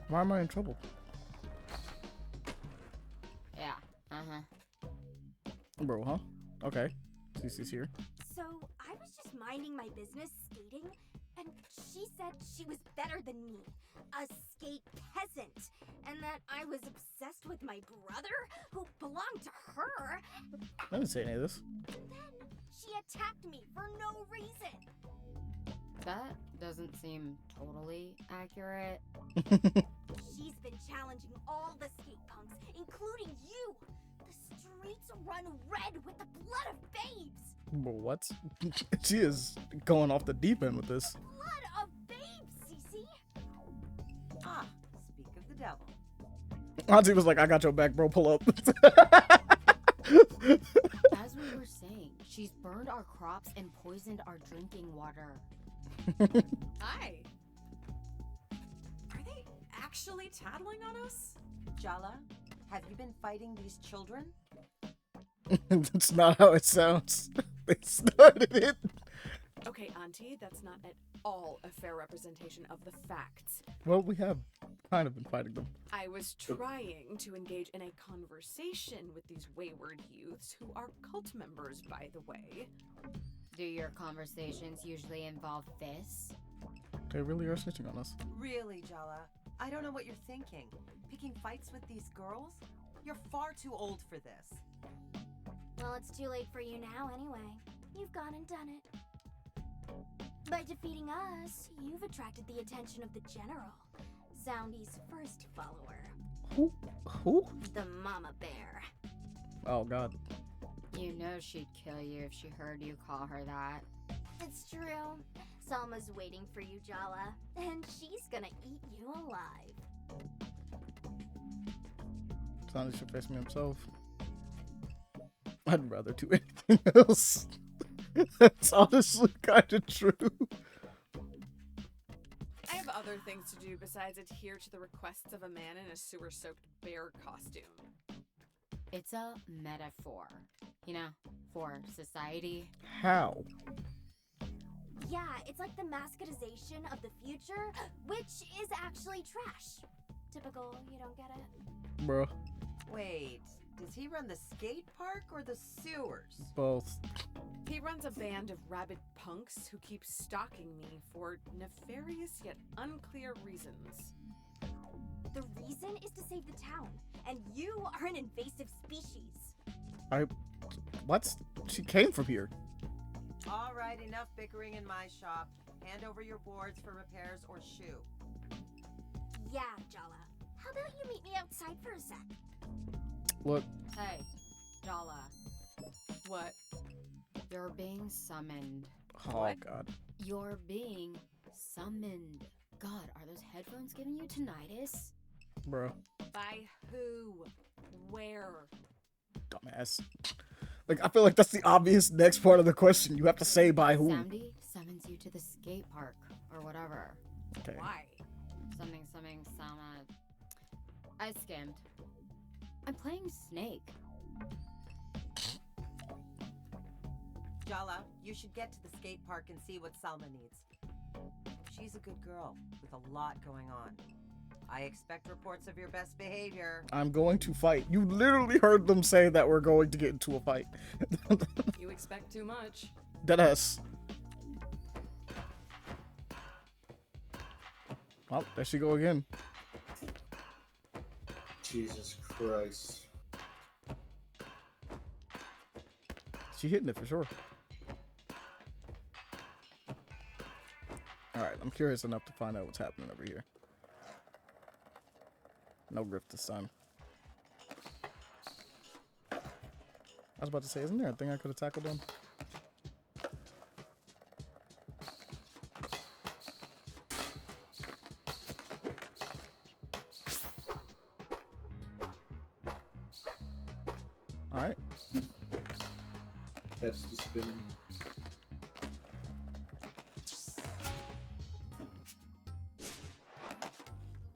Why am I in trouble? Yeah. Uh-huh. Bro, huh? Okay. CC's here. So, I was just minding my business skating, and she said she was better than me, a skate peasant, and that I was obsessed with my brother, who belonged to her. I didn't say any of this. Then she attacked me for no reason. That doesn't seem totally accurate. She's been challenging all the skate punks, including you. The streets run red with the blood of babes. What? She is going off the deep end with this. Blood of babes, Cece. Ah, speak of the devil. Auntie was like, I got your back, bro. Pull up. As we were saying, she's burned our crops and poisoned our drinking water. Hi. Are they actually tattling on us? Jala, have you been fighting these children? That's not how it sounds. They started it. Okay, Auntie, that's not at all a fair representation of the facts. Well, we have kind of been fighting them. I was trying to engage in a conversation with these wayward youths who are cult members, by the way. Do your conversations usually involve this? They really are snitching on us. Really, Jala? I don't know what you're thinking. Picking fights with these girls? You're far too old for this. Well, it's too late for you now anyway. You've gone and done it. By defeating us, you've attracted the attention of the General, Soundy's first follower. Who? The Mama Bear. Oh, God. You know she'd kill you if she heard you call her that. It's true. Salma's waiting for you, Jala, and she's gonna eat you alive. Sonny should face me himself. I'd rather do anything else. That's honestly kind of true. I have other things to do besides adhere to the requests of a man in a sewer-soaked bear costume. It's a metaphor, you know, for society. How? Yeah, it's like the mascotization of the future, which is actually trash. Typical, you don't get it? Bruh. Wait, does he run the skate park or the sewers? Both. He runs a band of rabid punks who keep stalking me for nefarious yet unclear reasons. The reason is to save the town, and you are an invasive species. What? She came from here. All right, enough bickering in my shop. Hand over your boards for repairs or shoo. Yeah, Jala. How about you meet me outside for a sec? What? Hey, Jala. What? You're being summoned. Oh, What? God. You're being summoned. God, are those headphones giving you tinnitus? Bro. By who? Where? Dumbass. Like, I feel like that's the obvious next part of the question. You have to say by who. Sandy summons you to the skate park, or whatever. Okay. Why? Something, Sama. I skimmed. I'm playing Snake. Jala, you should get to the skate park and see what Salma needs. She's a good girl with a lot going on. I expect reports of your best behavior. I'm going to fight. You literally heard them say that we're going to get into a fight. You expect too much. Deadass. Well, there she go again. Jesus Christ. She hitting it for sure. Alright, I'm curious enough to find out what's happening over here. No grift this time. I was about to say, isn't there a thing I could have tackled him? Alright. That's the spinning.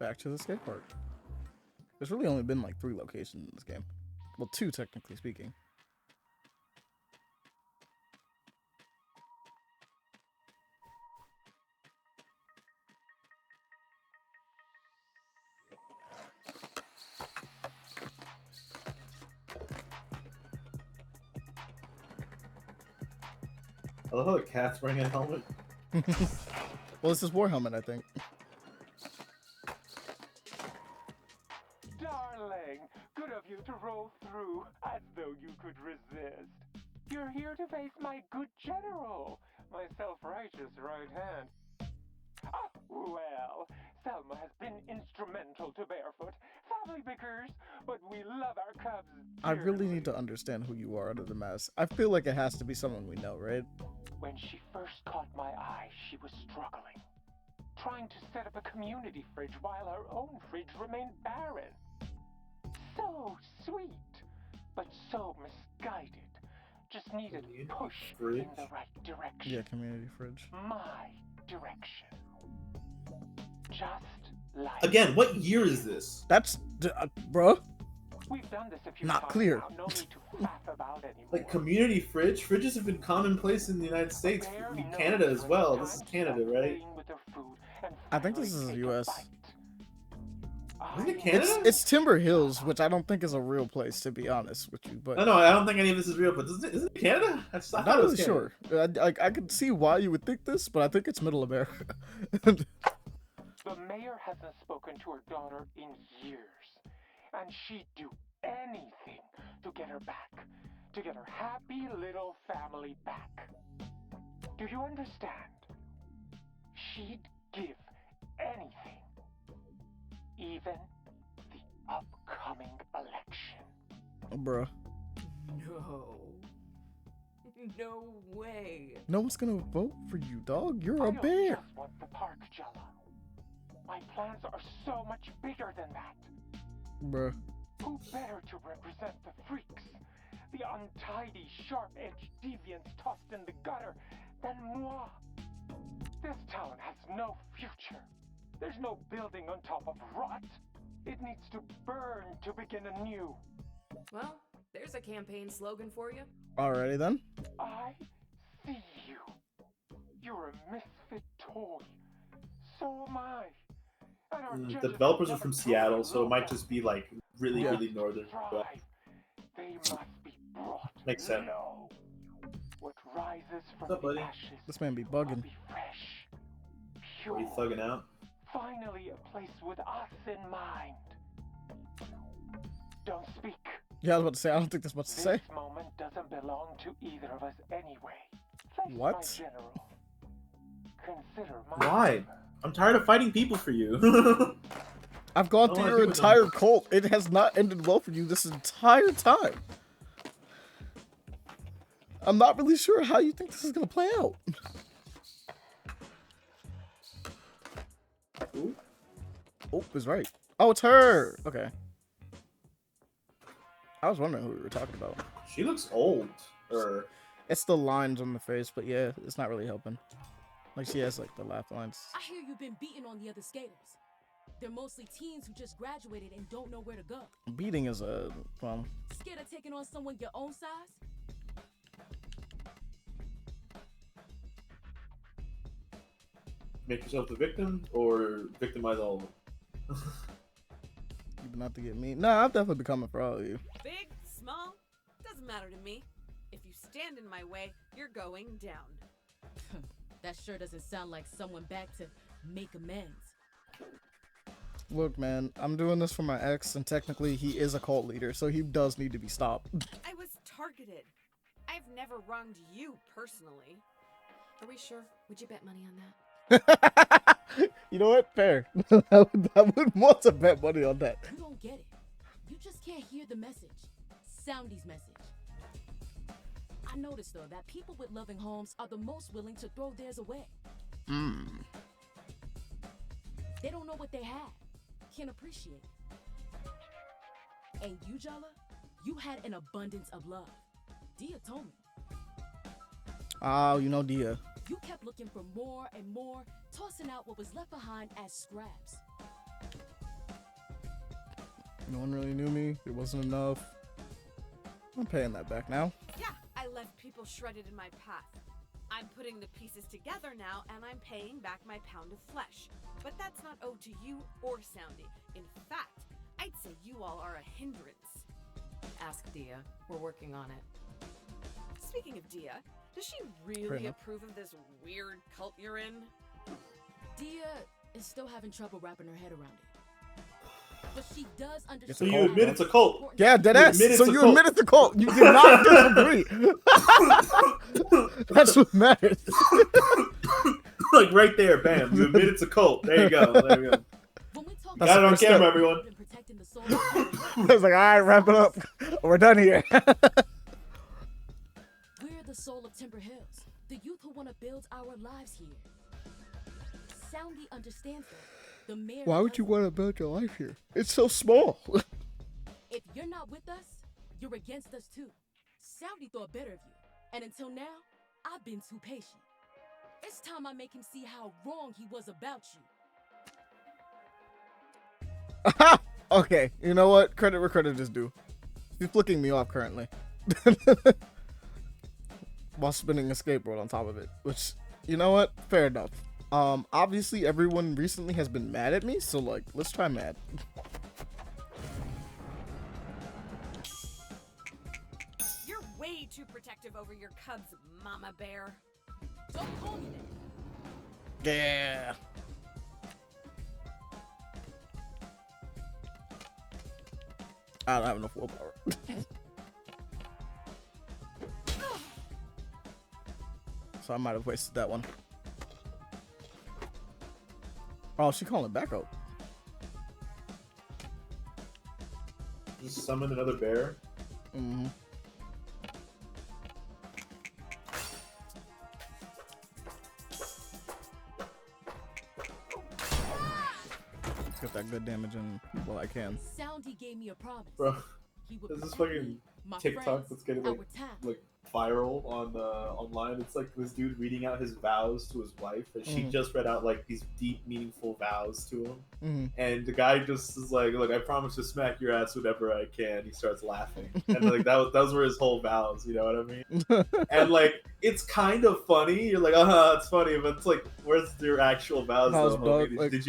Back to the skate park. There's really only been like 3 locations in this game. Well, 2 technically speaking. I love how the cat's wearing a helmet. Well, it's his war helmet, I think. Darling, good of you to roll through as though you could resist. You're here to face my good general, my self-righteous right hand. Ah, well, Selma has been instrumental to Barefoot. Family bickers, but we love our cubs. I really need to understand who you are under the mask. I feel like it has to be someone we know, right? When she first caught my eye, she was struggling, trying to set up a community fridge while her own fridge remained barren. So sweet, but so misguided. Just needed a push in the right direction. Yeah, community fridge. My direction. Just like Again, what year is this? That's, bruh. We've done this a few Not times clear. now. No need to faff about anymore. Like community fridge? Fridges have been commonplace in the United States, in Canada as well. This is Canada, right? I think this is the U.S. Isn't it Canada? It's Timber Hills, which I don't think is a real place, to be honest with you. But No, I don't think any of this is real. But isn't it Canada? I I'm thought not it was really Canada. sure. I could see why you would think this, but I think it's Middle America. The mayor hasn't spoken to her daughter in years, and she'd do anything to get her back, to get her happy little family back. Do you understand? She'd give anything, even the upcoming election. Bruh. No. No way. No one's gonna vote for you, dog. You're I a don't bear. just want the park, Jella. My plans are so much bigger than that. Bruh. Who better to represent the freaks, the untidy, sharp-edged deviants tossed in the gutter, than moi? This town has no future. There's no building on top of rot. It needs to burn to begin anew. Well, there's a campaign slogan for you. Alrighty then. I see you. You're a misfit toy. So am I. And our The judges developers are never from told Seattle, us so it might so. just be like really, really northern. But They must be brought makes sense. low. What rises from What's up, buddy? the ashes This man be bugging. fresh, Are you pure. thugging out? Finally a place with us in mind. Don't speak. Yeah, I was about to say, I don't think there's much to say. This moment doesn't belong to either of us anyway. Face What? my general. Consider my Why? I'm tired of fighting people for you. I've gone I through wanna your do it entire cult. It has not ended well for you this entire time. I'm not really sure how you think this is gonna play out. Ooh. Oh, is right. Oh, it's her. Okay. I was wondering who we were talking about. She looks old. Or It's the lines on the face, but yeah, it's not really helping. Like she has like the laugh lines. I hear you've been beating on the other skaters. They're mostly teens who just graduated and don't know where to go. Beating is a well. Scared of taking on someone your own size? make yourself the victim or victimize all of them. You not to get me. Nah, I've definitely been coming for all of you. Big, small, doesn't matter to me. If you stand in my way, you're going down. That sure doesn't sound like someone back to make amends. Look, man, I'm doing this for my ex, and technically he is a cult leader, so he does need to be stopped. I was targeted. I've never wronged you personally. Are we sure? Would you bet money on that? You know what? Fair. I would want to bet money on that. You don't get it. You just can't hear the message. Soundy's message. I noticed, though, that people with loving homes are the most willing to throw theirs away. They don't know what they have. Can't appreciate it. And you, Jala, you had an abundance of love. Dia told me. Oh, you know Dia. You kept looking for more and more, tossing out what was left behind as scraps. No one really knew me. It wasn't enough. I'm paying that back now. Yeah, I left people shredded in my path. I'm putting the pieces together now, and I'm paying back my pound of flesh. But that's not owed to you or Soundy. In fact, I'd say you all are a hindrance. Ask Dia. We're working on it. Speaking of Dia, Does she really Fair enough. approve of this weird cult you're in? Dia is still having trouble wrapping her head around it. But she does understand. So you admit it's a cult? Yeah, dead You ass. admit it's So a you cult. admit it's a cult. You did not disagree. That's what matters. Like right there, bam. You admit it's a cult. There you go. There you go. That's Got it the on first camera, step. everyone. I was like, all right, wrap it up. We're done here. We're the soul of Timber Hills, the youth who want to build our lives here. Soundy understands that. The mayor. Why would you want to build your life here? It's so small. If you're not with us, you're against us too. Soundy thought better of you, and until now, I've been too patient. It's time I make him see how wrong he was about you. Okay, you know what? Credit where credit is due. She's flicking me off currently. While spinning a skateboard on top of it. Which, you know what? Fair enough. Obviously everyone recently has been mad at me, so like, let's try mad. You're way too protective over your cubs, Mama Bear. Don't call me that. Yeah. I don't have enough willpower. So I might have wasted that one. Oh, she calling back up. Just summon another bear. Mm-hmm. Let's get that good damage in while I can. Soundy gave me a promise. Bro, He would there's this protect fucking me, my TikTok friends, that's getting our like town. viral on online. It's like this dude reading out his vows to his wife, and she Mhm. just read out like these deep, meaningful vows to him. Mhm. And the guy just is like, "Look, I promise to smack your ass whenever I can." He starts laughing, and like those were his whole vows. You know what I mean? And like it's kind of funny. You're like, it's funny, but it's like, where's your actual vows, Vows, though, dog, homie? like- Did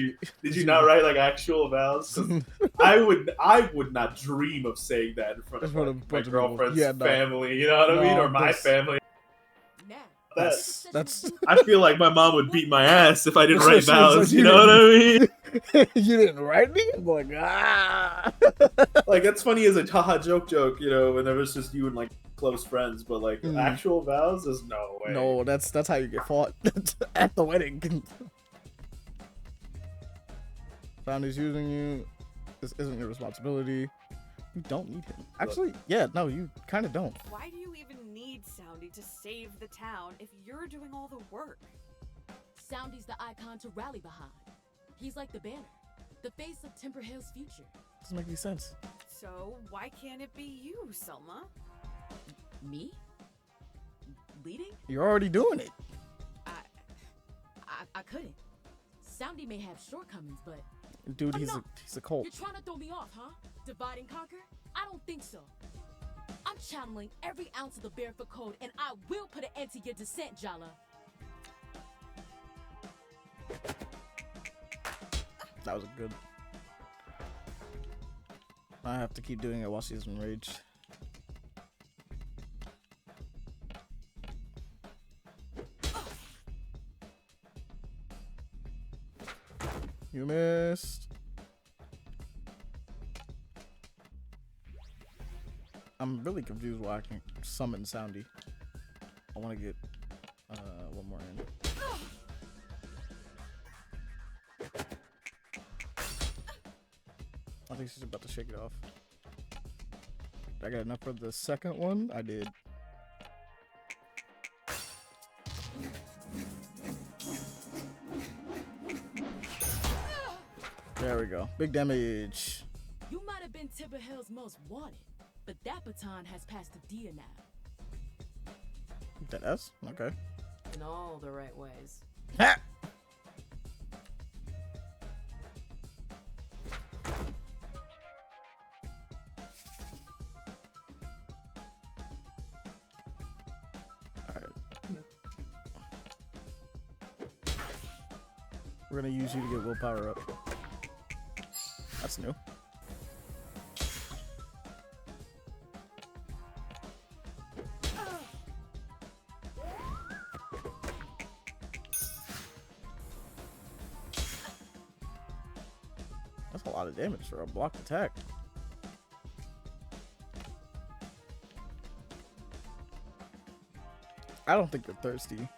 you not write like actual vows? 'Cause I would not dream of saying that in front In of front like, of a my bunch of people. girlfriend's Yeah, no. family. You know what I mean? No, Or my that's- family. That's I feel like my mom would beat my ass if I didn't write She was vows. like, You know what I mean? You didn't write me? I'm like, ah. Like that's funny as a haha joke, you know, whenever it's just you and like close friends. But like Mm. actual vows, there's no way. No, that's how you get fought at the wedding. Founder's using you. This isn't your responsibility. You don't need him. Actually, yeah, no, you kind of don't. Why do you even need Soundy to save the town if you're doing all the work? Soundy's the icon to rally behind. He's like the banner, the face of Timber Hill's future. Doesn't make any sense. So why can't it be you, Selma? Me? Leading? You're already doing it. I couldn't. Soundy may have shortcomings, but Dude, he's a cult. you're trying to throw me off, huh? Divide and conquer? I don't think so. I'm channeling every ounce of the Barefoot Code, and I will put an end to your descent, Jala. That was a good. I have to keep doing it while she's enraged. You missed. I'm really confused why I can summon Soundy. I want to get one more in. I think she's about to shake it off. I got enough for the second one? I did. There we go. Big damage. You might have been Timber Hill's most wanted, but that baton has passed to Dia now. That S? Okay. In all the right ways. Ha! We're gonna use you to get willpower up. That's new. That's a lot of damage for a blocked attack. I don't think they're thirsty.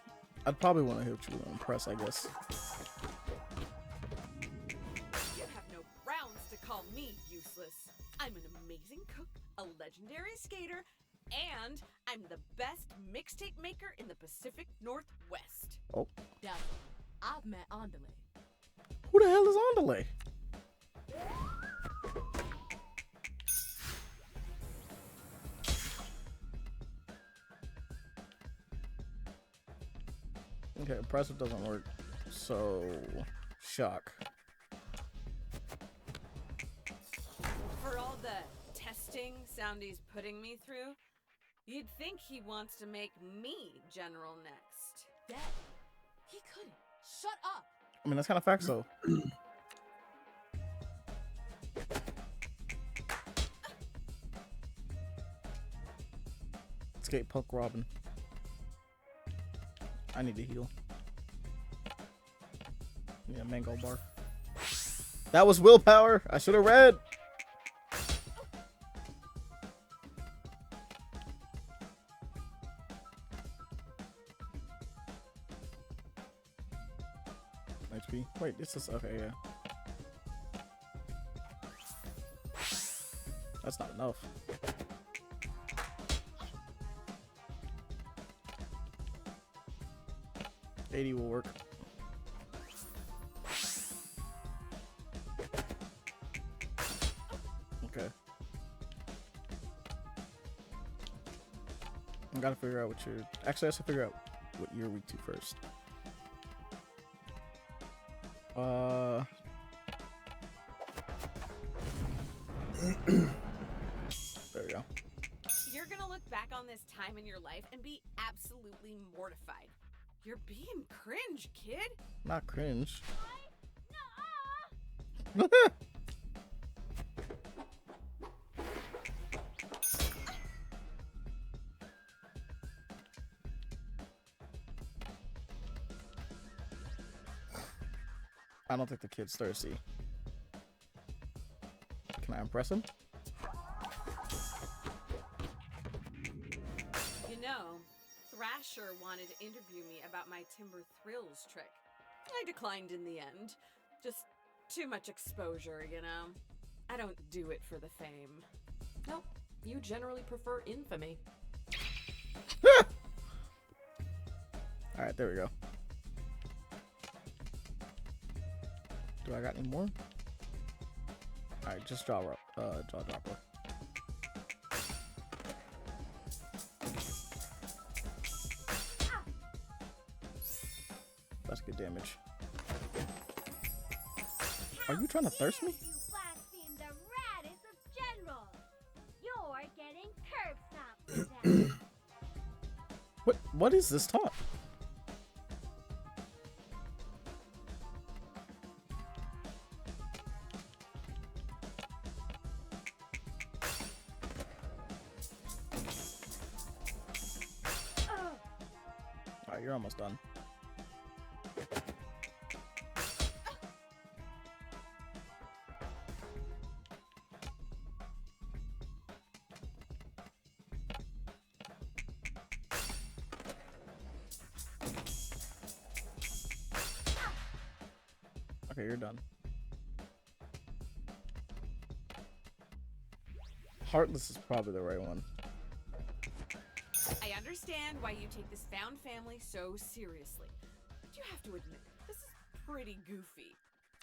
I'd probably want to hit you with an impress, I guess. You have no grounds to call me useless. I'm an amazing cook, a legendary skater, and I'm the best mixtape maker in the Pacific Northwest. Oh. Yeah, I've met Andale. Who the hell is Andale? Okay, impressive doesn't work. So, shock. For all the testing Soundy's putting me through, you'd think he wants to make me general next. Dad, he couldn't. Shut up. I mean, that's kind of facts, though. Skate Puck Robin. I need to heal. Yeah, mango bar. That was willpower. I should have read. HP. Wait, this is okay. Yeah. That's not enough. $80 will work. Okay. I gotta figure out what you're. Actually, I have to figure out what you're weak to first. There we go. You're gonna look back on this time in your life and be absolutely mortified. You're being cringe, kid. Not cringe. I don't think the kid's thirsty. Can I impress him? You know, Thrasher wanted to interview me about my Timber Thrills trick. I declined in the end. Just too much exposure, you know? I don't do it for the fame. Nope. You generally prefer infamy. Alright, there we go. Do I got any more? Alright, just jaw dropper. That's good damage. Are you trying to thirst me? You blaspheme the raddest of generals. You're getting curb stomped to death. What is this taunt? Alright, you're almost done. Okay, you're done. Heartless is probably the right one. I understand why you take this found family so seriously. But you have to admit, this is pretty goofy.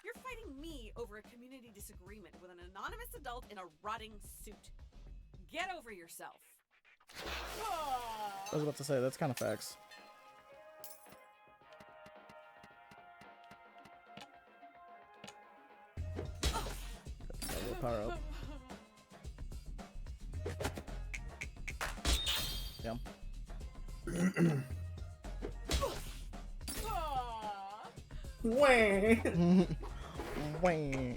You're fighting me over a community disagreement with an anonymous adult in a rotting suit. Get over yourself. I was about to say, that's kind of facts. Power up. Damn. Wah. Wah.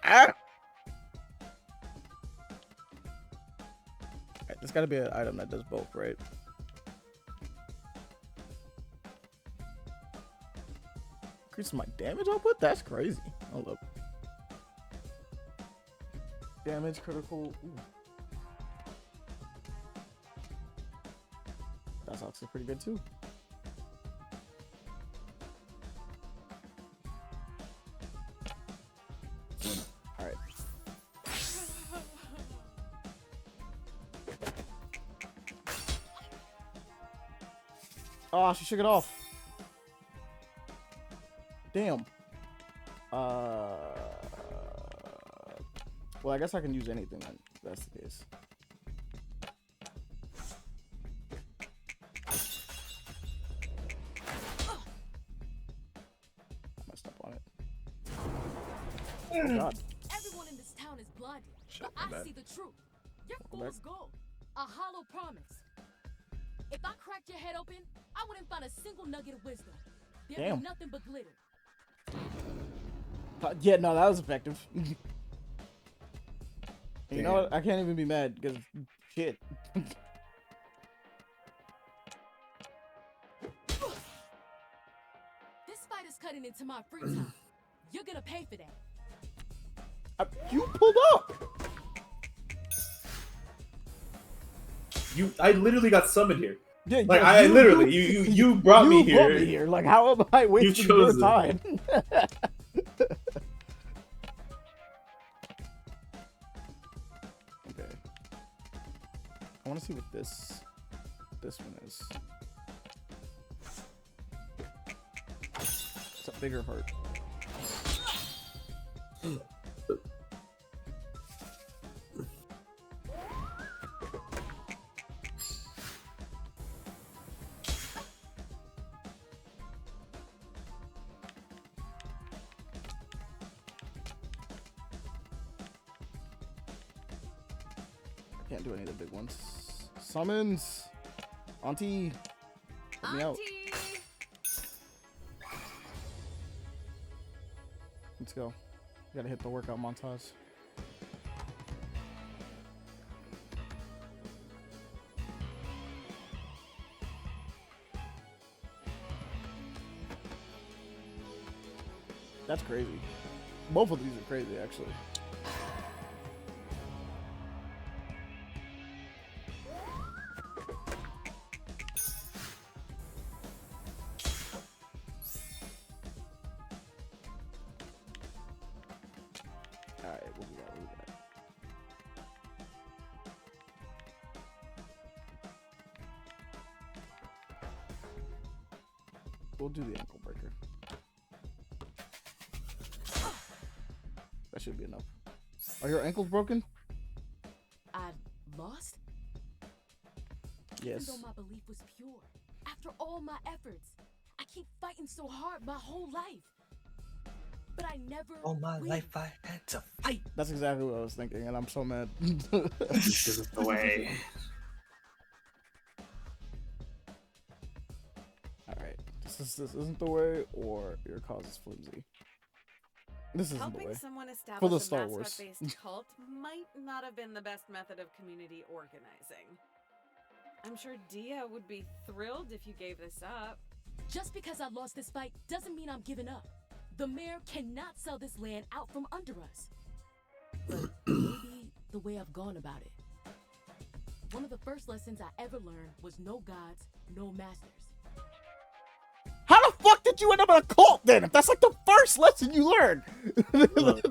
Ah! Alright, there's gotta be an item that does both, right? Increases my damage output? That's crazy. Hold up. Damage, critical. Ooh. That's actually pretty good too. Alright. Oh, she shook it off. Damn. Well, I guess I can use anything then, if that's the case. I messed up on it. Oh god. Everyone in this town is blinded, but my I bad. see the truth. You're Welcome fool's gold. A hollow promise. If I cracked your head open, I wouldn't find a single nugget of wisdom. There'd Damn. be nothing but glitter. Yeah, no, that was effective. You know what? I can't even be mad because shit. This fight is cutting into my free time. You're gonna pay for that. You pulled up. I literally got summoned here. Yeah, like yeah, I literally, you brought me here. Brought me here. Like, how am I wasting your chose it. time? Okay. I want to see what this one is. It's a bigger heart. Can't do any of the big ones. Summons! Auntie! Help me out. Let's go. Gotta hit the workout montage. That's crazy. Both of these are crazy, actually. Alright, what we got? We'll do the ankle breaker. That should be enough. Are your ankles broken? I lost? Yes. Even though my belief was pure. After all my efforts, I keep fighting so hard my whole life. But I never All my win. life I had to fight. That's exactly what I was thinking, and I'm so mad. This isn't the way. Alright. This isn't the way, or your cause is flimsy. This isn't the Helping way. someone establish For the a Star Wars. mascot-based cult might not have been the best method of community organizing. I'm sure Dia would be thrilled if you gave this up. Just because I lost this fight doesn't mean I'm giving up. The mayor cannot sell this land out from under us. But maybe the way I've gone about it. One of the first lessons I ever learned was no gods, no masters. How the fuck did you end up in a cult then? If that's like the first lesson you learned. Look.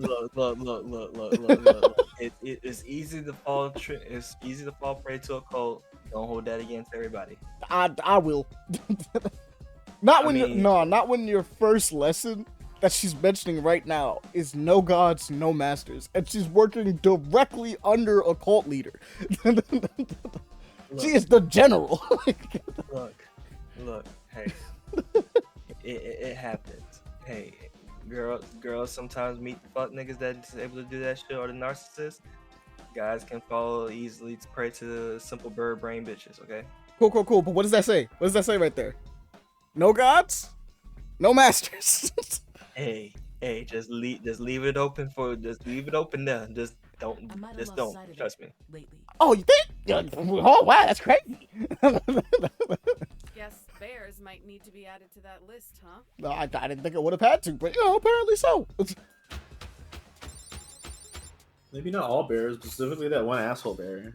It is easy to fall. It's easy to fall prey to a cult. Don't hold that against everybody. I will. Not when your first lesson that she's mentioning right now is no gods, no masters, and she's working directly under a cult leader. She is the general. Look, hey, it happens. Hey, girls sometimes meet the fuck niggas that's able to do that shit, or the narcissists. Guys can fall easily to prey to the simple bird brain bitches. Okay. Cool. But what does that say? What does that say right there? No gods, no masters. Hey, just leave it open there. Just don't. Trust me. Lately. Oh, you think? Oh wow, that's crazy. Guess bears might need to be added to that list, huh? No, I didn't think it would have had to, but apparently so. Maybe not all bears, specifically that one asshole bear.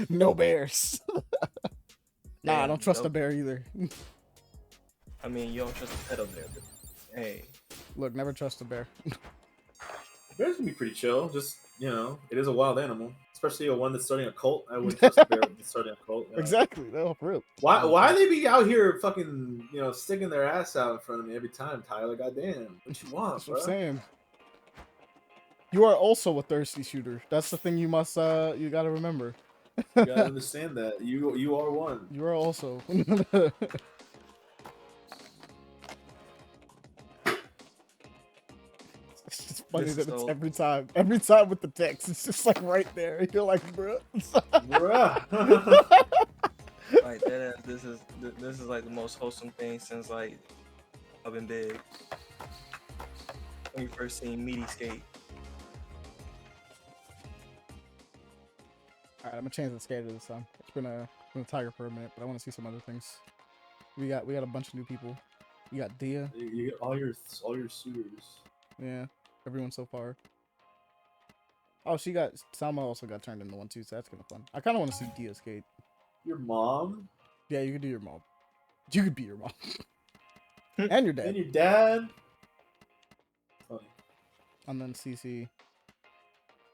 No bears. Nah, I Damn, don't trust no- a bear either. I mean, you don't trust the pedo bear, but hey, Look, never trust a bear. Bears can be pretty chill. Just it is a wild animal, especially a one that's starting a cult. I wouldn't trust a bear that's starting a cult. Exactly. No, for real. Why they be out here fucking sticking their ass out in front of me every time, Tyler? Goddamn, what you want, That's bro? what I'm saying. You are also a thirsty shooter. That's the thing you must you gotta remember. You gotta understand that you are one. You are also. It's just funny This that is it's so- every time with the text, it's just like right there. You're like, bruh. Bruh. like that. This is like the most wholesome thing since like I've been big. When you first seen Meaty skate. All right, I'm gonna change the skater this time. It's been a Tiger for a minute, but I want to see some other things. We got a bunch of new people. You got Dia. You get all your suitors. Yeah, everyone so far. Oh, Salma also got turned into one too, so that's kind of fun. I kind of want to see Dia skate. Your mom? Yeah, you could do your mom. You could be your mom. And your dad. And your dad? Funny. And then Cece.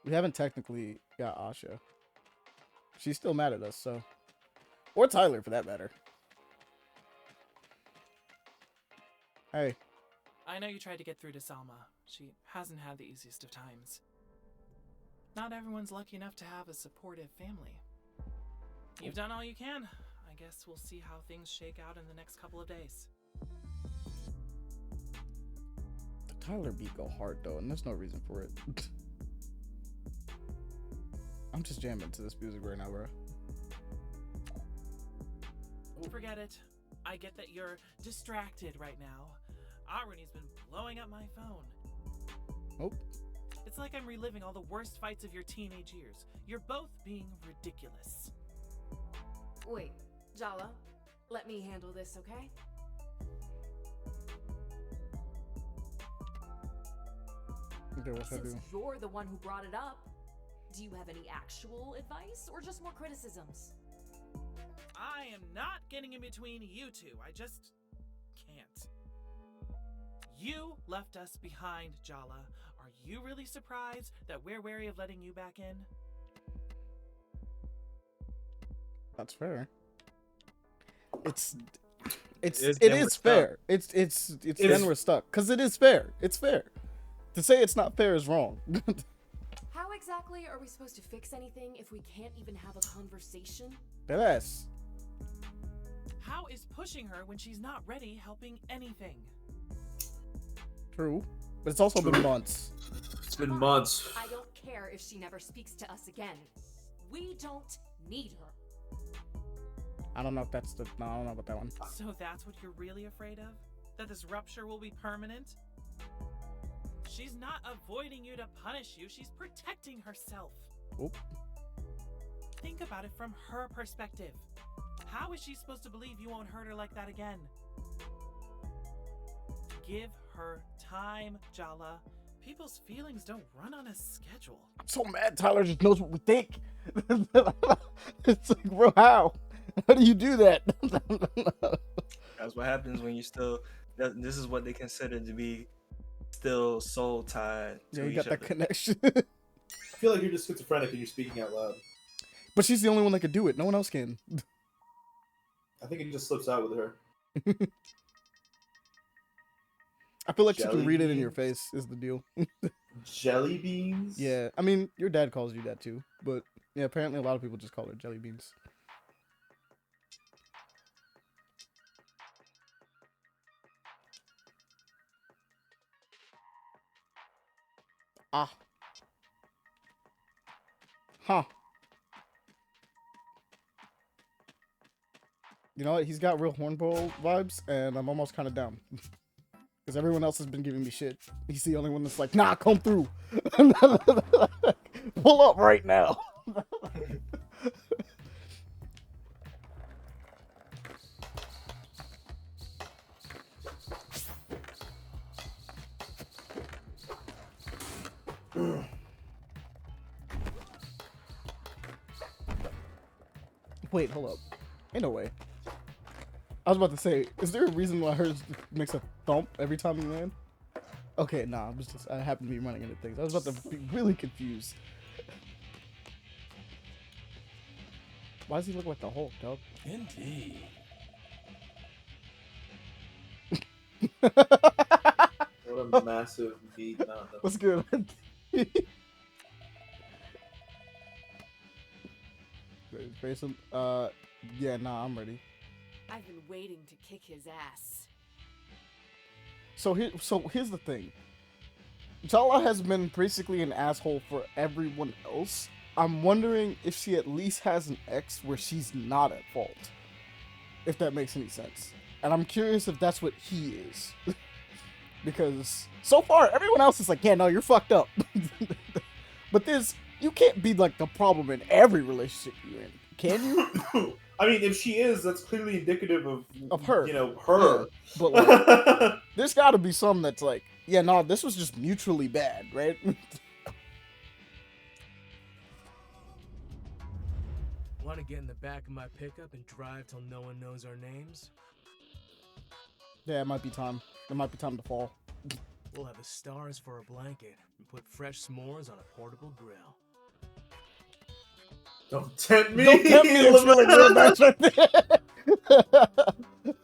We haven't technically got Asha. She's still mad at us, so. Or Tyler, for that matter. Hey. I know you tried to get through to Salma. She hasn't had the easiest of times. Not everyone's lucky enough to have a supportive family. You've done all you can. I guess we'll see how things shake out in the next couple of days. The Tyler beat go hard, though, and there's no reason for it. I'm just jamming to this music right now, bro. Forget it. I get that you're distracted right now. Irony's been blowing up my phone. Oh. It's like I'm reliving all the worst fights of your teenage years. You're both being ridiculous. Wait, Jala, let me handle this, okay? Okay, what's that Since do? you're the one who brought it up, do you have any actual advice or just more criticisms? I am not getting in between you two. I just can't. You left us behind, Jala. Are you really surprised that we're wary of letting you back in? That's fair. It It's is then we're fair. It's then we're stuck because it is fair. It's fair. To say it's not fair is wrong. How exactly are we supposed to fix anything if we can't even have a conversation? That ass. How is pushing her when she's not ready helping anything? True, but it's also been months. It's been months. I don't care if she never speaks to us again. We don't need her. I don't know if that's I don't know about that one. So that's what you're really afraid of? That this rupture will be permanent? She's not avoiding you to punish you, she's protecting herself. Oop. Think about it from her perspective. How is she supposed to believe you won't hurt her like that again? Give her time, Jala. People's feelings don't run on a schedule. I'm so mad Tyler just knows what we think. It's like, bro, how? How do you do that? That's what happens when you still. This is what they consider to be still soul tied. Yeah, to you each got that other. connection. I feel like you're just schizophrenic and you're speaking out loud. But she's the only one that could do it. No one else can. I think it just slips out with her. I feel like she Jelly can read it in your beans? face, is the deal. Jelly beans? Yeah, I mean, your dad calls you that too. But yeah, apparently a lot of people just call her jelly beans. Ah. Huh. You know what? He's got real hornball vibes, and I'm almost kind of down. Because everyone else has been giving me shit. He's the only one that's like, nah, come through. Pull up right now. Wait, hold up. Ain't no way. I was about to say, is there a reason why hers makes a thump every time you land? Okay, nah, I happen to be running into things. I was about to be really confused. Why does he look like the Hulk, dog? Indeed. What a massive beat. No. What's good? Grayson, yeah, nah, I'm ready. I've been waiting to kick his ass. So here's the thing. Jala has been basically an asshole for everyone else. I'm wondering if she at least has an ex where she's not at fault. If that makes any sense. And I'm curious if that's what he is. Because so far, everyone else is like, yeah, no, you're fucked up. But you can't be like the problem in every relationship you're in. Can you? I mean, if she is, that's clearly indicative of her. You know, her. Yeah, but like, there's got to be some that's like, yeah, no, this was just mutually bad, right? Want to get in the back of my pickup and drive till no one knows our names? Yeah, it might be time. It might be time to fall. We'll have the stars for a blanket and put fresh s'mores on a portable grill. Don't tempt me. Don't tempt me into a real match right there.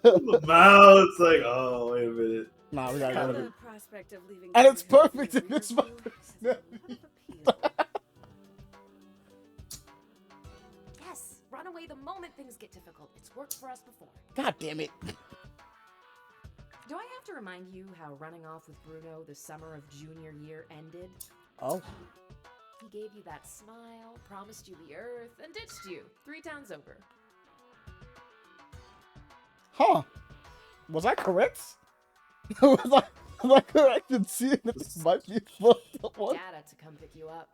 Lamau, it's like, oh, wait a minute. Nah, we gotta go to The prospect of leaving and it's Greenhill perfect in this Riverview mother. Yes, run away the moment things get difficult. It's worked for us before. God damn it. Do I have to remind you how running off with Bruno the summer of junior year ended? Oh. He gave you that smile, promised you the earth, and ditched you 3 towns over. Huh. Was I correct? was I correct in seeing that this might be a fucked up one? Dad had to come pick you up.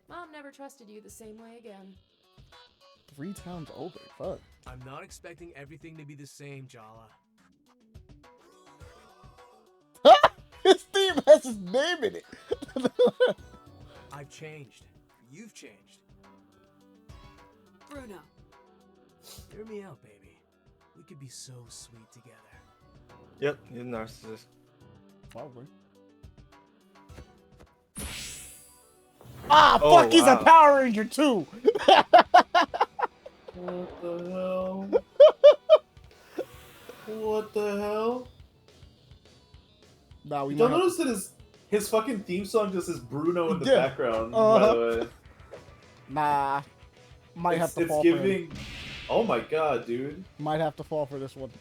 Mom never trusted you the same way again. 3 towns over. Fuck. I'm not expecting everything to be the same, Jala. His theme has his name in it. I've changed. You've changed. Bruno. Hear me out, baby. We could be so sweet together. Yep, he's a narcissist. Probably. Ah, Oh, fuck, he's a wow. Power Ranger too. What the hell? What the hell? Nah, we Don't might have notice that his fucking theme song just says Bruno in the Yeah. background, by the way. Nah. Might have to It's fall for him. giving. Oh my god, dude. Might have to fall for this one.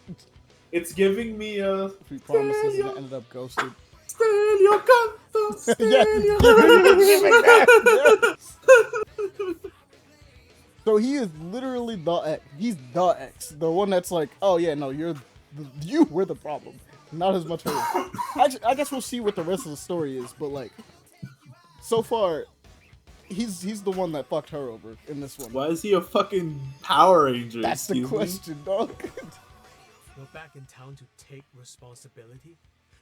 It's giving me a. He promises and it ended up ghosted. Stelio canto, Yes, Stelio. giving that, yes. So he is literally the X. He's the X. The one that's like, oh yeah, no, you were the problem. Not as much her. I guess we'll see what the rest of the story is, but like, so far, he's the one that fucked her over in this one. Why is he a fucking Power Ranger? That's the excuse me? question, dog. You're back in town to take responsibility?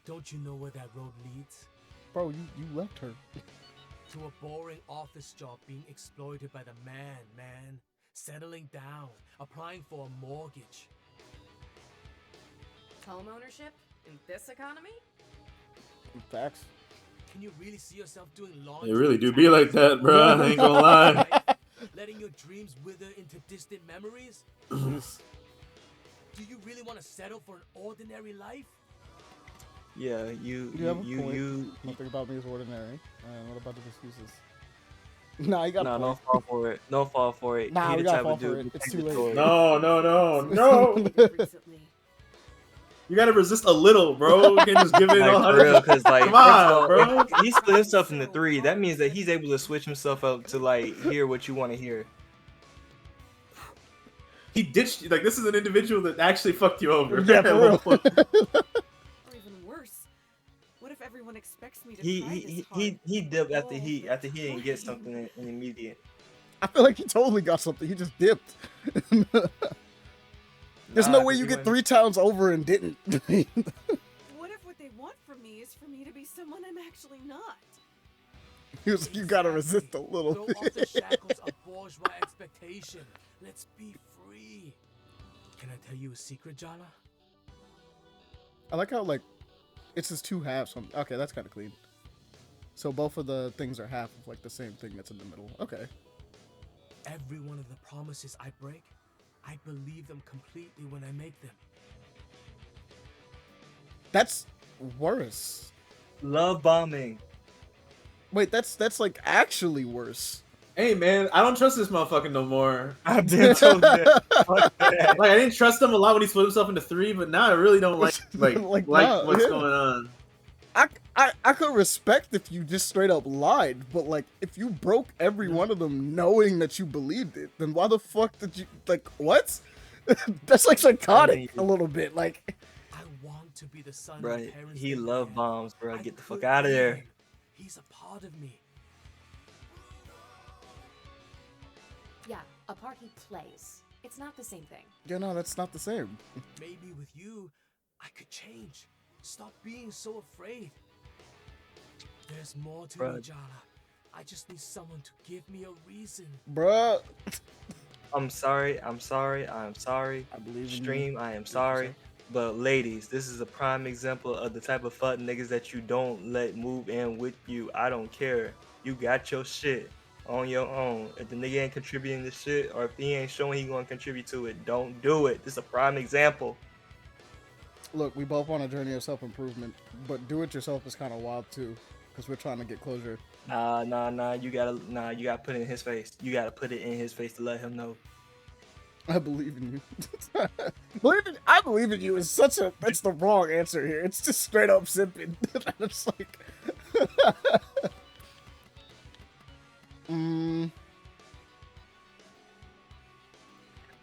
Don't you know where that road leads? Bro, you left her. To a boring office job being exploited by the man. Settling down, applying for a mortgage. Home ownership in this economy? Facts. Can you really see yourself doing laundry? It really do be like that, bro. I ain't gonna lie. Letting your dreams wither into distant memories? Yes. Do you really want to settle for an ordinary life? Yeah, you Nothing about me is ordinary. What about the excuses? Nah, you got. Nah, don't fall for it. Don't fall for it. Nah, He we the gotta type fall of for dude it. who It's takes too the late. toy. No. You gotta resist a little, bro. You can't just give it Like, all. for real, because like, Come first of on, all, bro. if he split himself into 3. That means that he's able to switch himself up to like hear what you want to hear. He ditched you. Like, this is an individual that actually fucked you over. Yeah, for real. Or even worse, what if everyone expects me to try this hard? He dipped after he didn't get something in immediate. I feel like he totally got something. He just dipped. There's no Nah, way 'cause you he get went- 3 towns over and didn't. What if what they want from me is for me to be someone I'm actually not? He was, you gotta resist a little. Throw off the shackles of bourgeois expectation. Let's be free. Can I tell you a secret, Jala? I like how, like, it's just two halves. Okay, that's kind of clean. So both of the things are half of, like, the same thing that's in the middle. Okay. Every one of the promises I break, I believe them completely when I make them. That's worse. Love bombing. Wait, that's like actually worse. Hey man, I don't trust this motherfucker no more. I did too. Like I didn't trust him a lot when he split himself into 3, but now I really don't like nah, what's yeah. going on. I could respect if you just straight up lied, but like if you broke every one of them knowing that you believed it, then why the fuck did you like what? That's like psychotic a little bit. Like I want to be the son Bro, of parents. he that love had. bombs, bro. I Get the could fuck out of be there. him. He's a part of me. Yeah, a part he plays. It's not the same thing. yeah, no, that's not the same. Maybe with you, I could change. Stop being so afraid. There's more to Bruh. me, Jala. I just need someone to give me a reason. Bruh. I'm sorry. I'm sorry. I believe in you. Stream, I am sorry. But ladies, this is a prime example of the type of fuck niggas that you don't let move in with you. I don't care. You got your shit on your own. If the nigga ain't contributing to shit, or if he ain't showing he gonna contribute to it, don't do it. This is a prime example. Look, we both want a journey of self-improvement, but do it yourself is kind of wild too, because we're trying to get closure. Nah. You gotta put it in his face. You gotta put it in his face to let him know. I believe in you. I believe in you is that's the wrong answer here. It's just straight up simping. It's like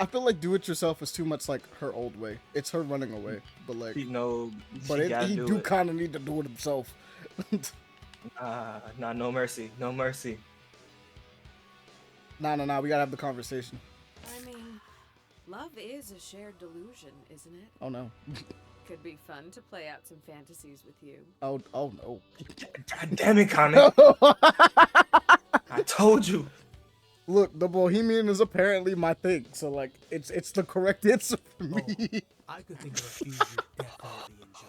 I feel like do it yourself is too much like her old way. It's her running away, but like He he do kind of need to do it himself. Nah, no mercy, no mercy. Nah, we gotta have the conversation. I mean, love is a shared delusion, isn't it? Oh no. Could be fun to play out some fantasies with you. Oh no. God damn it, Connor. I told you. Look, the Bohemian is apparently my thing, so like it's the correct answer for me. I could think of a few you definitely enjoy.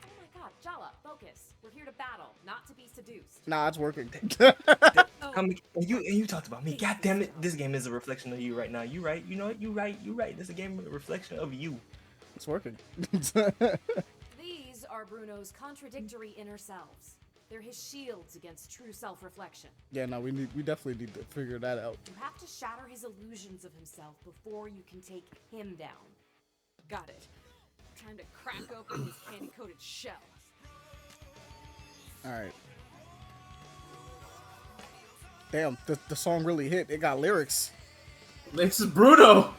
Oh my god, Jala, focus. We're here to battle, not to be seduced. Nah, it's working. And you talked about me. God damn it. This game is a reflection of you right now. You right. You know what? You right. This is a game a reflection of you. It's working. These are Bruno's contradictory inner selves. They're his shields against true self-reflection. Yeah, no, we definitely need to figure that out. You have to shatter his illusions of himself before you can take him down. Got it. Time to crack open his candy-coated shell. Alright. Damn, the song really hit. It got lyrics. This is Bruno!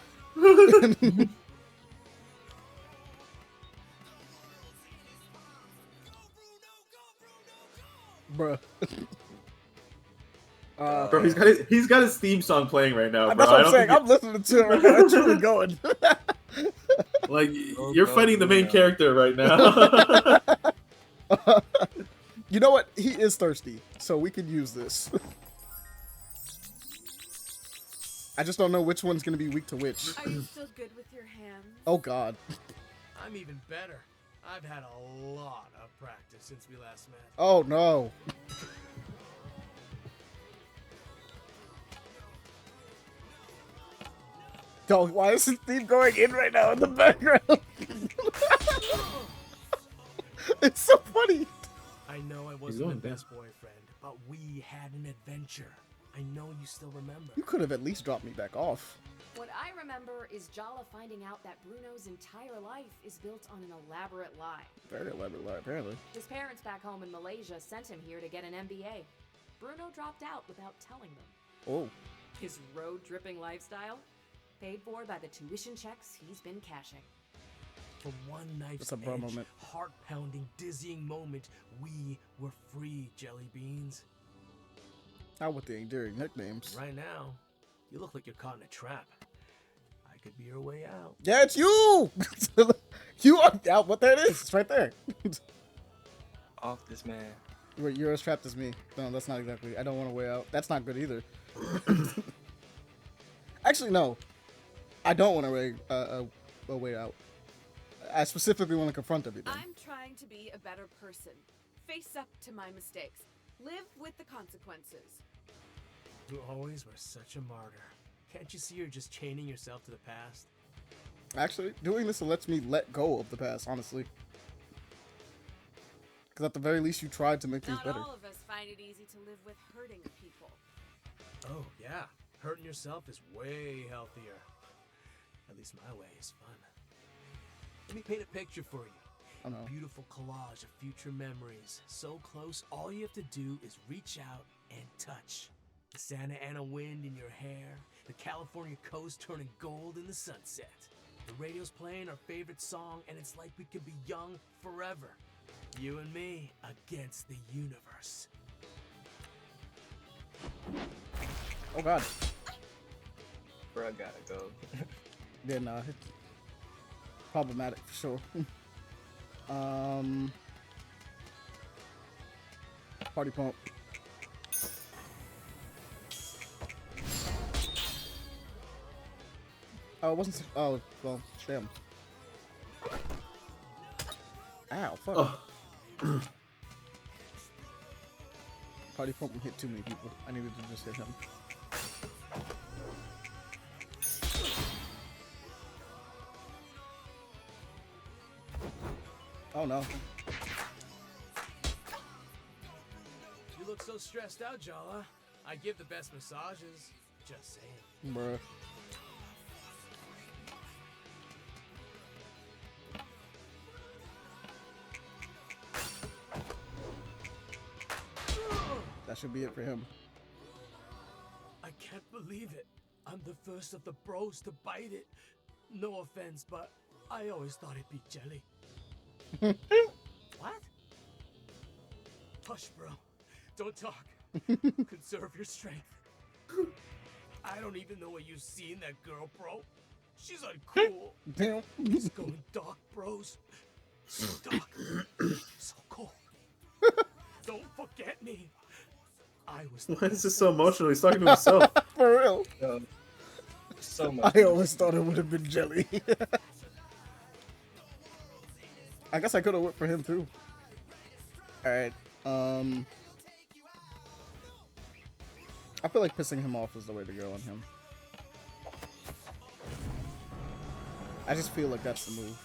Bruh. Bro, he's got his theme song playing right now, bro. That's what I'm saying. I'm listening to it right now. It's really going. Like, you're fighting the main character right now. You know what? He is thirsty, so we could use this. I just don't know which one's gonna be weak to which. Are you still good with your hands? Oh God. I'm even better. I've had a lot of practice since we last met. Oh no. Yo, why is this theme going in right now in the background? It's so funny. I know I wasn't the best boyfriend, but we had an adventure. I know you still remember. You could have at least dropped me back off. What I remember is Jala finding out that Bruno's entire life is built on an elaborate lie. Very elaborate lie, apparently. His parents back home in Malaysia sent him here to get an MBA. Bruno dropped out without telling them. Oh. His road-tripping lifestyle? Paid for by the tuition checks he's been cashing. From one knife's That's a bro edge, moment. heart-pounding, dizzying moment, we were free, Jelly Beans. Out with the endearing nicknames. Right now, you look like you're caught in a trap. I could be your way out. Yeah, it's you! You are out. What that is? It's right there. Off this man. You're as trapped as me. No, that's not exactly. I don't want to way out. That's not good either. Actually, no. I don't want to wait out. I specifically want to confront everything. I'm trying to be a better person. Face up to my mistakes. Live with the consequences. You always were such a martyr. Can't you see you're just chaining yourself to the past? Actually, doing this lets me let go of the past, honestly. Because at the very least, you tried to make things better. Not all of us find it easy to live with hurting people. Oh, yeah. Hurting yourself is way healthier. At least my way is fun. Let me paint a picture for you. Oh, no. A beautiful collage of future memories. So close, all you have to do is reach out and touch. The Santa Ana wind in your hair, the California coast turning gold in the sunset. The radio's playing our favorite song, and it's like we could be young forever. You and me against the universe. Oh, God. Bro, I gotta go. Yeah, nah. It's problematic for sure. Party pump. Oh, it wasn't. Oh, well, damn. Ow, fuck. Oh. Party pump hit too many people. I needed to just hit him. Oh no. You look so stressed out, Jala. I give the best massages. Just saying. Bruh. That should be it for him. I can't believe it. I'm the first of the bros to bite it. No offense, but I always thought it'd be jelly. What? Hush, bro. Don't talk. Conserve your strength. I don't even know what you've seen that girl, bro. She's uncool. Damn. He's going dark, bros. So dark. So cold. Don't forget me. I was. Why is this so emotional? He's talking to himself. For real. So much. I always thought it would have been jelly. I guess I could have went for him too. Alright. I feel like pissing him off is the way to go on him. I just feel like that's the move.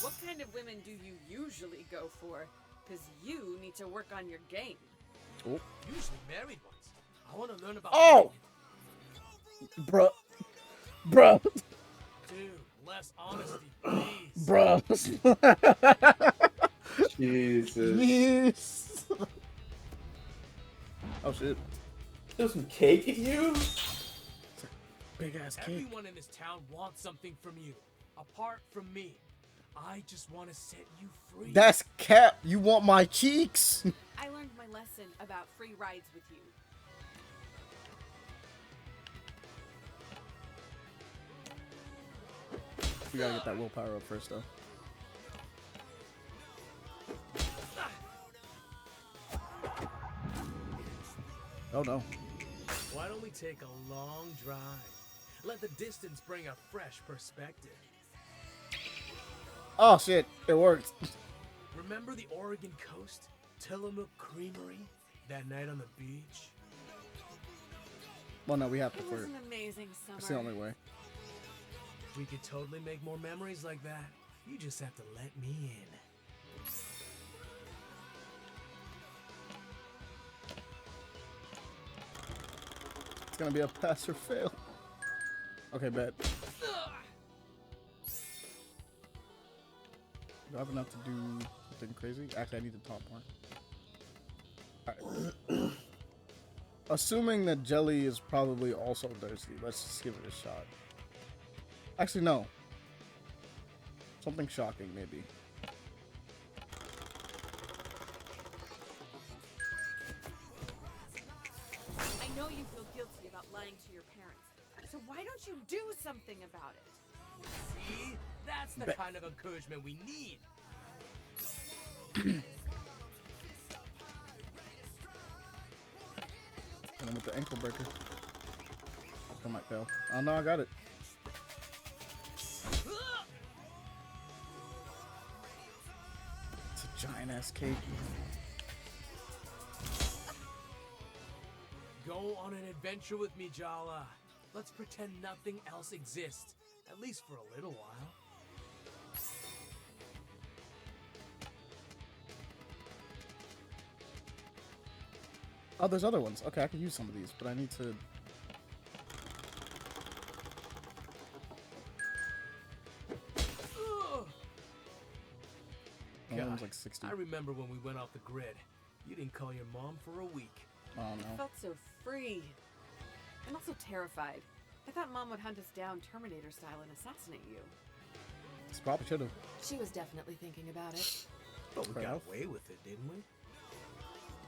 What kind of women do you usually go for? Because you need to work on your game. Oh. Usually married ones. I want to learn about. Oh! Bruh. Bruh. Dude, less honesty, please. Bruh. Jesus. Yes. Oh shit. There's some cake at you? Big ass cake. Everyone in this town wants something from you, apart from me. I just want to set you free. That's cap. You want my cheeks? I learned my lesson about free rides with you. We gotta get that willpower up first, though. Oh no. Why don't we take a long drive? Let the distance bring a fresh perspective. Oh shit, it worked. Remember the Oregon coast? Tillamook Creamery? That night on the beach? Well, no, we have to It was for an amazing summer. it's the only way. We could totally make more memories like that. You just have to let me in. It's gonna be a pass or fail. Okay, bet. Do I have enough to do something crazy? Actually, I need the top one. Alright. Assuming that Jelly is probably also thirsty, let's just give it a shot. Actually, no. Something shocking, maybe. I know you feel guilty about lying to your parents. So why don't you do something about it? See? That's the kind of encouragement we need. And with the ankle breaker. I might fail. Oh no, I got it. It's a giant ass cake. Go on an adventure with me, Jala. Let's pretend nothing else exists, at least for a little while. Oh, there's other ones. Okay, I can use some of these, but I need to. One of them's like 60. I remember when we went off the grid. You didn't call your mom for a week. Oh I no. felt so free. I'm also terrified. I thought Mom would hunt us down Terminator style and assassinate you. This probably should have. She was definitely thinking about it. But we Fair got enough. away with it, didn't we?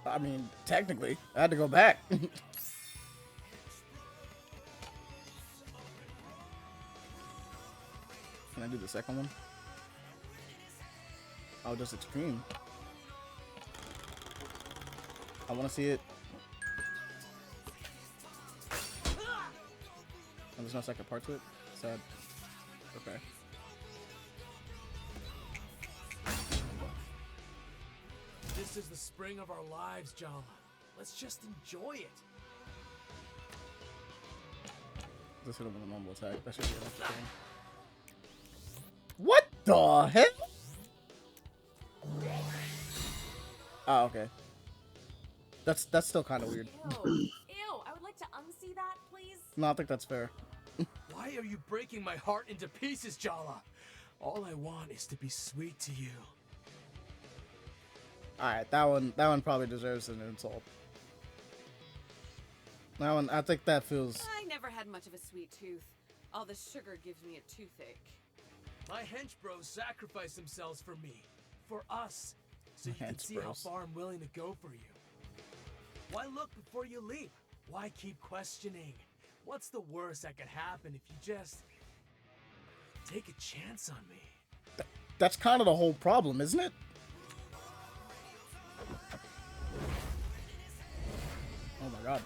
I mean, technically, I had to go back. Can I do the second one? Oh, just extreme. I want to see it. Oh, there's no second part to it? Sad. Okay. This is the spring of our lives, Jala. Let's just enjoy it. Just hit him with a normal attack. That should be enough for him. What the hell? Oh, okay. That's still kind of weird. Ew, I would like to unsee that, please. No, I think that's fair. Why are you breaking my heart into pieces, Jala? All I want is to be sweet to you. Alright, that one probably deserves an insult. That one, I think that feels... I never had much of a sweet tooth. All the sugar gives me a toothache. My hench bros sacrifice themselves for me, for us, so you can Hench see how bros. far I'm willing to go for you. Why look before you leap? Why keep questioning? What's the worst that could happen if you just take a chance on me? That's kind of the whole problem, isn't it? Oh my god.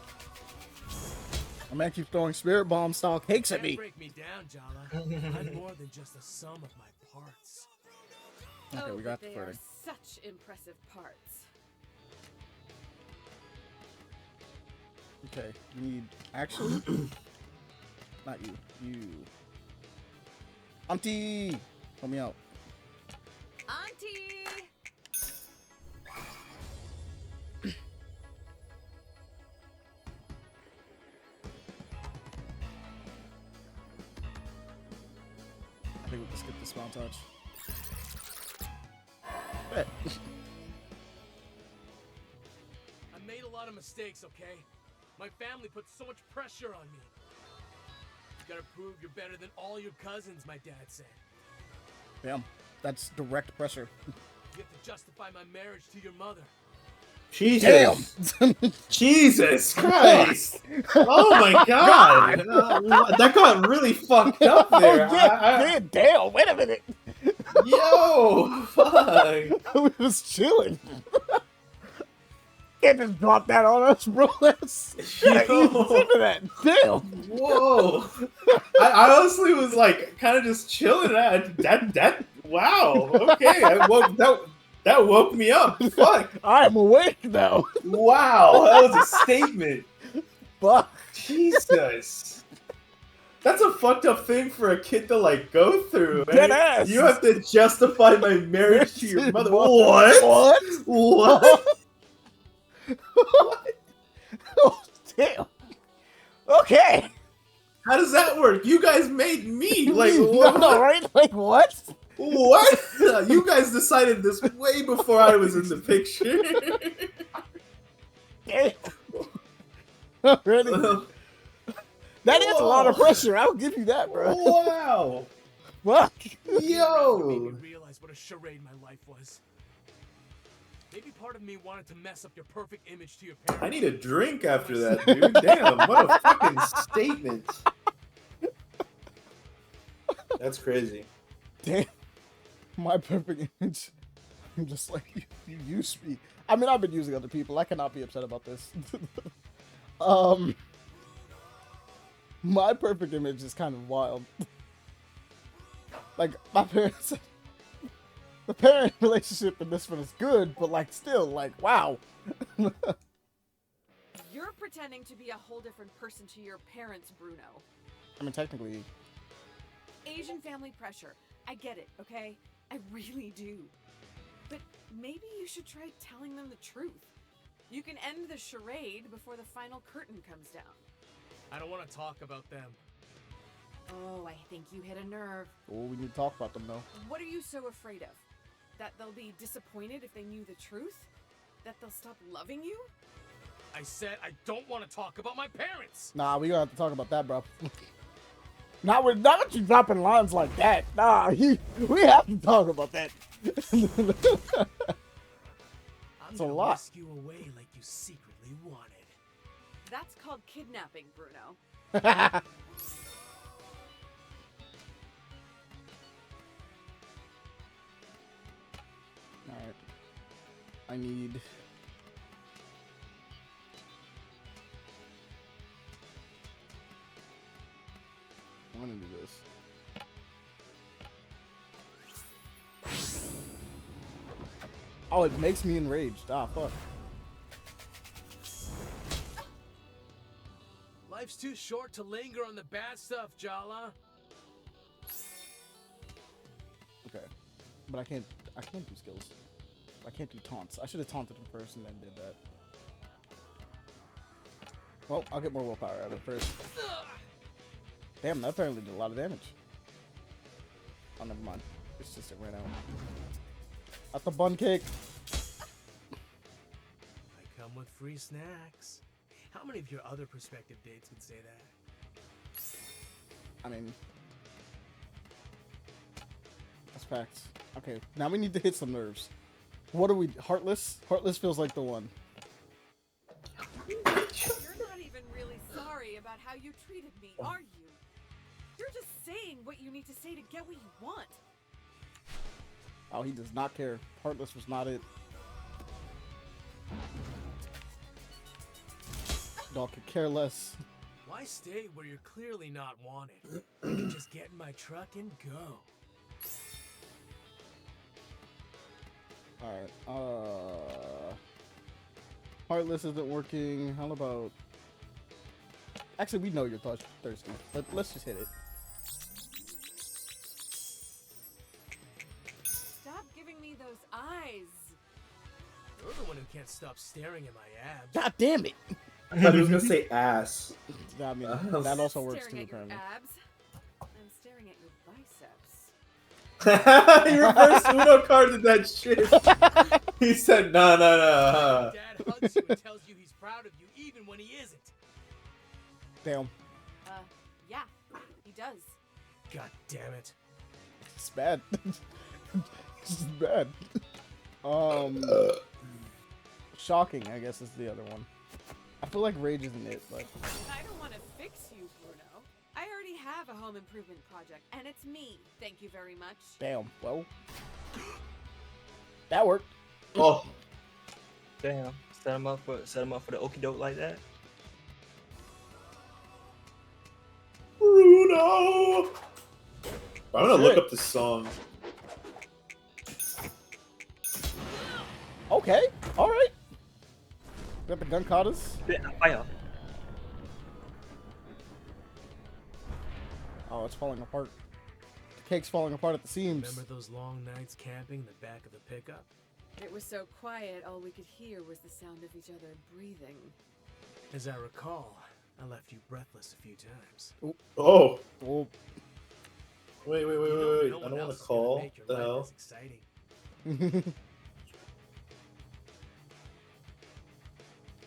My man keeps throwing spirit bomb style cakes at Can't me. break me down, Jala. I'm more than just a sum of my parts. Okay, oh, we got but the they are verdict. such impressive parts. Okay, you need... Actually... Not you. You... Auntie! Help me out. Auntie! I think we can skip this montage. Bet. I made a lot of mistakes, okay? My family put so much pressure on me. You gotta prove you're better than all your cousins, my dad said. Damn. That's direct pressure. You have to justify my marriage to your mother. Jesus. Jesus Christ. Oh my god. That got really fucked up there. Yeah, damn. Wait a minute. Yo, fuck. We was chilling. Can't just drop that on us, bro. That's tip of that. Damn. Whoa. I honestly was like kind of just chilling. That wow. Okay. That woke me up. Fuck. I'm awake now. Wow. That was a statement. Fuck. Jesus. That's a fucked up thing for a kid to like go through. Dead ass. You have to justify my marriage to your mother. What? What? Oh, damn. Okay. How does that work? You guys made me. Like, no, right? Like, what? What? You guys decided this way before I was in the picture. Damn. Really? That is a lot of pressure. I'll give you that, bro. Wow. Fuck. Yo. Made me realize what a charade my life was. Maybe part of me wanted to mess up your perfect image to your parents. I need a drink after that, dude. Damn, what a fucking statement. That's crazy. Damn. My perfect image. I'm just like, you used me. I mean, I've been using other people. I cannot be upset about this. My perfect image is kind of wild. Like, my parents... The parent relationship in this one is good, but, like, still, like, wow. You're pretending to be a whole different person to your parents, Bruno. I mean, technically... Asian family pressure. I get it, okay? I really do. But maybe you should try telling them the truth. You can end the charade before the final curtain comes down. I don't want to talk about them. Oh, I think you hit a nerve. Oh, we need to talk about them, though. What are you so afraid of? That they'll be disappointed if they knew the truth? That they'll stop loving you? I said I don't want to talk about my parents. Nah, we gonna have to talk about that, bro. Not with you dropping lines like that. Nah, we have to talk about that. I'm It's a gonna lot. whisk you away like you secretly wanted. That's called kidnapping, Bruno. Alright. I need... I'm gonna do this. Oh, it makes me enraged. Ah, fuck. Life's too short to linger on the bad stuff, Jala. Okay. But I can't do skills. I can't do taunts. I should have taunted him first and then did that. Well, I'll get more willpower out of it first. Damn, that apparently did a lot of damage. Oh, never mind. It's just it ran out. At the bun cake. I come with free snacks. How many of your other prospective dates would say that? I mean, that's facts. Okay, now we need to hit some nerves. What are we? Heartless? Heartless feels like the one. You're not even really sorry about how you treated me, are you? You're just saying what you need to say to get what you want. Oh, he does not care. Heartless was not it. Dog could care less. Why stay where you're clearly not wanted? I can just get in my truck and go. Alright, Heartless isn't working. How about... Actually, we know you're thirsty, but let's just hit it. Stop giving me those eyes. You're the one who can't stop staring at my abs. God damn it! I thought he was gonna say ass. I mean, that also works too, Staring at your apparently. abs. I'm staring at your biceps. He reversed Uno carded that shit. He said, no. Dad hugs you and tells you he's proud of you even when he isn't. Damn. Yeah, he does. God damn it. It's bad. It's bad. Shocking, I guess, is the other one. I feel like rage isn't it, but... I don't want to fix you, Bruno. I already have a home improvement project, and it's me. Thank you very much. Damn, well... That worked. Oh. Damn. Set him up for the okie doke like that. Bruno! I'm gonna look up this song. Okay, alright. Got the gun katas. Fire. Oh, it's falling apart. The cake's falling apart at the seams. Remember those long nights camping in the back of the pickup? It was so quiet, all we could hear was the sound of each other breathing. As I recall, I left you breathless a few times. Oh. Oh. Wait. No I one don't want else to is gonna call. make your The life hell? as exciting.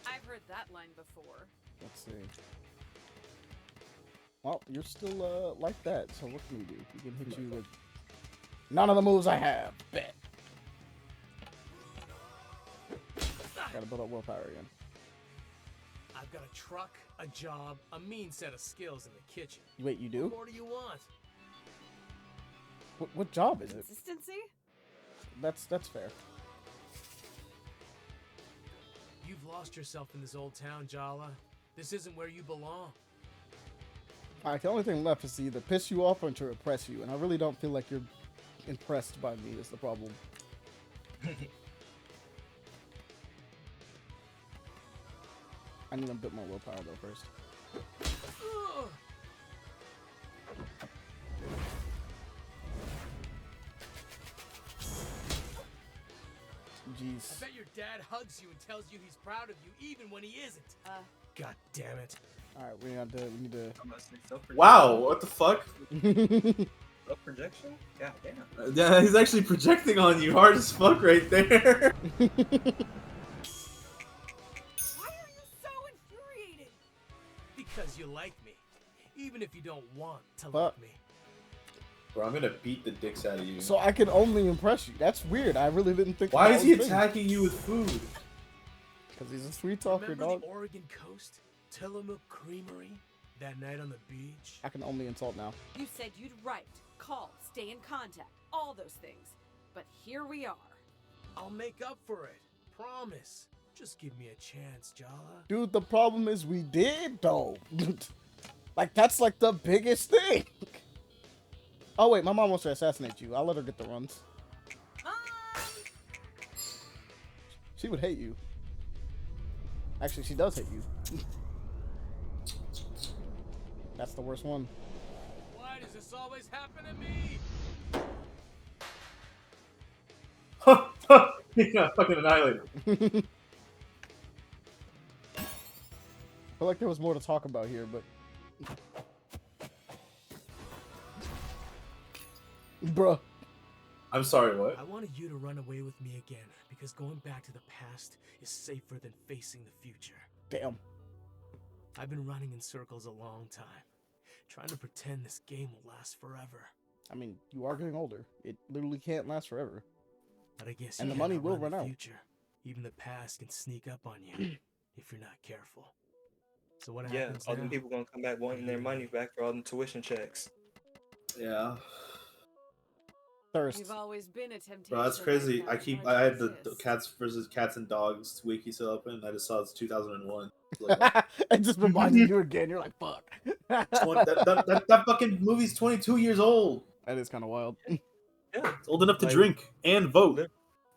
I've heard that line before. Let's see. Well, you're still like that, so what can we do? We can hit you with none of the moves I have. Bet. Gotta build up willpower again. I've got a truck, a job, a mean set of skills in the kitchen. Wait, you do? What more do you want? What job is it? Consistency? That's fair. You've lost yourself in this old town, Jala. This isn't where you belong. Alright, the only thing left is to either piss you off or to impress you, and I really don't feel like you're impressed by me is the problem. I need a bit more willpower though first. Jeez. I bet your dad hugs you and tells you he's proud of you even when he isn't. God damn it. Alright, we need to Wow, what the fuck? Self-projection? God damn. Yeah, he's actually projecting on you hard as fuck right there. Why are you so infuriated? Because you like me, even if you don't want to Fuck. like me. Bro, I'm gonna beat the dicks out of you. So I can only impress you. That's weird. I really didn't think. Why that is he was a thing. attacking you with food? Because he's a sweet talker, Remember dog. the Oregon coast? Tillamook Creamery? That night on the beach? I can only insult now. You said you'd write, call, stay in contact, all those things. But here we are. I'll make up for it. Promise. Just give me a chance, Jala. Dude, the problem is we did though. Like that's like the biggest thing. Oh wait, my mom wants to assassinate you. I'll let her get the runs. She would hate you. Actually, she does hate you. That's the worst one. Why does this always happen to me? He got fucking annihilated. I feel like there was more to talk about here, but bruh. I'm sorry, what? I wanted you to run away with me again because going back to the past is safer than facing the future. Damn. I've been running in circles a long time, trying to pretend this game will last forever. I mean, you are getting older. It literally can't last forever. But I guess And you the money cannot will run the out. future. Even the past can sneak up on you if you're not careful. So what Yeah, happens all now? them people gonna come back wanting their money back for all them tuition checks. Yeah. Thirst. You've always been a temptation. Bro, that's like crazy. that. I had the cats versus cats and dogs wiki still open. And I just saw it's 2001. Like, It just reminded you again. You're like, fuck. that fucking movie's 22 years old. That is kind of wild. Yeah. It's old enough to Like, drink and vote.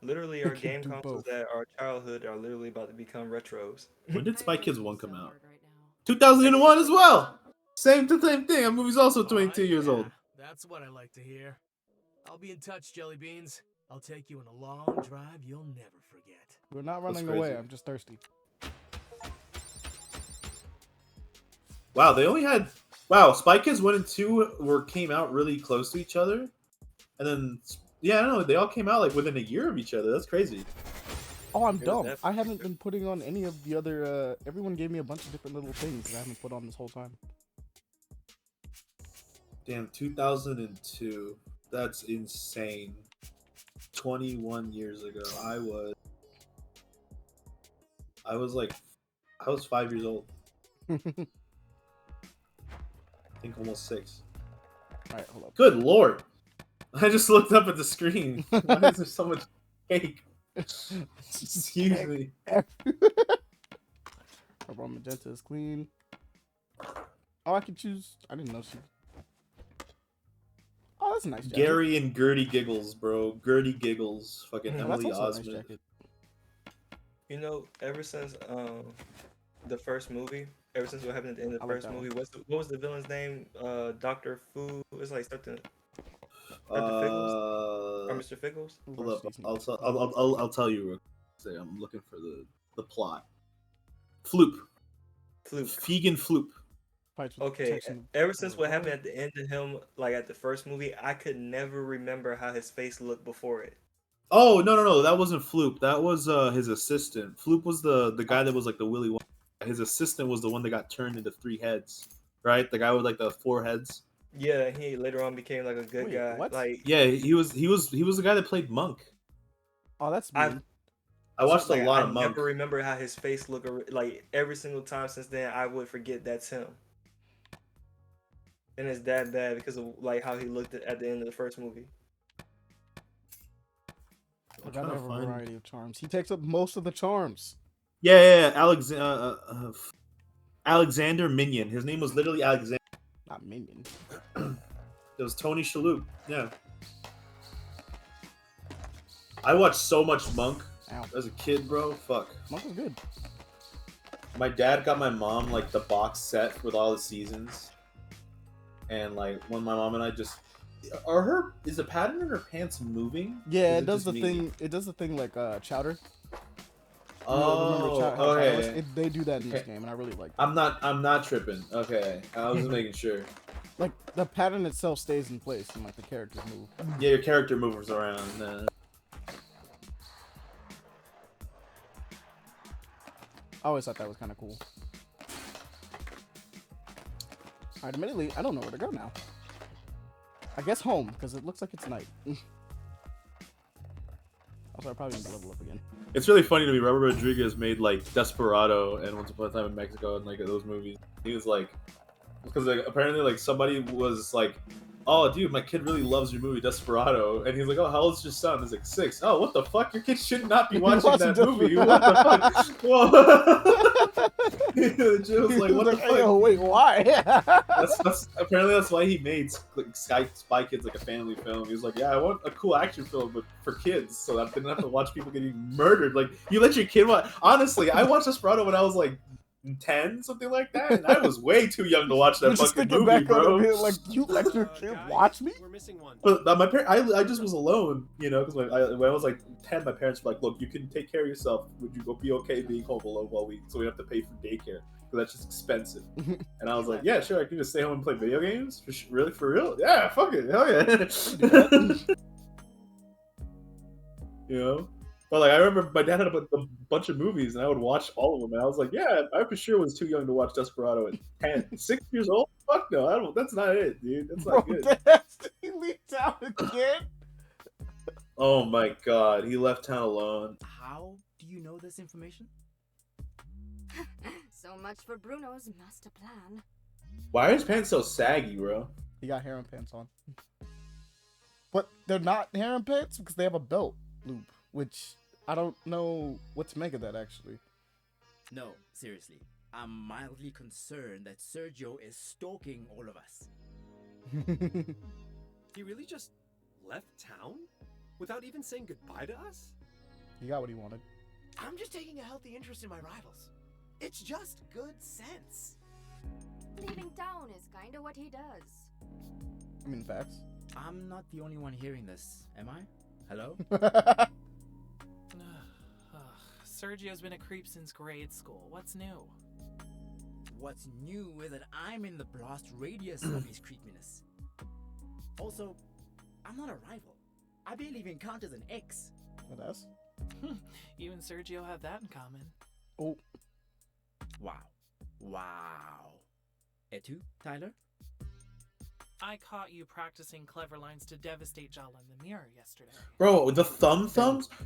Literally, our Could game do consoles both. that our childhood are literally about to become retros. When did Spy Kids 1 come out? 2001 as well. Same thing. That movie's also 22 years old. That's what I like to hear. I'll be in touch, Jelly Beans. I'll take you on a long drive you'll never forget. We're not That's running away. crazy. I'm just thirsty. Wow, they only had Spy Kids 1 and 2 came out really close to each other, and then I don't know, they all came out like within a year of each other. That's crazy. Oh, I'm dumb. I haven't been putting on any of the other. Everyone gave me a bunch of different little things that I haven't put on this whole time. Damn, 2002. That's insane. 21 years ago, I was 5 years old. I think almost 6. All right, hold up. Good lord! I just looked up at the screen. Why is there so much cake? Excuse me. Purple magenta is clean. Oh, I can choose. I didn't know she. Oh, that's a nice jacket. Gary and Gertie Giggles, bro. Gertie Giggles. Fucking Yeah, Emily that's also a nice Osment. jacket. You know, ever since the first movie, ever since what happened at the end of the I like first that movie, one. what was the villain's name? Dr. Fu. It was like something. Dr. Figgles or Mr. Figgles? Hold up. I'll tell you real quick. I'm looking for the plot. Floop. Fegan Floop. Okay, ever since what happened at the end of him, like at the first movie, I could never remember how his face looked before it. Oh no, that wasn't Floop. That was his assistant. Floop was the guy that was like the Willy Wonka. His assistant was the one that got turned into 3 heads, right? The guy with like the 4 heads. Yeah, he later on became like a good guy. what? Like Yeah, he was the guy that played Monk. Oh, that's I mean. I watched like, a lot I of Monk. never remember how his face looked. Like every single time since then, I would forget that's him. And it's that bad because of like how he looked at the end of the first movie. I gotta have a variety of charms. He takes up most of the charms. Yeah. Alexander Minion. His name was literally Alexander. Not Minion. It was Tony Shalhoub. Yeah. I watched so much Monk as a kid, bro. Fuck. Monk was good. My dad got my mom like the box set with all the seasons, and like when my mom and I just is the pattern in her pants moving? Yeah, Is it does just the me? thing. It does the thing like Chowder. Oh, How Chowder okay. was? They do that in this game, and I really like. I'm not tripping. Okay, I was just making sure. Like the pattern itself stays in place, and like the characters move. Yeah, your character moves around. I always thought that was kind of cool. Alright, admittedly, I don't know where to go now. I guess home, because it looks like it's night. Also, I probably need to level up again. It's really funny to me. Robert Rodriguez made like Desperado and Once Upon a Time in Mexico and like those movies. He was like, because like apparently like somebody was like, "Oh, dude, my kid really loves your movie Desperado," and he's like, "Oh, how old's your son?" He's like 6. Oh, what the fuck? Your kid should not be watching that movie. What the fuck? Jill was like, "What the fuck?" Hey, wait, why? that's apparently that's why he made like Spy Kids like a family film. He was like, "Yeah, I want a cool action film, but for kids, so I didn't have to watch people getting murdered." Like, you let your kid watch. Honestly, I watched Desperado when I was like 10, something like that, and I was way too young to watch that Just fucking thinking movie, back on bro. it, like you let your kid watch me. We're missing one. But my parents, I just was alone, you know, because when I was like 10, my parents were like, "Look, you can take care of yourself. Would you be okay being home alone while we have to pay for daycare? Because that's just expensive." And I was like, "Yeah, sure, I can just stay home and play video games. Really, for real? Yeah, fuck it, hell yeah." You know. But like I remember my dad had a bunch of movies and I would watch all of them and I was like, yeah, I for sure was too young to watch Desperado at 10. 6 years old? Fuck no, I don't, that's not it, dude. That's not good. He leaked out again. Oh my god, he left town alone. How do you know this information? So much for Bruno's master plan. Why are his pants so saggy, bro? He got harem pants on. But they're not harem pants because they have a belt loop, which I don't know what to make of that actually. No, seriously. I'm mildly concerned that Sergio is stalking all of us. He really just left town? Without even saying goodbye to us? He got what he wanted. I'm just taking a healthy interest in my rivals. It's just good sense. Leaving town is kinda what he does. I mean, facts. I'm not the only one hearing this, am I? Hello? Sergio's been a creep since grade school. What's new? What's new is that I'm in the blast radius of his creepiness. Also, I'm not a rival. I barely even count as an ex. What else? You and Sergio have that in common. Oh. Wow. Wow. Et tu, Tyler? I caught you practicing clever lines to devastate Jala in the mirror yesterday. Bro, the thumbs?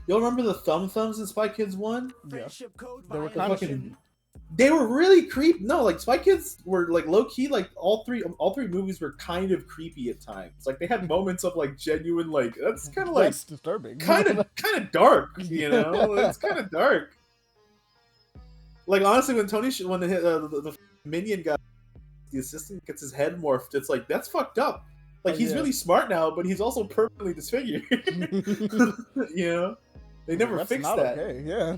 Y'all remember the thumbs in Spy Kids 1? Friendship code They were violation. kind of They were really creepy. No, like Spy Kids were like low key. Like all three movies were kind of creepy at times. Like they had moments of like genuine, like that's kind of like that's disturbing. kind of dark. You know, it's kind of dark. Like honestly, when the minion guy, the assistant gets his head morphed, it's like that's fucked up. Like he's really smart now, but he's also permanently disfigured. You know, they never That's fixed not that. Okay, yeah.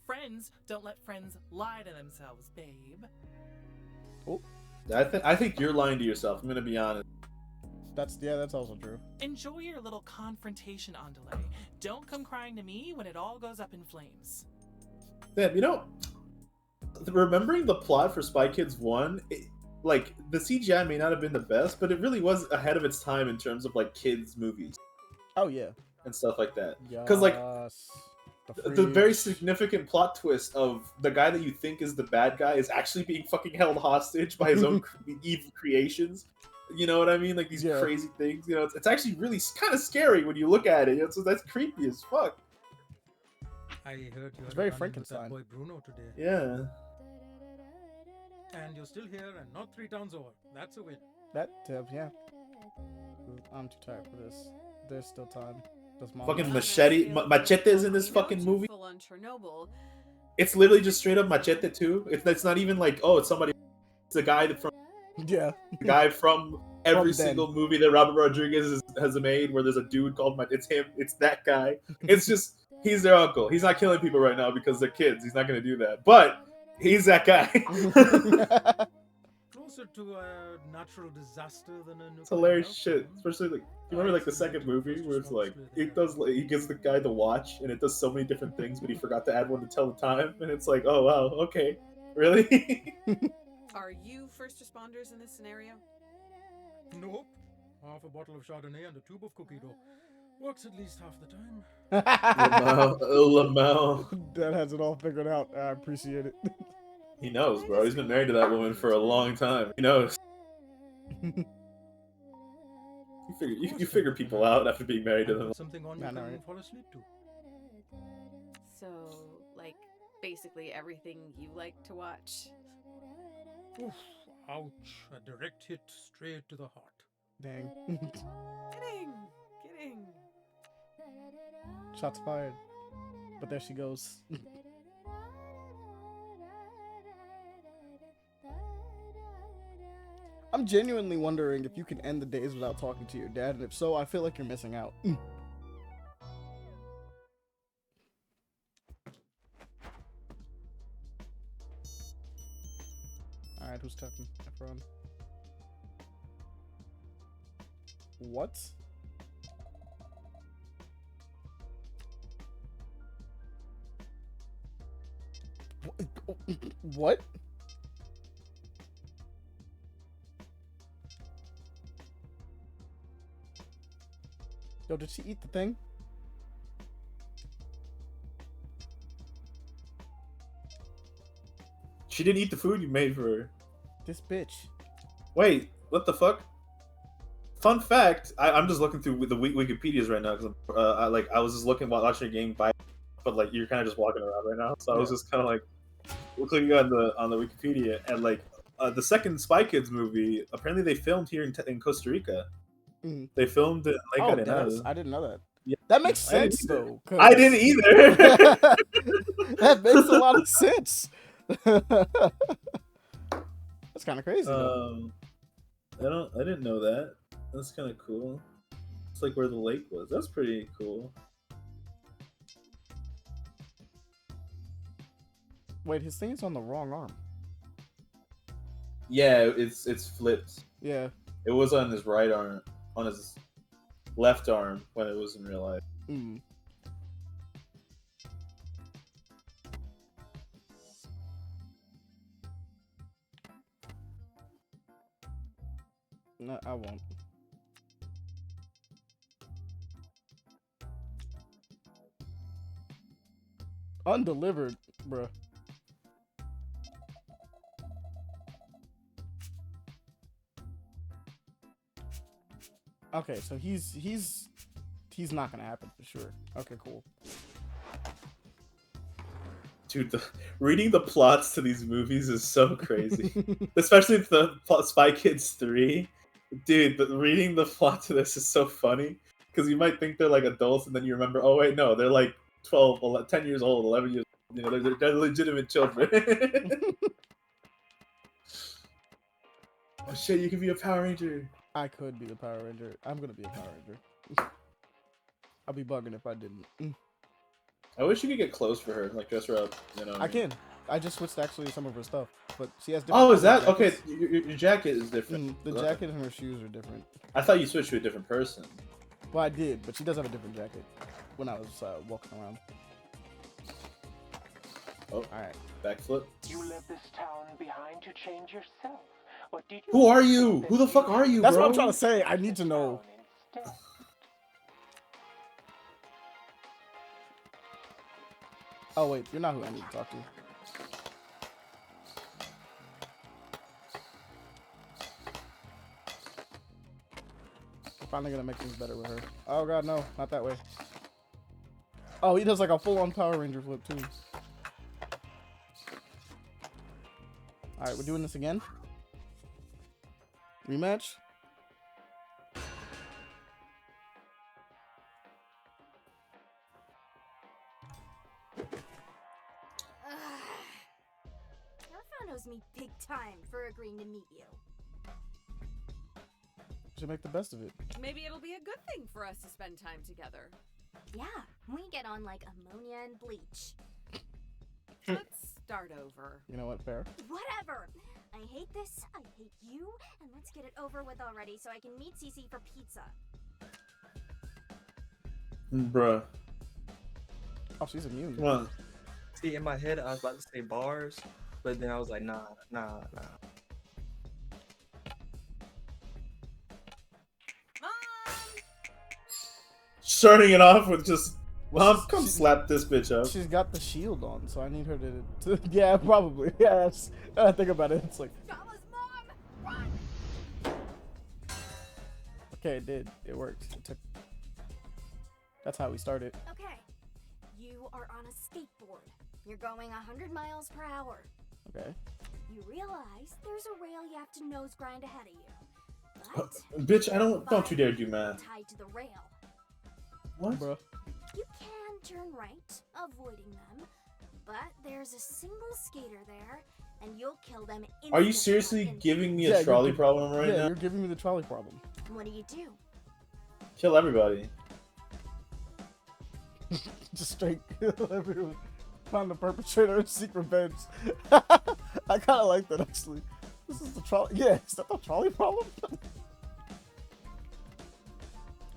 Friends don't let friends lie to themselves, babe. Oh, I think you're lying to yourself. I'm gonna be honest. That's also true. Enjoy your little confrontation, Andale. Don't come crying to me when it all goes up in flames. Damn, you know, remembering the plot for Spy Kids 1, like the CGI may not have been the best, but it really was ahead of its time in terms of like kids movies. Oh yeah, and stuff like that. Because like the very significant plot twist of the guy that you think is the bad guy is actually being fucking held hostage by his own evil creations. You know what I mean? Like these crazy things. You know, it's actually really kind of scary when you look at it. So that's creepy as fuck. I heard you It's had very a run-in with Frankenstein. that boy Bruno today. Yeah. And you're still here and not 3 towns over. That's a win. Yeah. I'm too tired for this. There's still time. Does mom Fucking Machete is in this fucking movie. Full on Chernobyl. It's literally just straight up Machete too. It's not even like, oh, it's somebody. It's the guy from Yeah. The guy from every From then. single movie that Robert Rodriguez has made, where there's a dude called it's him. It's that guy. It's just he's their uncle. He's not killing people right now because they're kids. He's not gonna do that. But he's that guy. Closer to a natural disaster than a nuclear It's hilarious meltdown. shit. Especially like you remember like the second movie where it's like he gives the guy the watch and it does so many different things, but he forgot to add one to tell the time, and it's like, oh wow, okay, really? Are you first responders in this scenario? Nope. Half a bottle of Chardonnay and a tube of cookie dough. Works at least half the time. Lamau. Dad has it all figured out. I appreciate it. He knows, bro. He's been married to that woman for a long time. He knows. You figure people out after being married to them. Something on you I know, can right? fall asleep to. So, like, basically everything you like to watch. Oof, ouch. A direct hit straight to the heart. Dang. Kidding. Shots fired. But there she goes. I'm genuinely wondering if you can end the days without talking to your dad, and if so, I feel like you're missing out. Alright, who's talking? Efron. What? What? Yo, did she eat the thing? She didn't eat the food you made for her. This bitch. Wait, what the fuck? Fun fact: I'm just looking through the Wikipedia's right now because I was just looking while watching a game by, but like you're kind of just walking around right now, so I was just kind of like clicking on the Wikipedia, and like the second Spy Kids movie apparently they filmed here in Costa Rica. Mhm. They filmed it in Lake Oh, Arenado. nice. I didn't know that. Yeah. That makes I didn't sense, either. though. I didn't either. That makes a lot of sense. That's kind of crazy, though. I didn't know that. That's kind of cool. It's like where the lake was. That's pretty cool. Wait, his thing is on the wrong arm. Yeah, it's flipped. Yeah. It was on his right arm, on his left arm when it was in real life. Mm. No, I won't. Undelivered, bruh. Okay, so he's not gonna happen for sure. Okay, cool. Dude, reading the plots to these movies is so crazy. Especially the Spy Kids 3. Dude, reading the plot to this is so funny. Because you might think they're like adults, and then you remember, oh wait, no, they're like 12, 10 years old, 11 years old. You know, they're legitimate children. Oh shit, you can be a Power Ranger. I could be the Power Ranger. I'm gonna be a Power Ranger. I'll be bugging if I didn't. I wish you could get clothes for her, like dress her up. You know, I can. I just switched actually some of her stuff, but she has different. Oh, is that jackets. okay? Your jacket is different. The jacket and her shoes are different. I thought you switched to a different person. Well, I did, but she does have a different jacket when I was walking around. Oh, all right. Backflip. You left this town behind to change yourself. Or did you Who are you? Who the fuck are you, That's bro? what I'm trying to say. I need to know. Oh wait, you're not who I need to talk to. I'm finally gonna make things better with her. Oh god, no, not that way. Oh, he does like a full-on Power Ranger flip too. All right, we're doing this again. Rematch. Efron owes me big time for agreeing to meet you. should make the best of it. Maybe it'll be a good thing for us to spend time together. Yeah, we get on like ammonia and bleach. Let's start over. You know what? Fair. Whatever. I hate this, I hate you, and let's get it over with already so I can meet Cece for pizza. Bruh. Oh, she's immune. Come on. See, in my head, I was about to say bars, but then I was like, nah. Starting it off with just, Mom, come slap this bitch up. She's got the shield on, so I need her to yeah, probably. Yeah, I think about it. It's like, okay, it did. It worked. It took. That's how we started. Okay, you are on a skateboard. You're going 100 miles per hour. Okay. You realize there's a rail you have to nose grind ahead of you. But Bitch, don't you dare do math. tied to the rail. What? Bruh. You can turn right, avoiding them, but there's a single skater there, and you'll kill them instantly. Are you seriously giving me a trolley problem right now? You're giving me the trolley problem. What do you do? Kill everybody. Just straight kill everyone. Find the perpetrator and seek revenge. I kind of like that, actually. This is the trolley. Yeah, is that the trolley problem?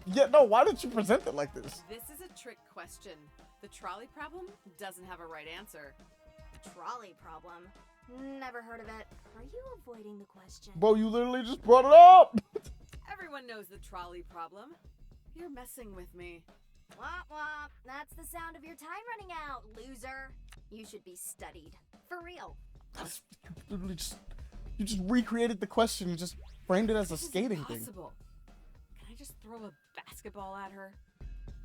Yeah, no, why did you present it like this? This is a trick question. The trolley problem doesn't have a right answer. Trolley problem? Never heard of it. Are you avoiding the question? Bro, you literally just brought it up! Everyone knows the trolley problem. You're messing with me. Womp womp. That's the sound of your time running out, loser. You should be studied. For real. Literally you just recreated the question and just framed it as a This is skating thing. impossible. Can I just throw a basketball at her?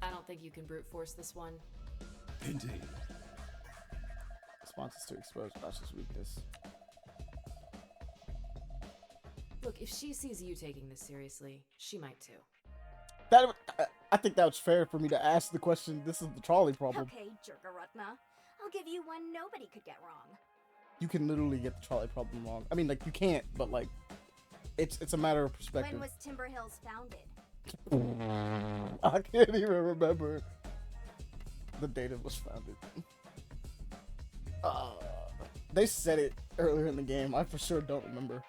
I don't think you can brute force this one. Indeed. Responses to expose Josh's weakness. Look, if she sees you taking this seriously, she might too. I think that was fair for me to ask the question. This is the trolley problem. Okay, Jerkarutna. I'll give you one nobody could get wrong. You can literally get the trolley problem wrong. I mean, like, you can't, but like, it's a matter of perspective. When was Timber Hills founded? I can't even remember the date it was founded. They said it earlier in the game. I for sure don't remember.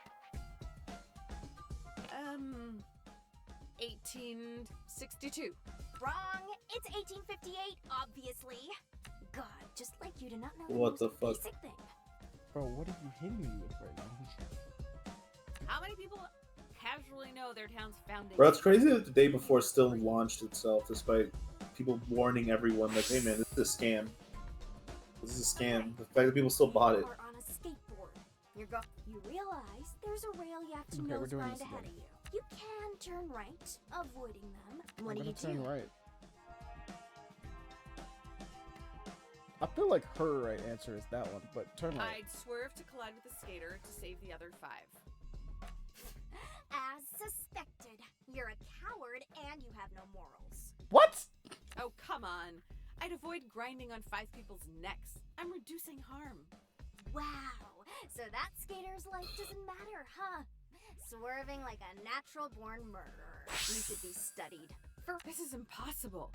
1862. Wrong. It's 1858, obviously. God, just like you do not know What the most fuck? basic thing. Bro, what are you hitting me with right now? How many people casually know their town's founding? Bro, it's crazy that the day before still launched itself, despite people warning everyone, like, hey man, this is a scam. This is a scam. The fact that people still bought it. You are on a skateboard. You realize there's a rail you have to Okay, we're nose doing grind this ahead again. of you. You can turn right, avoiding them. What I'm do you gonna turn do? right. I feel like her right answer is that one, but turn right. I'd swerve to collide with the skater to save the other 5. As suspected, you're a coward and you have no morals. What? Oh, come on. I'd avoid grinding on 5 people's necks. I'm reducing harm. Wow, so that skater's life doesn't matter, huh? Swerving like a natural-born murderer. You should be studied. This is impossible.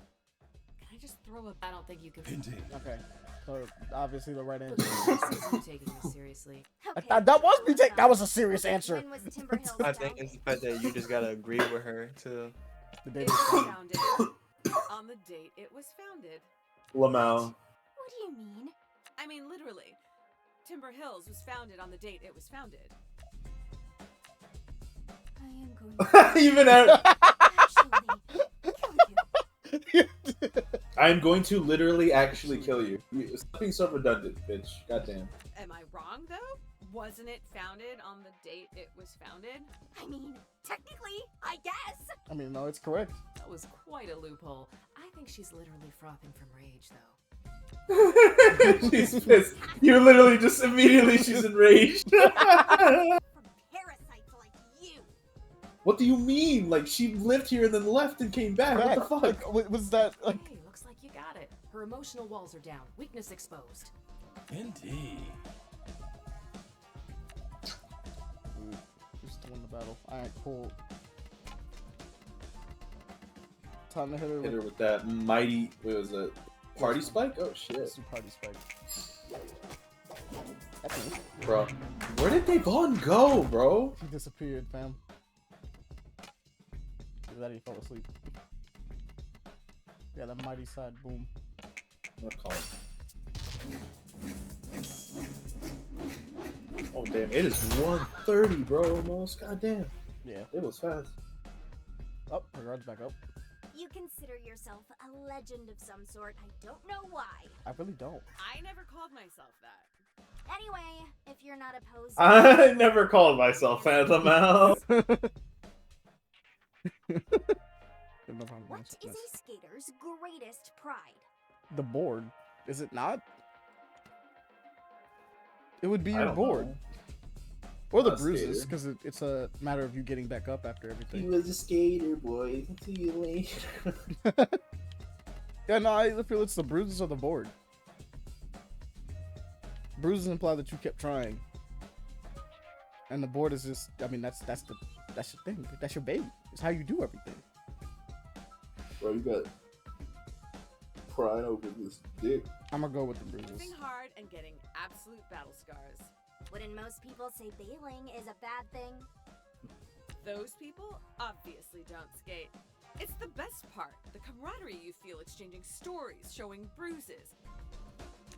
Can I just throw a... I don't think you can... Indeed. Okay, so obviously the right Look, answer. if she sees you taking this seriously. That was me. That was a serious answer. When was Timber Hills I think it's the fact that you just gotta agree with her too. The It date was founded on the date it was founded. Lamau. What do you mean? I mean, literally. Timber Hills was founded on the date it was founded. I am going Even out. Actually, I am going to literally actually kill you. Stop being so redundant, bitch. Goddamn. Am I wrong, though? Wasn't it founded on the date it was founded? I mean, technically, I guess. I mean, no, it's correct. That was quite a loophole. I think she's literally frothing from rage, though. She's pissed. You literally just immediately she's enraged. Parasites like you. What do you mean? Like, she lived here and then left and came back. What the fuck? Like, was that like? Hey, looks like you got it. Her emotional walls are down. Weakness exposed. Indeed. Ooh, who's still in the battle? Alright, cool. Time to hit her with that mighty. What was it? Party spike? Oh shit! Some party spike. That's me. Bro, where did they Vaughn go, bro? He disappeared, fam. Either that or he fell asleep. Yeah, that mighty side boom. I'm gonna call him. Oh damn! It is 1:30, bro. Almost. Goddamn. Yeah. It was fast. Oh, her guard's back up. You consider yourself a legend of some sort. I don't know why. I really don't. I never called myself that. Anyway, if you're not opposed, I never called myself Phantom out. what is a skater's greatest pride? The board, is it not? It would be I your don't board. know. Or the I'm a bruises, skater. because it's a matter of you getting back up after everything. He was a skater, boy. See you later. Yeah, no, I feel it's the bruises or the board. Bruises imply that you kept trying, and the board is just. I mean, that's your thing. That's your baby. It's how you do everything. Bro, you got pride over this dick. I'm gonna go with the bruises. Working hard and getting absolute battle scars. Wouldn't most people say bailing is a bad thing? Those people obviously don't skate. It's the best part, the camaraderie you feel exchanging stories, showing bruises.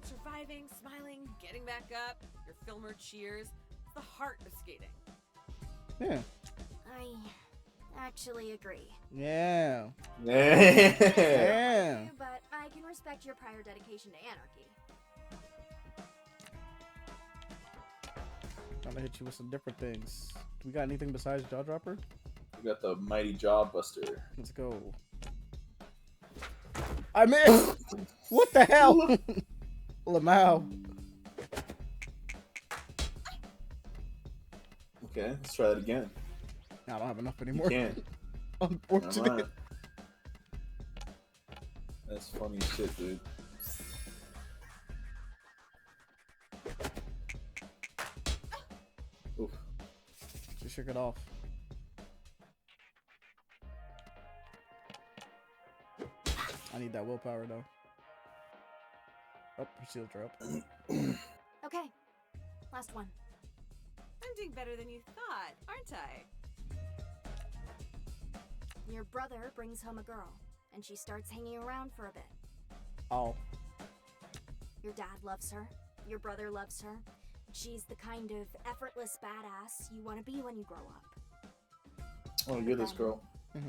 Surviving, smiling, getting back up, your filmer cheers. It's the heart of skating. Yeah. I actually agree. Yeah. Yeah. But I can respect your prior dedication to anarchy. I'm gonna hit you with some different things. Do we got anything besides Jaw Dropper? We got the mighty jaw buster. Let's go. I missed! What the hell? Lamau. Okay, let's try that again. I don't have enough anymore. You can't. Unfortunate. Alright. That's funny as shit, dude. Oof. Just shook it off. I need that willpower though. Oh, her shields are up. Okay, last one. I'm doing better than you thought, aren't I? Your brother brings home a girl, and she starts hanging around for a bit. Oh. Your dad loves her. Your brother loves her. She's the kind of effortless badass you want to be when you grow up. Oh, you're this girl.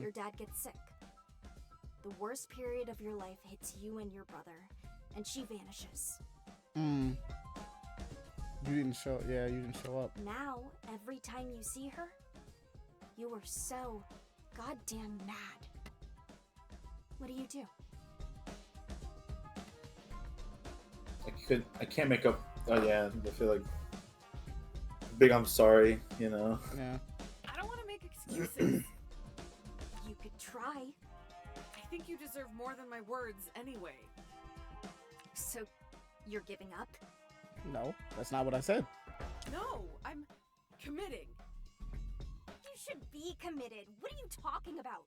Your dad gets sick. The worst period of your life hits you and your brother, and she vanishes. You didn't show. Yeah, you didn't show up. Now, every time you see her, you are so goddamn mad. What do? I can't make up. Oh yeah, I feel like big. I'm sorry, you know. Yeah. I don't want to make excuses. You could try. I think you deserve more than my words anyway. So, you're giving up? No, that's not what I said. No, I'm committing. You should be committed. What are you talking about?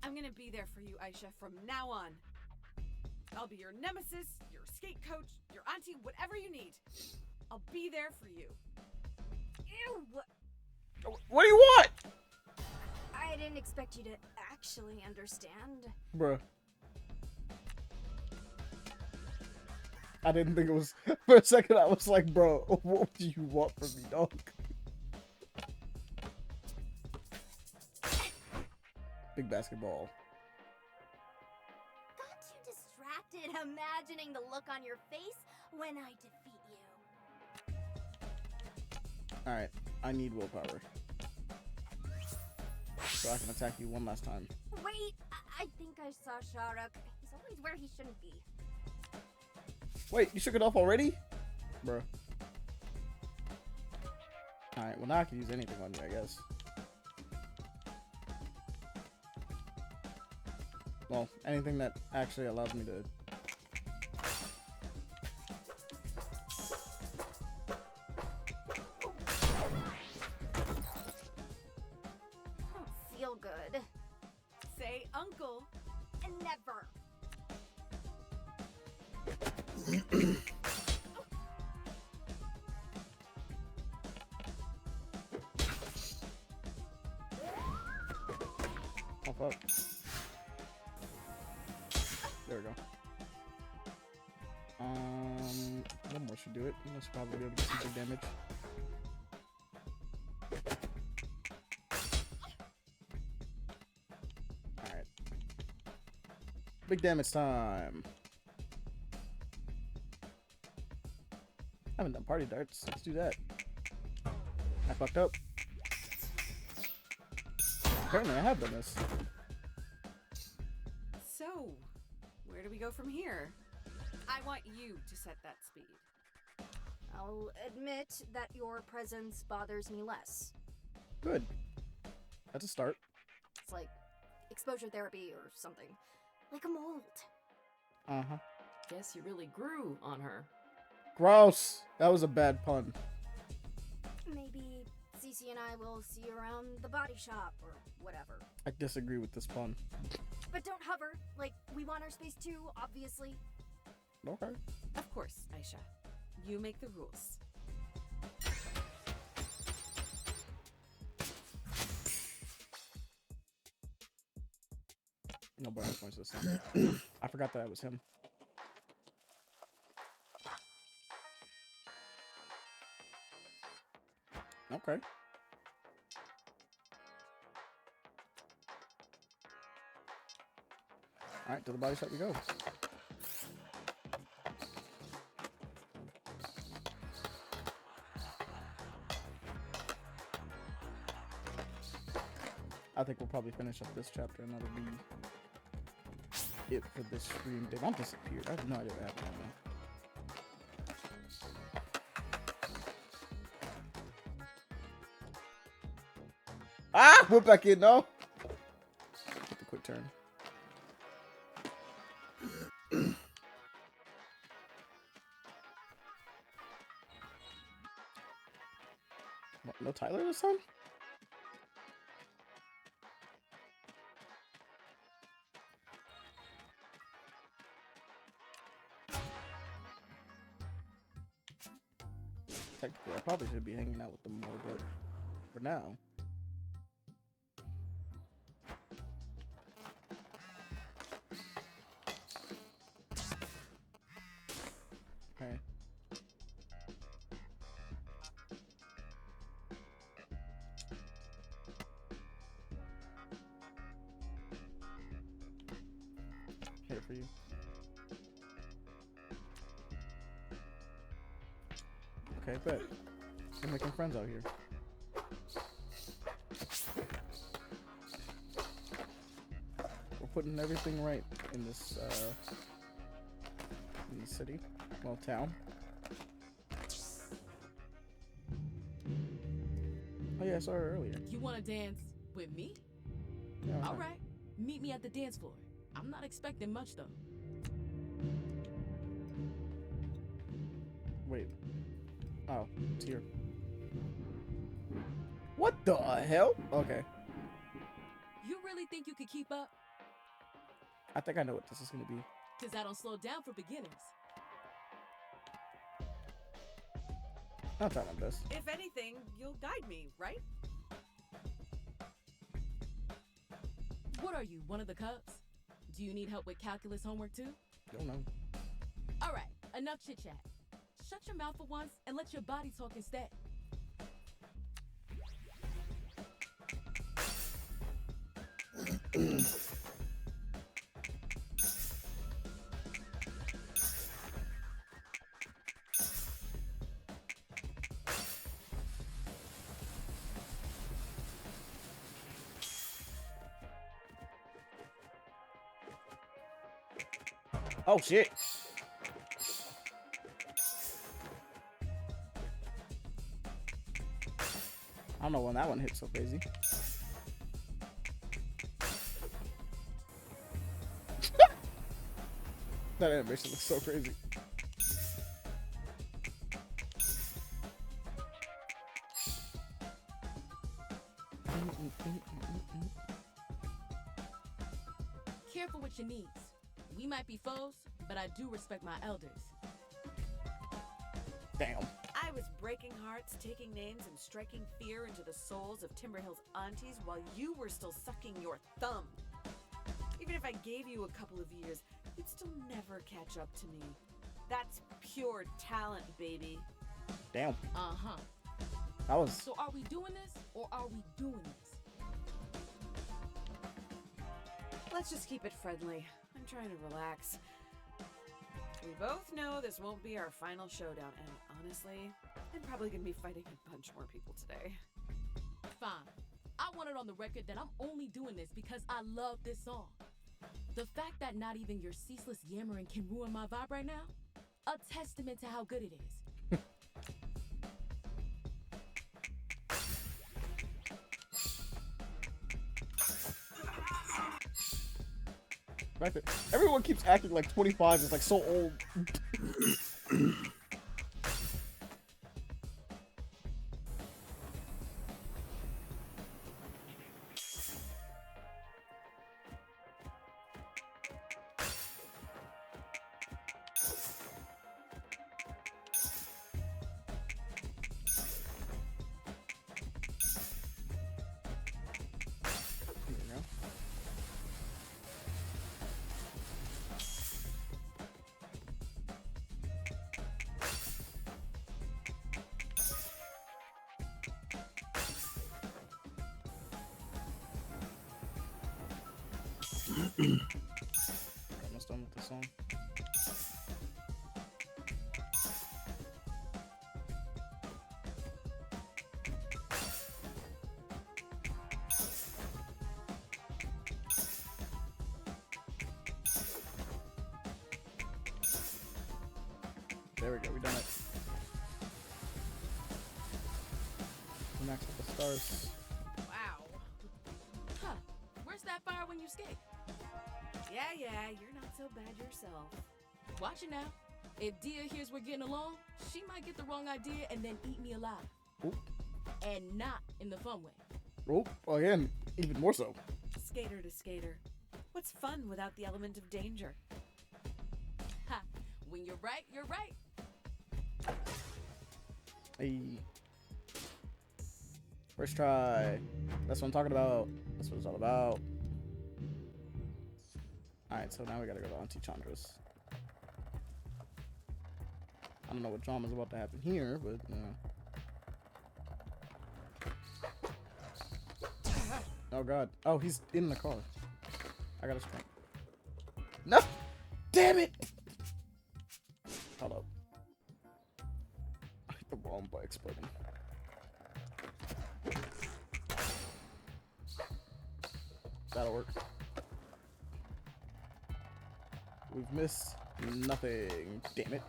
I'm gonna be there for you, Aisha, from now on. I'll be your nemesis, your skate coach, your auntie, whatever you need. I'll be there for you. Ew! What do you want? I didn't expect you to actually understand. Bruh. I didn't think it was. For a second, I was like, bro, what do you want from me, dog? Big basketball. Got you distracted imagining the look on your face when I defeat you. Alright, I need willpower. So I can attack you one last time. Wait, I think I saw Sharuk. He's always where he shouldn't be. Wait, you shook it off already? Bro. Alright, well now I can use anything on you, I guess. Well, anything that actually allows me to... I don't feel good. Say uncle. Oh fuck. There we go. One more should do it. Let's probably be able to get some big damage. Alright. Big damage time. I haven't done party darts. Let's do that. I fucked up. Apparently I have done this. So, where do we go from here? I want you to set that speed. I'll admit that your presence bothers me less. Good. That's a start. It's like exposure therapy or something. Like a mold. Uh-huh. Guess you really grew on her. Gross. That was a bad pun. Maybe Cece and I will see you around the body shop or whatever. I disagree with this pun. But don't hover. Like, we want our space too, obviously. Okay. Of course, Aisha. You make the rules. No bonus points this time. I forgot that it was him. Okay. Alright, to the body shop we go. I think we'll probably finish up this chapter and that'll be it for this stream. They won't disappear. I have no idea what happened right now. Ah! Whip back in, no! Get the quick turn. What, no Tyler this time? Technically, I probably should be hanging out with them more, but for now. Okay. Here for you. Okay, bet. I'm making friends out here. We're putting everything right in this city, well, town. Oh yeah, I saw her earlier. You want to dance with me? Yeah, All right. Meet me at the dance floor. I'm not expecting much though. Wait. Oh, it's here. What the hell? Okay. You really think you could keep up? I think I know what this is gonna be. Cause I don't slow down for beginners. I'll try my best. If anything, you'll guide me, right? What are you, one of the Cubs? Do you need help with calculus homework too? Don't know. All right, enough chit chat. Shut your mouth for once and let your body talk instead. Oh shit. I don't know when that one hit so crazy. That animation looks so crazy. Careful with your knees. We might be foes, but I do respect my elders. Damn. I was breaking hearts, taking names, and striking fear into the souls of Timberhill's aunties while you were still sucking your thumb. Even if I gave you a couple of years, you'd still never catch up to me. That's pure talent, baby. Damn. Uh-huh. That was... So are we doing this, or are we doing this? Let's just keep it friendly. I'm trying to relax. We both know this won't be our final showdown, and honestly, I'm probably gonna be fighting a bunch more people today. Fine. I want it on the record that I'm only doing this because I love this song. The fact that not even your ceaseless yammering can ruin my vibe right now, a testament to how good it is. Right there. Everyone keeps acting like 25 is like so old. Almost done with the song. There we go, we done it. Max with the stars. Wow. Huh. Where's that fire when you skate? Yeah, you're not so bad yourself. Watch it now. If Dia hears we're getting along, she might get the wrong idea and then eat me alive. Oop. And not in the fun way. Oh, again, even more so. Skater to skater. What's fun without the element of danger? Ha! When you're right, you're right. Hey. First try. That's what I'm talking about. That's what it's all about. Alright, so now we gotta go to Auntie Chandra's. I don't know what drama's about to happen here, but oh god. Oh, he's in the car. I gotta sprint. No! Damn it! Hold up. I hit the wrong by exploding. That'll work. We've missed nothing. Damn it.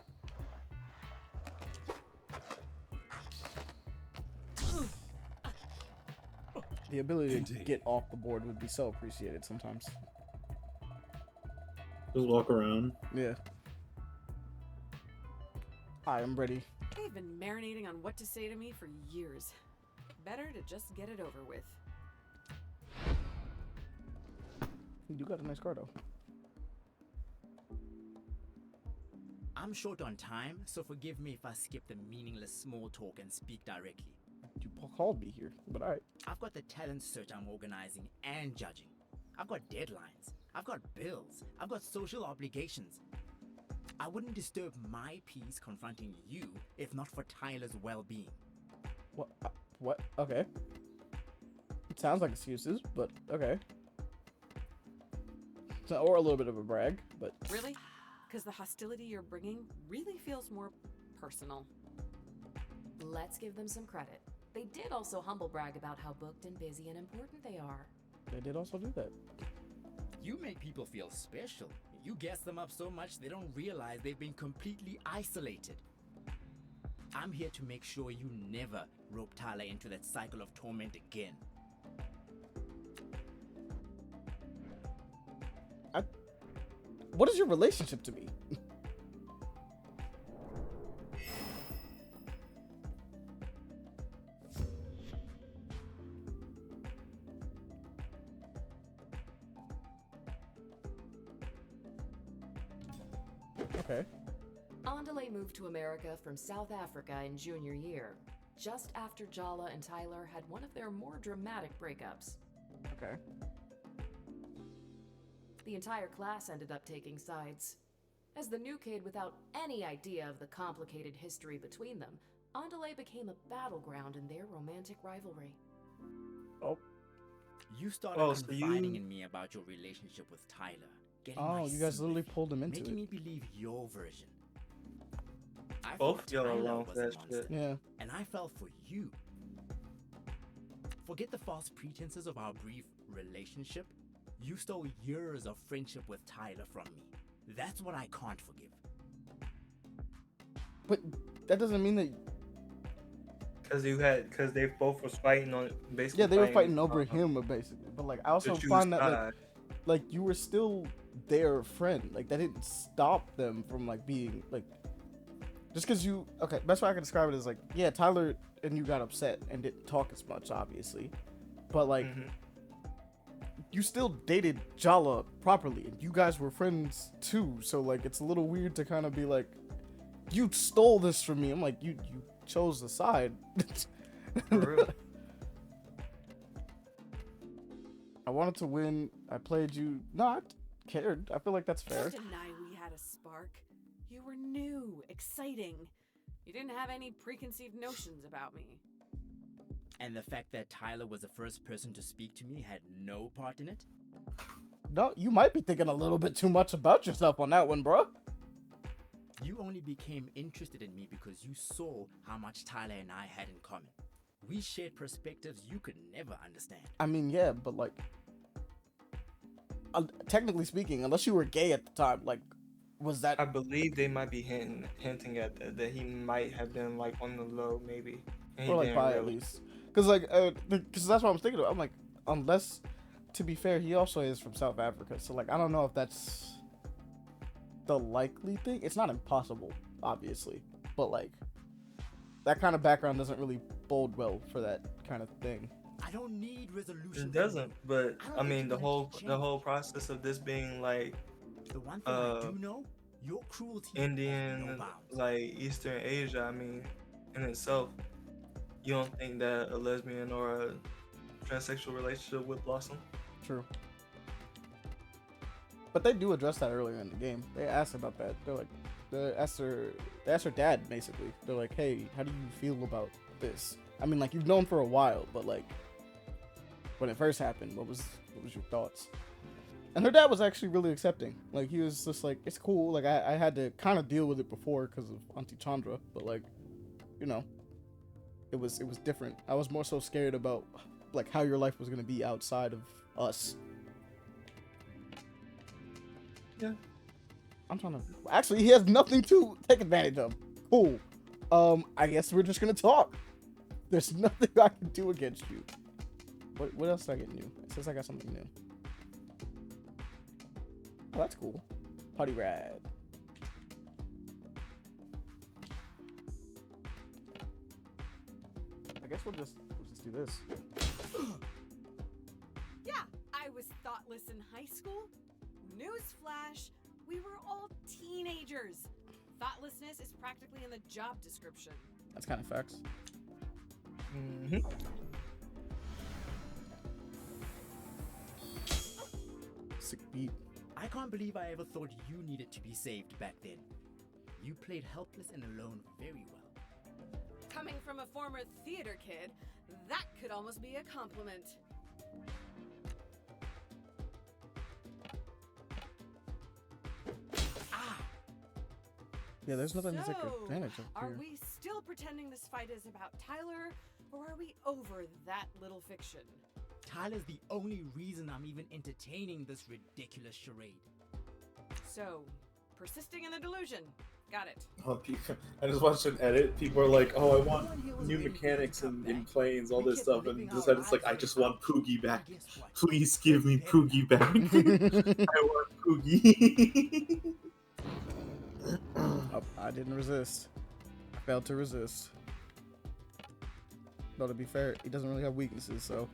The ability to get off the board would be so appreciated sometimes. Just walk around. Yeah. I am ready. They've been marinating on what to say to me for years. Better to just get it over with. You do got a nice car though. I'm short on time, so forgive me if I skip the meaningless small talk and speak directly. You called me here, but alright. I've got the talent search I'm organizing and judging. I've got deadlines. I've got bills. I've got social obligations. I wouldn't disturb my peace confronting you if not for Tyler's well-being. What? What? Okay. It sounds like excuses, but okay. So, or a little bit of a brag, but... Really? Because the hostility you're bringing really feels more personal. Let's give them some credit. They did also humble brag about how booked and busy and important they are. They did also do that. You make people feel special. You gas them up so much they don't realize they've been completely isolated. I'm here to make sure you never rope Tyler into that cycle of torment again. What is your relationship to me? Okay. Andale moved to America from South Africa in junior year, just after Jala and Tyler had one of their more dramatic breakups. Okay. The entire class ended up taking sides. As the new kid without any idea of the complicated history between them, Andale became a battleground in their romantic rivalry. Oh. You started Oh, so confiding you- in me about your relationship with Tyler. Getting Oh, my you guys literally sympathy, pulled him into making it. me believe your version. I Both thought y'all Tyler along was for a that monster, shit. Yeah. and I fell for you. Forget the false pretenses of our brief relationship. You stole years of friendship with Tyler from me. That's what I can't forgive. But that doesn't mean that. Because they both was fighting on basically. Yeah, they were fighting over him, basically. But like, I also choose find that side. like you were still their friend. Like that didn't stop them from like being like. Just because you best way I can describe it is like, yeah, Tyler and you got upset and didn't talk as much, obviously, but like. You still dated Jala properly, and you guys were friends too. So like, it's a little weird to kind of be like, "You stole this from me." I'm like, you chose the side. For real. I wanted to win. I played you. Not cared. I feel like that's fair. Don't deny we had a spark. You were new, exciting. You didn't have any preconceived notions about me. And the fact that Tyler was the first person to speak to me had no part in it? No, you might be thinking a little bit too much about yourself on that one, bro. You only became interested in me because you saw how much Tyler and I had in common. We shared perspectives you could never understand. I mean, yeah, but like, technically speaking, unless you were gay at the time, like, was that? I believe they might be hinting at that he might have been like on the low, maybe. And he Or like didn't bi at really. least, because that's what I'm thinking of. I'm like, unless, to be fair, he also is from South Africa, so like I don't know if that's the likely thing. It's not impossible, obviously, but like that kind of background doesn't really bode well for that kind of thing. I don't need resolution. It doesn't, but I I mean think the you whole can the change. whole process of this being like The one thing I do know, your cruelty has no Indian, bounds. like Eastern Asia. I mean, in itself, you don't think that a lesbian or a transsexual relationship would blossom? True. But they do address that earlier in the game. They asked about that. They're like, they asked her dad basically. They're like, hey, how do you feel about this? I mean, like you've known for a while, but like when it first happened, what was your thoughts? And her dad was actually really accepting. Like he was just like, it's cool. Like I had to kind of deal with it before because of Auntie Chandra, but like, you know, it was different. I was more so scared about like how your life was gonna be outside of us. Yeah. I'm trying to. Actually, he has nothing to take advantage of. Cool. I guess we're just gonna talk. There's nothing I can do against you. What else did I get new? It says I got something new. Oh, that's cool. Party rad. I guess we'll just do this. Yeah, I was thoughtless in high school. Newsflash, we were all teenagers. Thoughtlessness is practically in the job description. That's kind of facts. Sick beat. I can't believe I ever thought you needed to be saved back then. You played helpless and alone very well. Coming from a former theater kid, that could almost be a compliment. Yeah, there's nothing to take So, advantage of are here. we still pretending this fight is about Tyler, or are we over that little fiction? Tyler's the only reason I'm even entertaining this ridiculous charade. So, persisting in the delusion. Got it. Oh, I just watched an edit. People are like, "Oh, I want new mechanics in planes, all this stuff," and this edit's like, "I just want Poogie back. Please give me Poogie back. I want Poogie." Oh, I didn't resist. I failed to resist. Though to be fair, he doesn't really have weaknesses, so.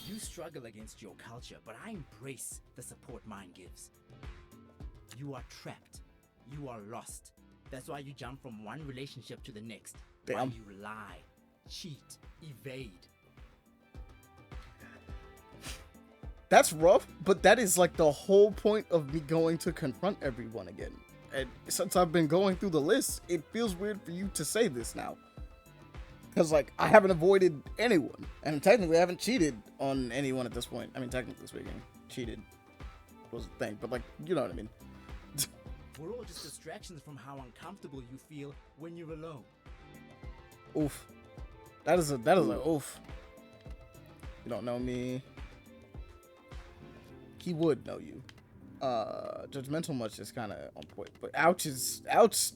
You struggle against your culture, but I embrace the support mine gives. You are trapped. You are lost. That's why you jump from one relationship to the next. Damn. Why you lie, cheat, evade. That's rough, but that is like the whole point of me going to confront everyone again. And since I've been going through the list, it feels weird for you to say this now. Because, like, I haven't avoided anyone. And technically, I haven't cheated on anyone at this point. I mean, technically speaking, cheated was a thing. But, like, you know what I mean. We're all just distractions from how uncomfortable you feel when you're alone. Oof. That is a oof. You don't know me. He would know you. Judgmental much is kind of on point, but ouch.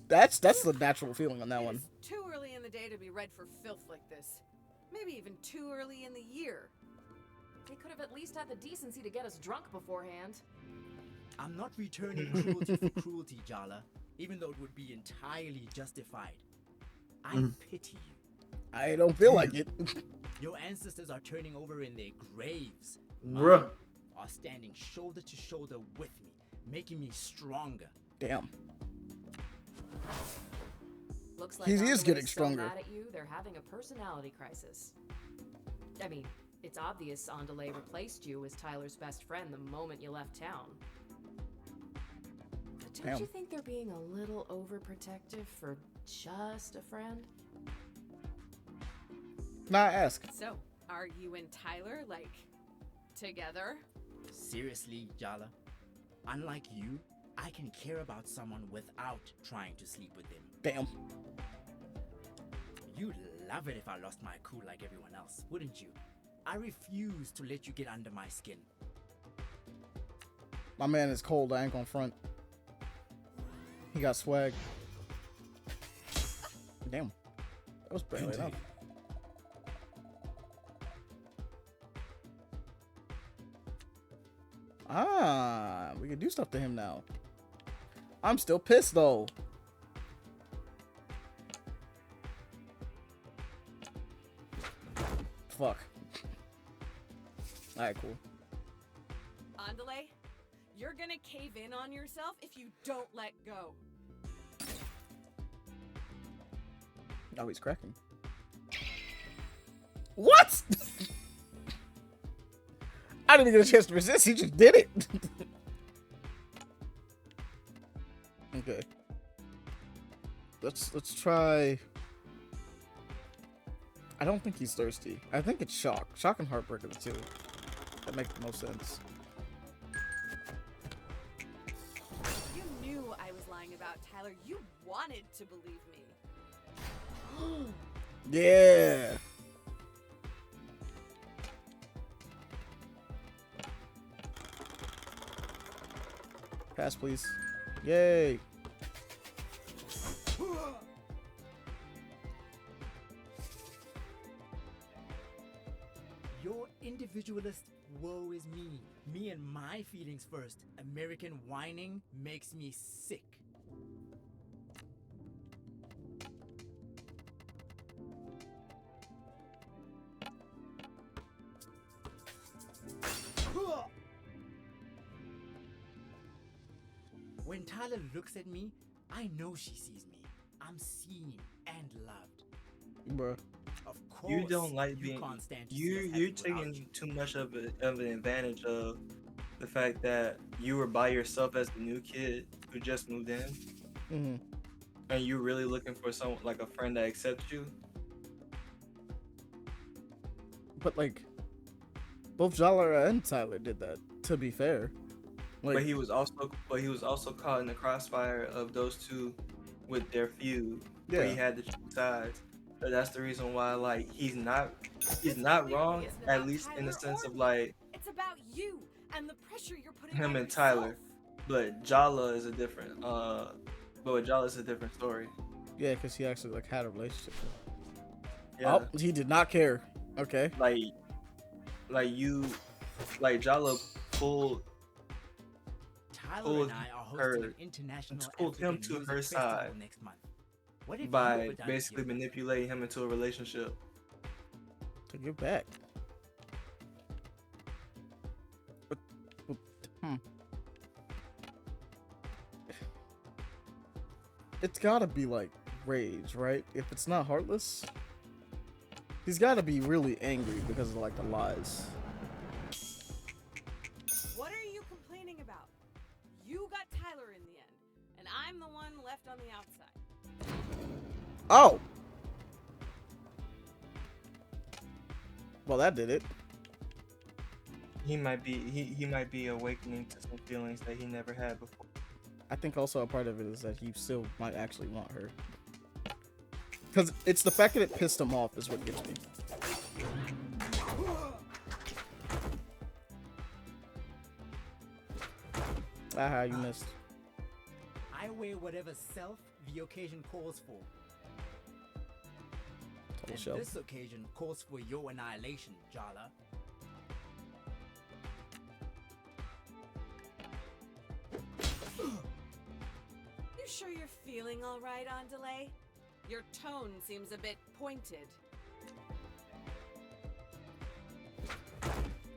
That's the natural feeling on that one. It's too early in the day to be read for filth like this. Maybe even too early in the year. They could have at least had the decency to get us drunk beforehand. I'm not returning cruelty for cruelty, Jala, even though it would be entirely justified. I pity you. I don't feel like it. Your ancestors are turning over in their graves. Bruh. Mine are standing shoulder to shoulder with me, making me stronger. Damn. Looks like He is Andale's getting so stronger. mad at you, they're having a personality crisis. I mean, it's obvious Andale replaced you as Tyler's best friend the moment you left town. But don't Damn. you think they're being a little overprotective for just a friend? Nah, ask. So, are you and Tyler, like, together? Seriously, Jala, unlike you, I can care about someone without trying to sleep with them. Damn. You'd love it if I lost my cool like everyone else, wouldn't you? I refuse to let you get under my skin. My man is cold. I ain't gonna front. He got swag. Damn. That was barely enough. Ah, we can do stuff to him now. I'm still pissed though. Fuck. Alright, cool. Andale, you're gonna cave in on yourself if you don't let go. Oh, he's cracking. What? I didn't even get a chance to resist. He just did it. Okay. Let's try. I don't think he's thirsty. I think it's shock. Shock and heartbreak are the two. That makes the most sense. You knew I was lying about Tyler. You wanted to believe me. Yeah. Pass, please. Yay. Your individualist woe is me. Me and my feelings first. American whining makes me sick. When Tyler looks at me, I know she sees me. I'm seen and loved. Bruh. Of course, You don't like being. can't stand to see us You're happy without taking you. too much of an advantage of the fact that you were by yourself as the new kid who just moved in, Mm-hmm. and you're really looking for someone like a friend that accepts you. But like, both Jala and Tyler did that. To be fair, like, But he was also caught in the crossfire of those two with their feud. Where he Yeah. had to choose sides. But that's the reason why, like, he's not wrong, at least in the sense of like It's about you and the pressure you're putting him on and yourself. Tyler. But Jala is a different but with Jala is a different story. yeah, because he actually like had a relationship. Yeah. Oh, he did not care. Okay. Like Jala pulled Tyler and I are hosting her, an international pulled him African to music her festival side next month. What have you by ever done basically to give manipulating him into a relationship. To give back. But, hmm. it's gotta be like rage, right? If it's not heartless, he's gotta be really angry because of like the lies. What are you complaining about? You got Tyler in the end, and I'm the one left on the outside. Oh! Well, that did it. He might be awakening to some feelings that he never had before. I think also a part of it is that he still might actually want her. Because it's the fact that it pissed him off is what gets me. Aha, you missed. I wear whatever self the occasion calls for. And Show. this occasion calls for your annihilation, Jala. You sure you're feeling all right, on delay? Your tone seems a bit pointed.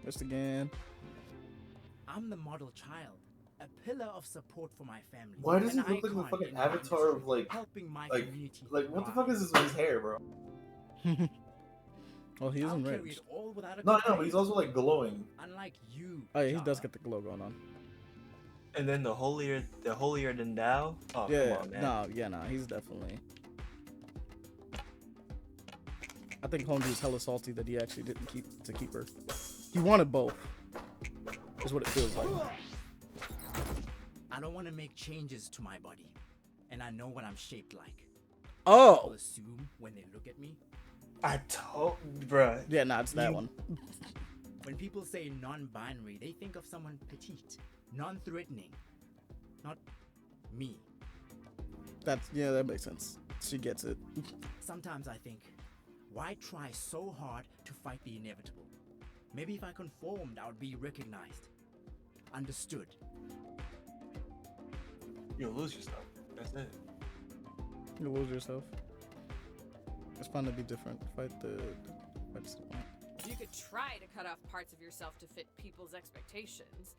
Missed again. I'm the model child, a pillar of support for my family. Why does he an look like the icon fucking in my avatar of industry, like, helping my like, community what the thrive. fuck is this with his hair, bro? Well, he is I'll in carry rage. it all without a No, I know, complaint. but he's also like glowing. Unlike you. Oh yeah, he does get the glow going on. And then the holier than thou. Oh Yeah, come on, man. no, he's definitely. I think Honju's hella salty that he actually didn't keep her. He wanted both. Is what it feels like. I don't want to make changes to my body, and I know what I'm shaped like. Oh. People assume when they look at me. I told, bruh. Yeah, nah, it's that one. When people say non-binary, they think of someone petite, non-threatening. Not me. That makes sense. She gets it. Sometimes I think, why try so hard to fight the inevitable? Maybe if I conformed, I would be recognized, understood. You'll lose yourself. That's it. You lose yourself. It's fun to be different. Fight the. You could try to cut off parts of yourself to fit people's expectations,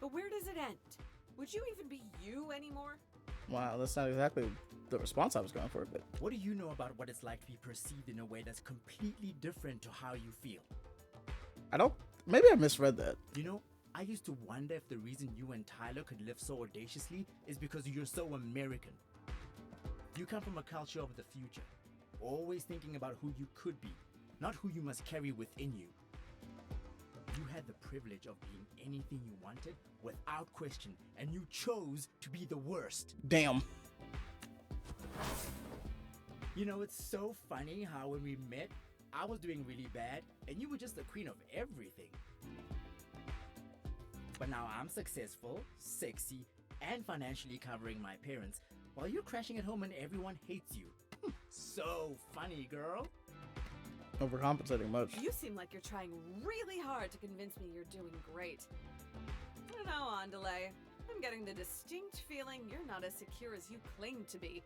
but where does it end? Would you even be you anymore? Wow, that's not exactly the response I was going for, but. What do you know about what it's like to be perceived in a way that's completely different to how you feel? I don't. Maybe I misread that. You know, I used to wonder if the reason you and Tyler could live so audaciously is because you're so American. You come from a culture of the future, always thinking about who you could be, not who you must carry within you. You had the privilege of being anything you wanted without question, and you chose to be the worst. Damn. You know, it's so funny how when we met, I was doing really bad, and you were just the queen of everything. But now I'm successful, sexy, and financially covering my parents, while you're crashing at home and everyone hates you. So funny, girl. Overcompensating much. You seem like you're trying really hard to convince me you're doing great. I don't know, Andale. I'm getting the distinct feeling you're not as secure as you claim to be.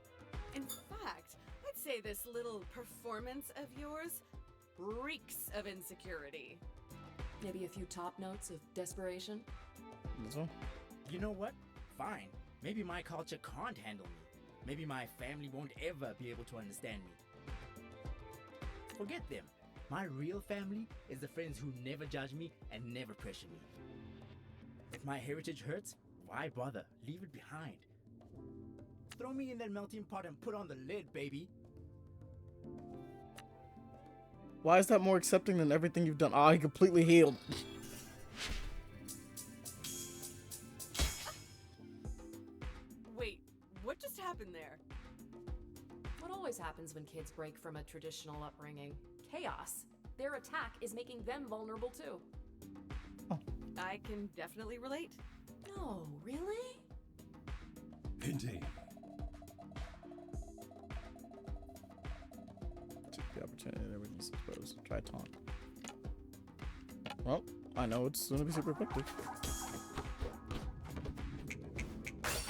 In fact, I'd say this little performance of yours reeks of insecurity. Maybe a few top notes of desperation? You know what? Fine. Maybe my culture can't handle me. Maybe my family won't ever be able to understand me. Forget them. My real family is the friends who never judge me and never pressure me. If my heritage hurts, why bother? Leave it behind. Throw me in that melting pot and put on the lid, baby. Why is that more accepting than everything you've done? Ah, he completely healed. Wait, what just happened there? What always happens when kids break from a traditional upbringing? Chaos. Their attack is making them vulnerable too. I can definitely relate. No, really? Indeed. Take the opportunity and everything's exposed. Try taunt. Well, I know it's gonna be super effective.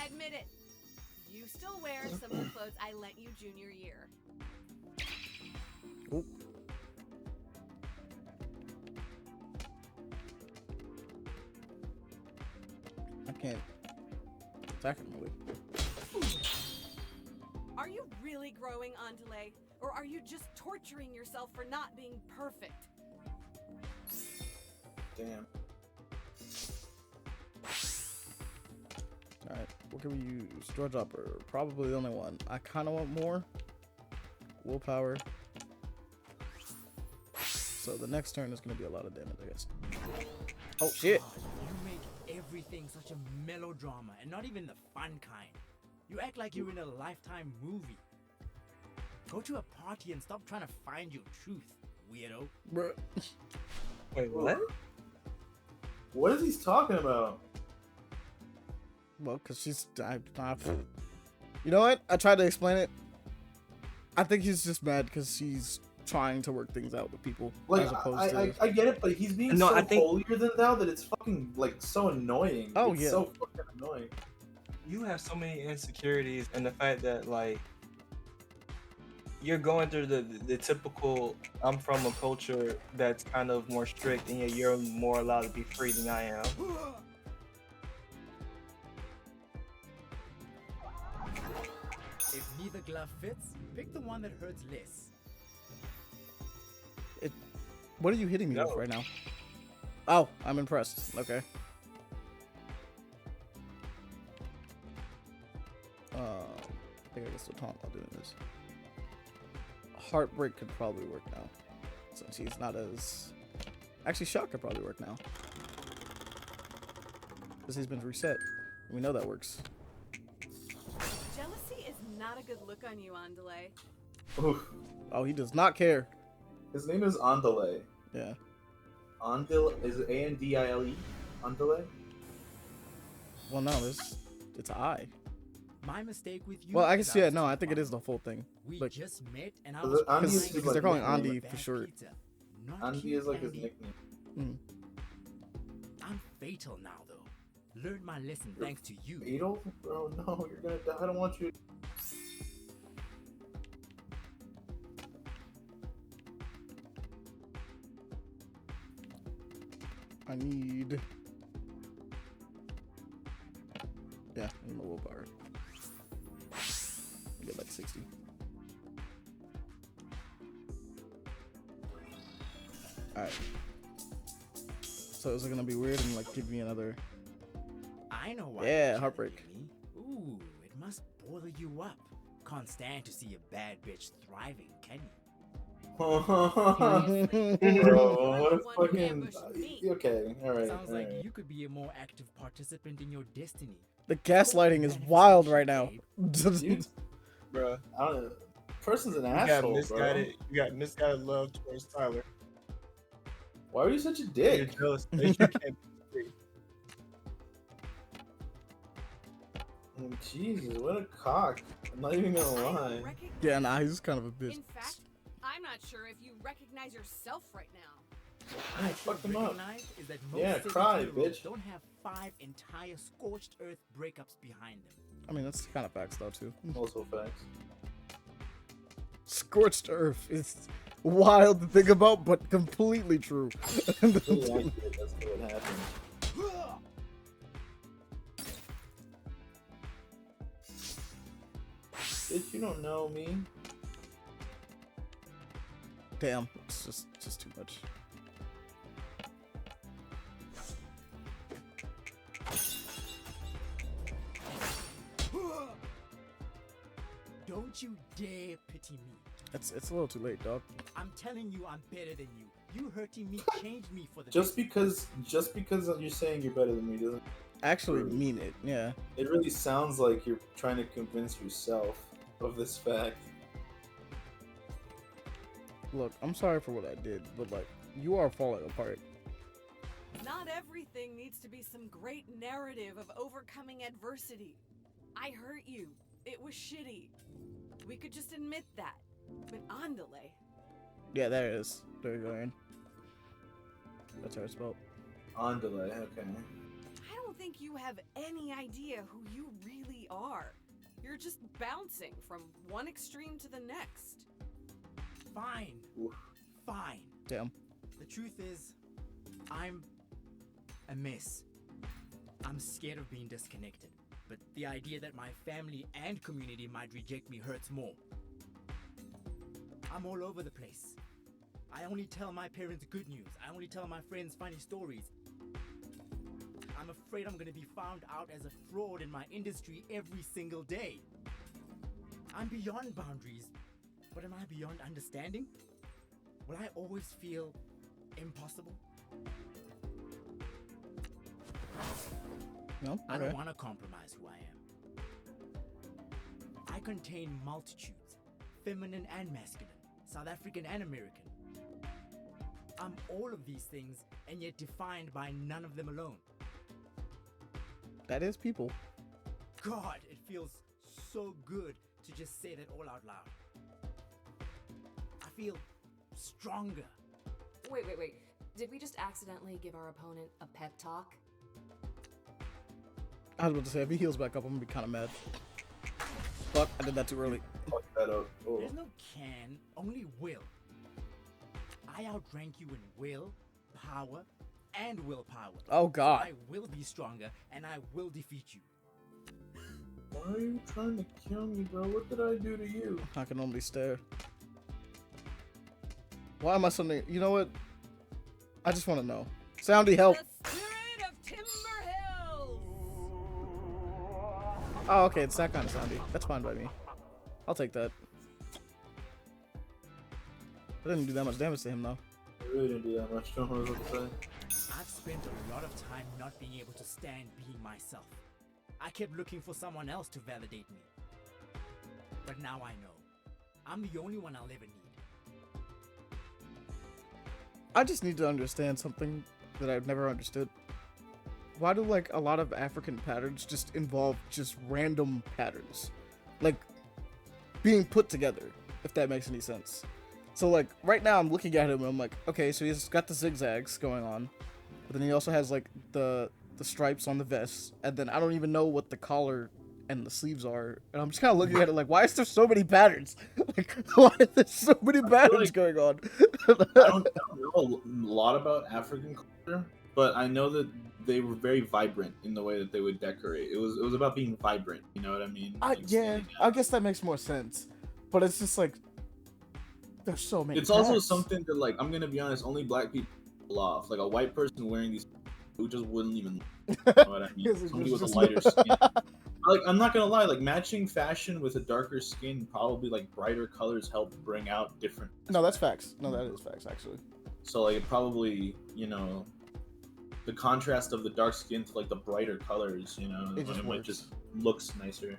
Admit it. You still wear some of the clothes I lent you junior year. Oh. I can't attack him really. Are you really growing, Andale? Or are you just torturing yourself for not being perfect? Damn. Alright, what can we use? Draw dropper. Probably the only one. I kind of want more. Willpower. So the next turn is going to be a lot of damage, I guess. Oh, shit. God, you make everything such a melodrama, and not even the fun kind. You act like you're in a Lifetime movie. Go to a party and stop trying to find your truth, weirdo. Bruh. Wait, what? What is he talking about? Well, because she's... You know what? I tried to explain it. I think he's just mad because he's trying to work things out with people. Like, as opposed to... I get it, but he's being No, so I think- holier than thou that it's fucking, like, so annoying. Oh, it's yeah. so fucking annoying. You have so many insecurities, and the fact that like you're going through the typical I'm from a culture that's kind of more strict, and yet you're more allowed to be free than I am. If neither glove fits, pick the one that hurts less. What are you hitting me No. with right now? Oh, I'm impressed. Okay. I think I guess the taunt while doing this. Heartbreak could probably work now. Since he's not as... Actually, Shock could probably work now. Because he's been reset. We know that works. Jealousy is not a good look on you, Andale. Oof. Oh, he does not care. His name is Andale. Yeah. Is it Andile? Andale? Well, no, it's I. My mistake with you. Well, I is guess, yeah, was no, too I think it is the fun. whole thing. We But just met, and I Is was it Andy? trying because to they're calling make you Andy a for bad short. pizza. Not Andy cute is like his Andy. nickname. Mm. I'm fatal now, though. Learned my lesson thanks to you. Fatal? Bro, no, you're gonna die. I don't want you. I need... Yeah, I need my willpower. Get like 60. Alright. So is it gonna be weird and like give me another... I know why. Yeah, you're heartbreak. challenging me. Ooh, it must bother you up. Can't stand to see a bad bitch thriving, can you? Bro, what a fucking... Okay, alright. Sounds like you could be a more active participant in your destiny. The gaslighting is wild right now. Bruh. I don't know. Person's an You asshole, got bro. misguided. You got misguided love towards Tyler. Why are you such a You're dick? jealous that you can't be free. Oh, Jesus, what a cock. I'm not even gonna lie. Yeah, nah, he's kind of a bitch. In fact, I'm not sure if you recognize yourself right now. I fucked him up. Recognize is that most Yeah, serial cry, heroes bitch. don't have 5 entire scorched earth breakups behind them. I mean, that's kind of facts though too. Also facts. Scorched Earth is wild to think about, but completely true. Really accurate as to what happened. Bitch, you don't know me. Damn, it's just too much. Don't you dare pity me. It's a little too late, dog. I'm telling you I'm better than you. You hurting me changed me for the Just because you're saying you're better than me doesn't Actually mean it, yeah. it really sounds like you're trying to convince yourself of this fact. Look, I'm sorry for what I did, but like, you are falling apart. Not everything needs to be some great narrative of overcoming adversity. I hurt you. It was shitty. We could just admit that. But Andale, Yeah, there it is. There you go, Aaron. That's how it's spelled. Andale, okay. I don't think you have any idea who you really are. You're just bouncing from one extreme to the next. Fine. Fine. Damn. The truth is, I'm a mess. I'm scared of being disconnected. but the idea that my family and community might reject me hurts more. I'm all over the place. I only tell my parents good news. I only tell my friends funny stories. I'm afraid I'm gonna be found out as a fraud in my industry every single day. I'm beyond boundaries, but am I beyond understanding? Will I always feel impossible? No? I don't Okay. want to compromise who I am. I contain multitudes, feminine and masculine, South African and American. I'm all of these things, and yet defined by none of them alone. That is people. God, it feels so good to just say that all out loud. I feel stronger. Wait. Did we just accidentally give our opponent a pep talk? I was about to say, if he heals back up, I'm gonna be kind of mad. Fuck, I did that too early. Fuck that up. Oh. There's no can, only will. I outrank you in will, power, and willpower. Oh, God. So I will be stronger, and I will defeat you. Why are you trying to kill me, bro? What did I do to you? I can only stare. Why am I suddenly... You know what? I just want to know. Soundy, help. Spirit of Timber Hills! Oh, okay, it's that kind of soundy. That's fine by me. I'll take that. I didn't do that much damage to him, though. I really didn't do that much. Don't know what to say. I've spent a lot of time not being able to stand being myself. I kept looking for someone else to validate me. But now I know. I'm the only one I'll ever need. I just need to understand something that I've never understood. Why do, like, a lot of African patterns just involve just random patterns? Like, being put together, if that makes any sense. So, like, right now I'm looking at him and I'm like, okay, so he's got the zigzags going on. But then he also has, like, the stripes on the vest. And then I don't even know what the collar and the sleeves are. And I'm just kind of looking at it like, why is there so many patterns? Like, why are there so many patterns going on? I don't know a lot about African culture, but I know that they were very vibrant in the way that they would decorate. It was about being vibrant. You know what I mean? Yeah, I guess that makes more sense. But it's just like, there's so many. It's also something that, like, I'm gonna be honest, only black people pull off. Like a white person wearing these, who just wouldn't even. You know what I mean? Somebody with a lighter skin. Like, I'm not gonna lie, like matching fashion with a darker skin, probably like brighter colors help bring out different. No, that's facts. No, that is facts actually. So like it probably, you know, the contrast of the dark skin to like the brighter colors, you know, It just might works. just looks nicer.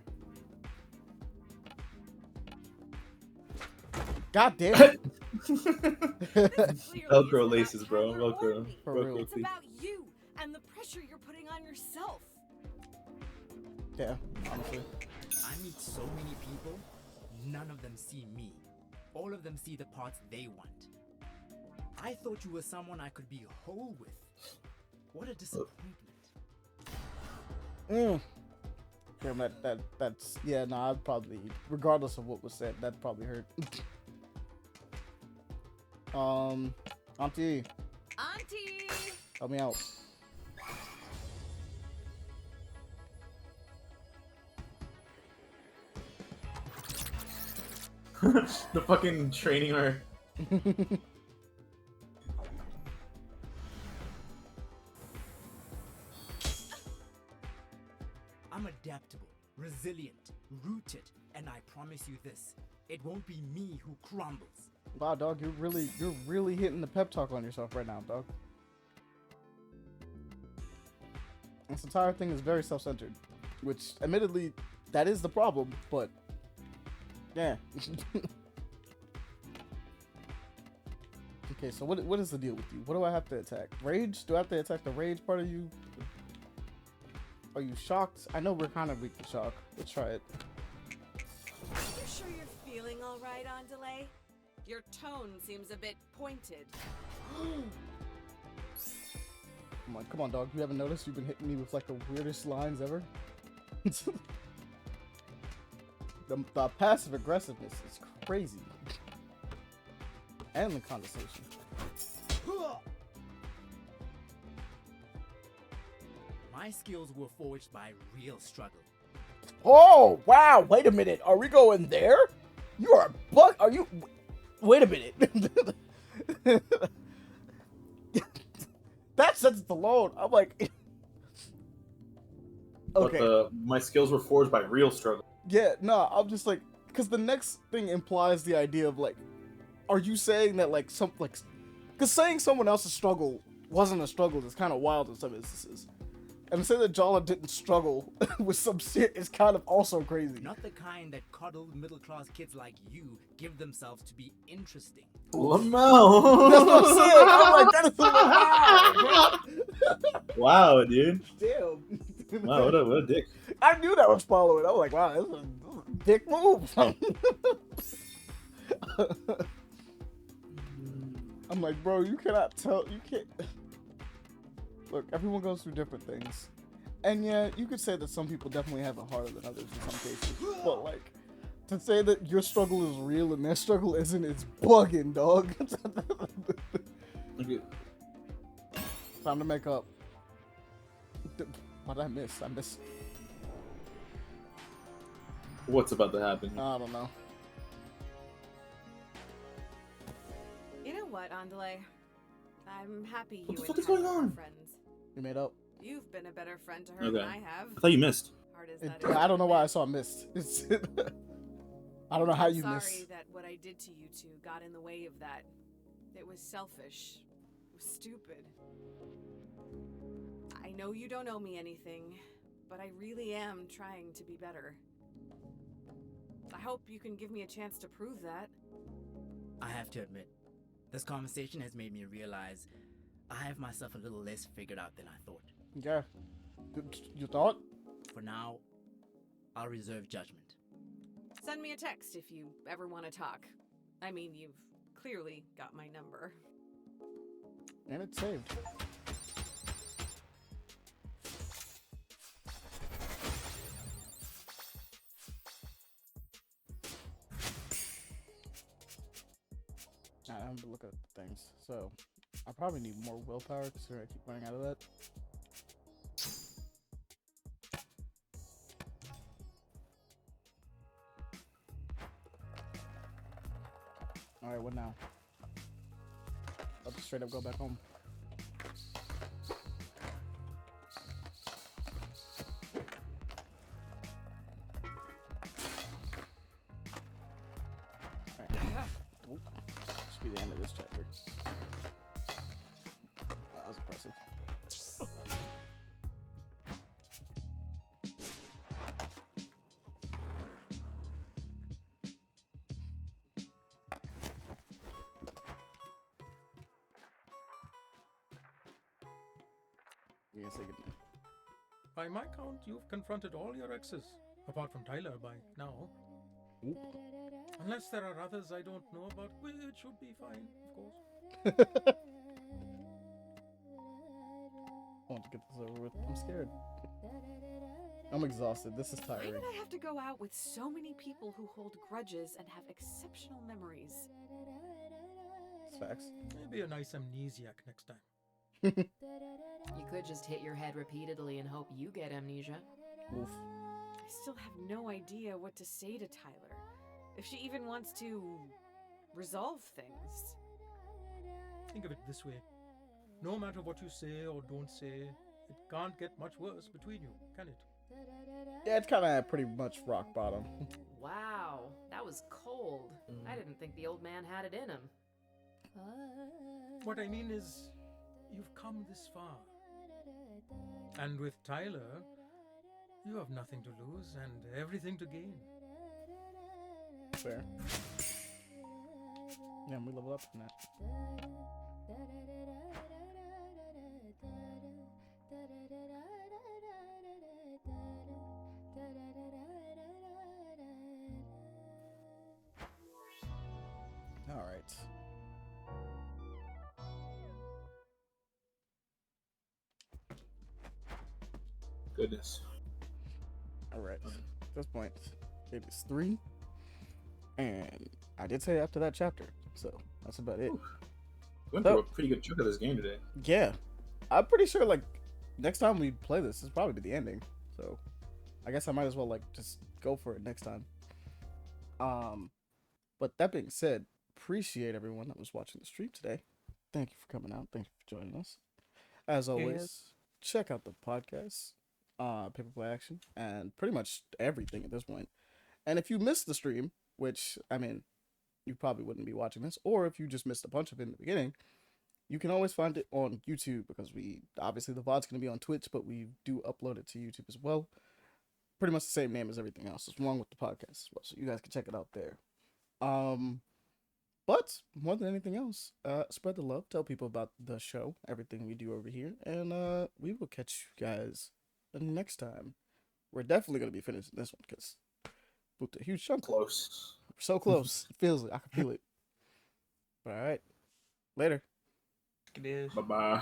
God damn it. Velcro laces, bro. Velcro. For Velcro real. It's about you and the pressure you're putting on yourself. Yeah, honestly. I meet so many people, none of them see me. All of them see the parts they want. I thought you were someone I could be whole with. What a disappointment. Damn, that's yeah, nah, I'd probably, regardless of what was said, that probably hurt. Auntie, help me out. The fucking training her. I'm adaptable, resilient, rooted, and I promise you this, it won't be me who crumbles. Wow, dog, you're really hitting the pep talk on yourself right now, dog. This entire thing is very self-centered, which, admittedly, that is the problem, but yeah. Okay, so what is the deal with you? What do I have to attack? Rage? Do I have to attack the rage part of you? Are you shocked? I know we're kind of weak to shock. Let's try it. Are you sure you're feeling all right on delay? Your tone seems a bit pointed. Come on, dog. You haven't noticed you've been hitting me with like the weirdest lines ever? the passive aggressiveness is crazy. And the condensation. My skills were forged by real struggle. Oh wow! Wait a minute. Are we going there? You are a bug. Are you? Wait a minute. That sets it alone. I'm like, okay. But my skills were forged by real struggle. Yeah, no, I'm just like, because the next thing implies the idea of like, are you saying that like because saying someone else's struggle wasn't a struggle is kind of wild in some instances, and to say that Jala didn't struggle with some shit is kind of also crazy. Not the kind that coddled middle-class kids like you give themselves to be interesting. Lamau. That's what I'm saying. I'm like, that is Lamau. Wow, dude. Damn. Wow, what a dick. I knew that was following. I was like, wow, this is a dick move. I'm like, bro, you cannot tell. You can't. Look, everyone goes through different things. And yeah, you could say that some people definitely have it harder than others in some cases. But like, to say that your struggle is real and their struggle isn't, it's bugging, dog. Okay. Time to make up. What did I miss? I missed. What's about to happen? I don't know. You know what, Andale? I'm happy What you the fuck and is going Tyler are on? friends. You made up. You've been a better friend to her Okay. than I have. I thought you missed. Hard as It, that is I don't to know why I admit. saw missed. I don't know how I'm you sorry missed. that what I did to you two got in the way of that. It was selfish. It was stupid. I know you don't owe me anything, but I really am trying to be better. I hope you can give me a chance to prove that. I have to admit, this conversation has made me realize I have myself a little less figured out than I thought. Yeah. You thought? For now, I'll reserve judgment. Send me a text if you ever want to talk. I mean, you've clearly got my number. And it's saved. I have to look at things. So, I probably need more willpower because I keep running out of that. Alright, what now? I'll just straight up go back home. Alright. Oop. Should be the end of this chapter. That was impressive. You can say goodnight. By my count, you've confronted all your exes, apart from Tyler by now. Oop. Unless there are others I don't know about, which should be fine, of course. I want to get this over with. I'm scared. I'm exhausted. This is Why tiring. did I have to go out with so many people who hold grudges and have exceptional memories? It's facts. Maybe a nice amnesiac next time. You could just hit your head repeatedly and hope you get amnesia. Oof. I still have no idea what to say to Tyler. If she even wants to resolve things. Think of it this way. No matter what you say or don't say, it can't get much worse between you, can it? Yeah, it's kind of pretty much rock bottom. Wow, that was cold. I didn't think the old man had it in him. What I mean is, you've come this far. And with Tyler, you have nothing to lose and everything to gain. Fair. Yeah, we level up from that. All right. Goodness. All right. At this point, it is 3, and I did say after that chapter, so that's about it. Went through a pretty good chunk of this game today. Yeah, I'm pretty sure like next time we play this, will probably be the ending. So I guess I might as well like just go for it next time. But that being said, appreciate everyone that was watching the stream today. Thank you for coming out. Thank you for joining us. As always, check out the podcast, Paperplay Action, and pretty much everything at this point. And if you missed the stream, which I mean, you probably wouldn't be watching this, or if you just missed a bunch of it in the beginning, you can always find it on YouTube because we obviously the VOD's going to be on Twitch, but we do upload it to YouTube as well. Pretty much the same name as everything else, along with the podcast as well. So you guys can check it out there. But more than anything else, spread the love, tell people about the show, everything we do over here, and we will catch you guys next time. We're definitely gonna be finishing this one because with a huge chunk. Close. We're so close. It feels it. I can feel it. All right. Later. It is. Bye bye.